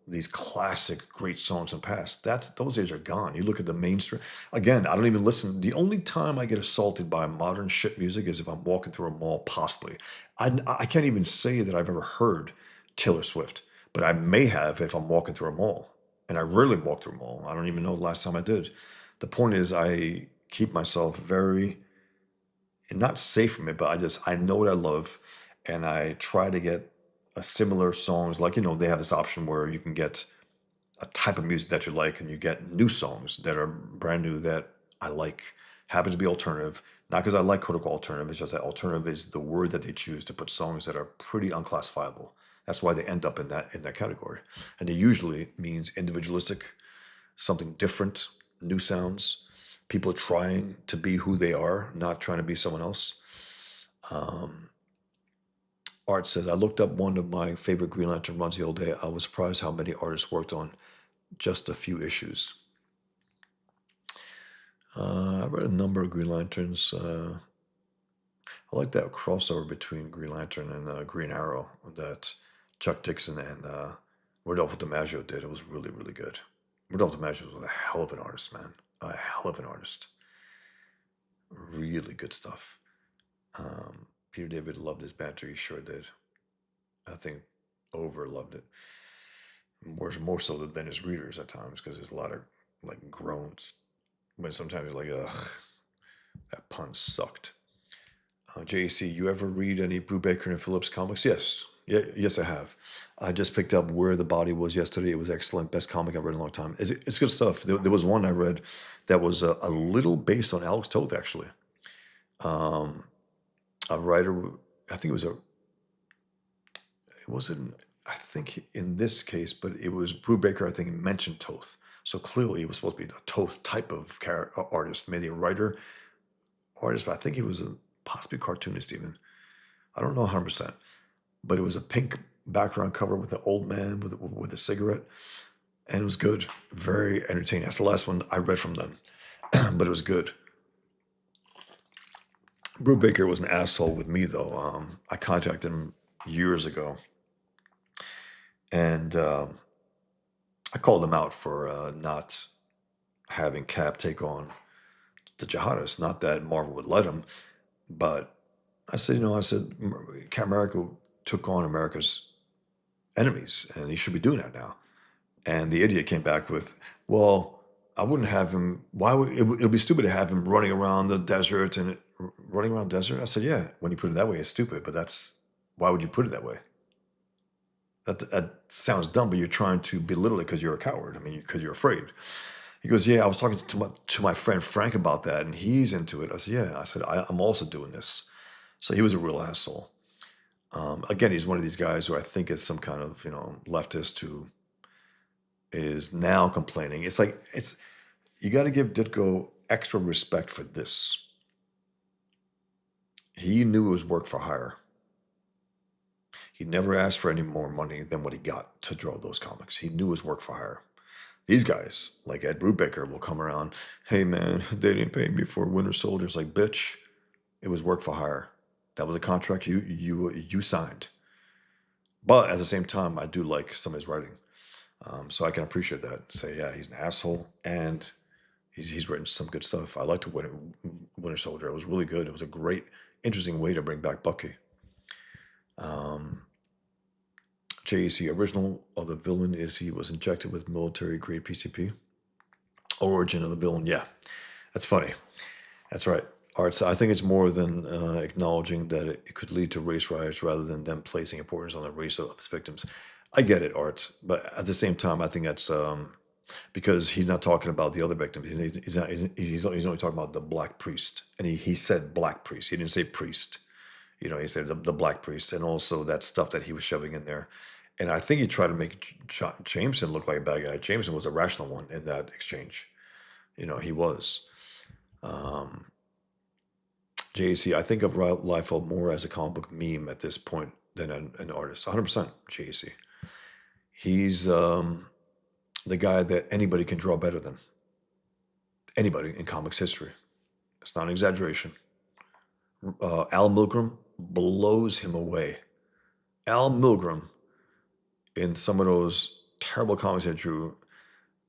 these classic great songs in the past. Those days are gone. You look at the mainstream. Again, I don't even listen. The only time I get assaulted by modern shit music is if I'm walking through a mall, possibly. I can't even say that I've ever heard Taylor Swift, but I may have if I'm walking through a mall. And I rarely walk through a mall. I don't even know the last time I did. The point is I keep myself very, not safe from it, but I know what I love, and I try to get a similar songs. Like, they have this option where you can get a type of music that you like, and you get new songs that are brand new that I like. Happens to be alternative, not because I like quote unquote alternative. It's just that alternative is the word that they choose to put songs that are pretty unclassifiable. That's why they end up in that category, and it usually means individualistic, something different, new sounds, people trying to be who they are, not trying to be someone else. Um, Art says, I looked up one of my favorite Green Lantern runs the other day. I was surprised how many artists worked on just a few issues. I read a number of Green Lanterns. I like that crossover between Green Lantern and Green Arrow that Chuck Dixon and Rodolfo DiMaggio did. It was really, really good. Rodolfo DiMaggio was a hell of an artist, man. A hell of an artist. Really good stuff. Peter David loved his banter. He sure did. I think over loved it. More so than his readers at times because there's a lot of like groans. When sometimes you're like, ugh, that pun sucked. JC, you ever read any Brubaker and Phillips comics? Yes. Yeah, yes, I have. I just picked up Where the Body Was yesterday. It was excellent. Best comic I've read in a long time. It's good stuff. There was one I read that was a little based on Alex Toth, actually. Um, a writer, I think it wasn't, I think in this case, but it was Brubaker, I think, mentioned Toth. So clearly he was supposed to be a Toth type of artist, maybe a writer, artist, but I think he was possibly cartoonist even. I don't know 100%, but it was a pink background cover with an old man with a cigarette, and it was good, very entertaining. That's the last one I read from them, but it was good. Brubaker was an asshole with me though. I contacted him years ago, and I called him out for not having Cap take on the jihadists. Not that Marvel would let him, but I said, Cap America took on America's enemies, and he should be doing that now. And the idiot came back with, well, I wouldn't have him. Why would it would be stupid to have him running around the desert and running around desert? I said, yeah, when you put it that way, it's stupid, but why would you put it that way? That sounds dumb, but you're trying to belittle it because you're a coward. I mean, because you're afraid. He goes, yeah, I was talking to my friend Frank about that, and he's into it. I said, yeah. I said, I'm also doing this. So he was a real asshole. Again, he's one of these guys who I think is some kind of leftist who is now complaining. It's like you got to give Ditko extra respect for this. He knew it was work for hire. He never asked for any more money than what he got to draw those comics. He knew it was work for hire. These guys, like Ed Brubaker, will come around, hey man, they didn't pay me for Winter Soldier. It's like, bitch, it was work for hire. That was a contract you signed. But at the same time, I do like some of his writing. So I can appreciate that. Say, yeah, he's an asshole, and he's written some good stuff. I liked Winter Soldier. It was really good. It was a great, interesting way to bring back Bucky. JEC, original of the villain is he was injected with military-grade PCP. Origin of the villain, yeah. That's funny. That's right. Art, so I think it's more than acknowledging that it could lead to race riots rather than them placing importance on the race of its victims. I get it, Art, but at the same time, I think that's because he's not talking about the other victims. He's only talking about the black priest, and he said black priest. He didn't say priest. He said the black priest, and also that stuff that he was shoving in there. And I think he tried to make Jameson look like a bad guy. Jameson was a rational one in that exchange. He was. JC, I think of Liefeld more as a comic book meme at this point than an artist. 100% JC. He's the guy that anybody can draw better than. Anybody in comics history. It's not an exaggeration. Al Milgrom blows him away. Al Milgrom, in some of those terrible comics I drew,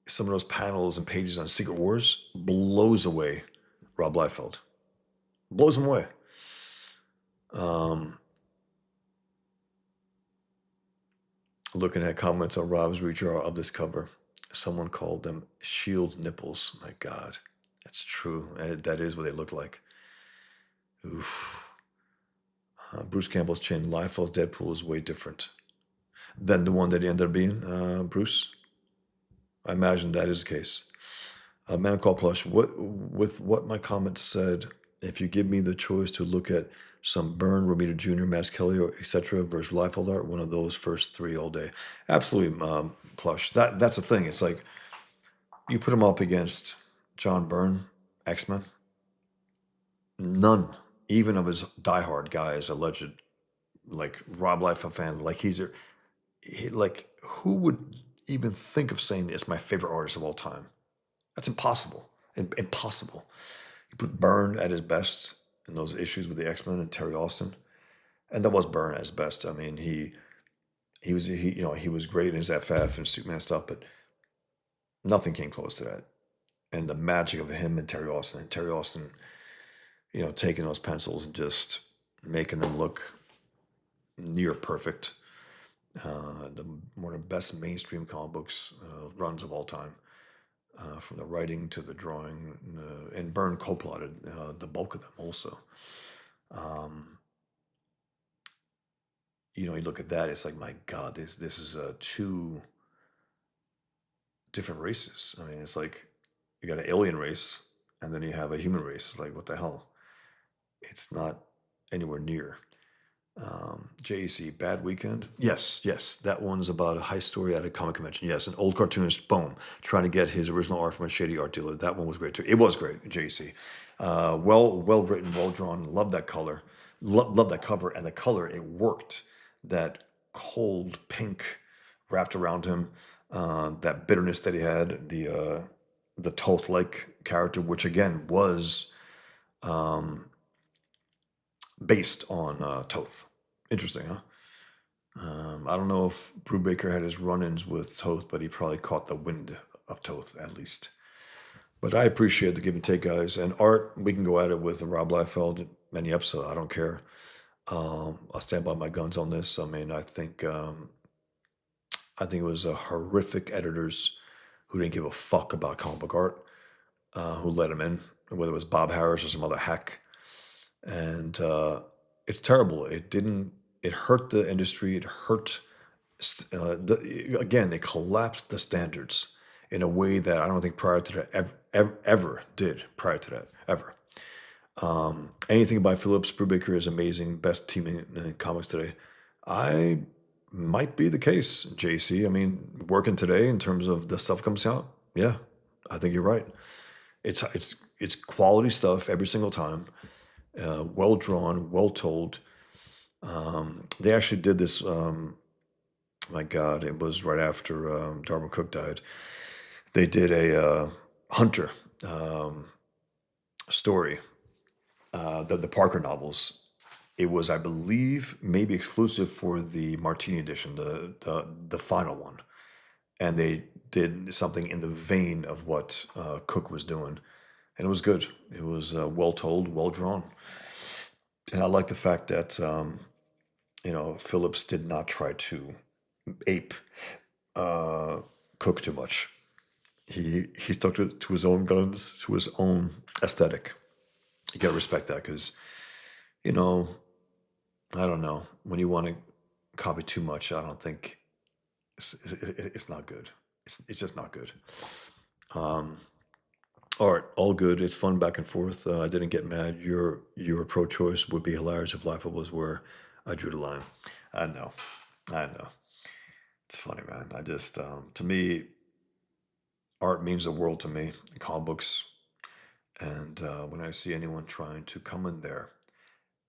some of those panels and pages on Secret Wars, blows away Rob Liefeld. Blows him away. Looking at comments on Rob's redraw of this cover, someone called them shield nipples. My God, that's true. That is what they look like. Oof. Bruce Campbell's chin. Liefeld's Deadpool is way different than the one that he ended up being, Bruce. I imagine that is the case. Man called Plush. With what my comment said, if you give me the choice to look at some Byrne, Romita Jr., Max Kelly, etc., versus Liefeld art, one of those first three all day. Absolutely, Plush. That's the thing. It's like you put him up against John Byrne, X-Men. None, even of his diehard guys, alleged, like Rob Liefeld fan, like like who would even think of saying it's my favorite artist of all time? That's impossible. Impossible. You put Byrne at his best, in those issues with the X-Men and Terry Austin. And that was Byrne at his best. I mean, he was great in his FF and Superman stuff, but nothing came close to that. And the magic of him and Terry Austin, taking those pencils and just making them look near perfect. One of the best mainstream comic books runs of all time, from the writing to the drawing, and Byrne co-plotted the bulk of them also. Um, you look at that, it's like, my God, this is two different races. I mean, it's like you got an alien race and then you have a human race. It's like, what the hell? It's not anywhere near. JEC, Bad Weekend. Yes, yes, that one's about a high story at a comic convention. Yes, an old cartoonist, boom, trying to get his original art from a shady art dealer. That one was great too. It was great, JEC. Well written, well drawn. Love that color. Love that cover and the color. It worked. That cold pink wrapped around him. That bitterness that he had. The Toth-like character, which again was um, based on Toth. Interesting, huh? I don't know if Brubaker had his run-ins with Toth, but he probably caught the wind of Toth at least. But I appreciate the give and take, guys. And art, we can go at it with Rob Liefeld any episode. I don't care. I'll stand by my guns on this. I mean, I think it was horrific editors who didn't give a fuck about comic book art, who let him in, whether it was Bob Harris or some other hack. And it's terrible. It didn't. It hurt the industry. It hurt. Again, it collapsed the standards in a way that I don't think prior to that ever did. Prior to that, ever. Anything by Phillips Brubaker is amazing. Best team in comics today. I might be the case, JC. I mean, working today in terms of the stuff comes out. Yeah, I think you're right. It's quality stuff every single time. Well drawn, well told. They actually did this. My God, it was right after Darwin Cook died. They did a Hunter um, story, the Parker novels. It was, I believe, maybe exclusive for the Martini edition, the final one, and they did something in the vein of what Cook was doing, and it was good. It was well told, well drawn, and I like the fact that Phillips did not try to ape uh, Cook too much. He stuck to his own guns, to his own aesthetic. You gotta respect that because you know I don't know when you want to copy too much. I don't think it's not good. It's just not good. Um, Art, all good. It's fun back and forth. I didn't get mad. Your pro-choice would be hilarious if life was where I drew the line. I know, I know. It's funny, man. I just to me, art means the world to me. Comic books, and when I see anyone trying to come in there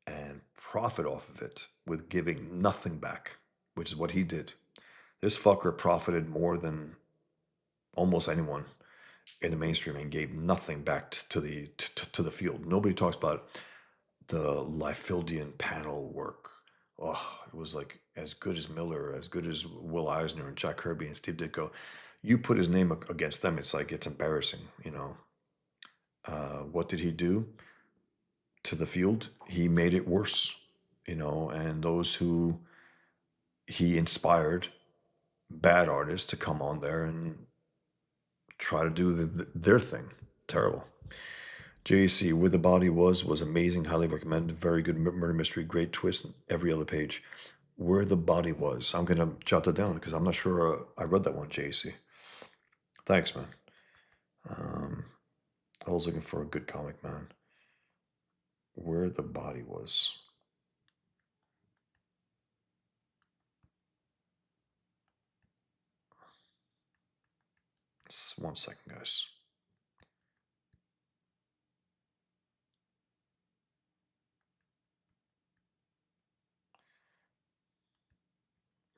and profit off of it with giving nothing back, which is what he did. This fucker profited more than almost anyone in the mainstream and gave nothing back to the field. Nobody talks about the Liefeldian panel work. Oh, it was like as good as Miller, as good as Will Eisner and Jack Kirby and Steve Ditko. You put his name against them, it's like it's embarrassing. What did he do to the field? He made it worse. And those who he inspired, bad artists, to come on there and try to do their thing. Terrible. JC, Where the Body was amazing. Highly recommended. Very good murder mystery. Great twist in every other page. Where the Body Was. I'm going to jot that down because I'm not sure I read that one, JC. Thanks, man. Um, I was looking for a good comic, man. Where the Body Was. Just 1 second, guys.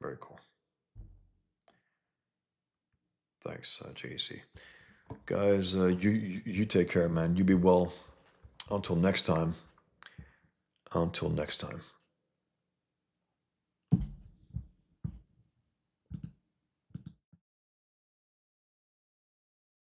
Very cool. Thanks, JC. Guys, you take care, man. You be well. Until next time. Until next time.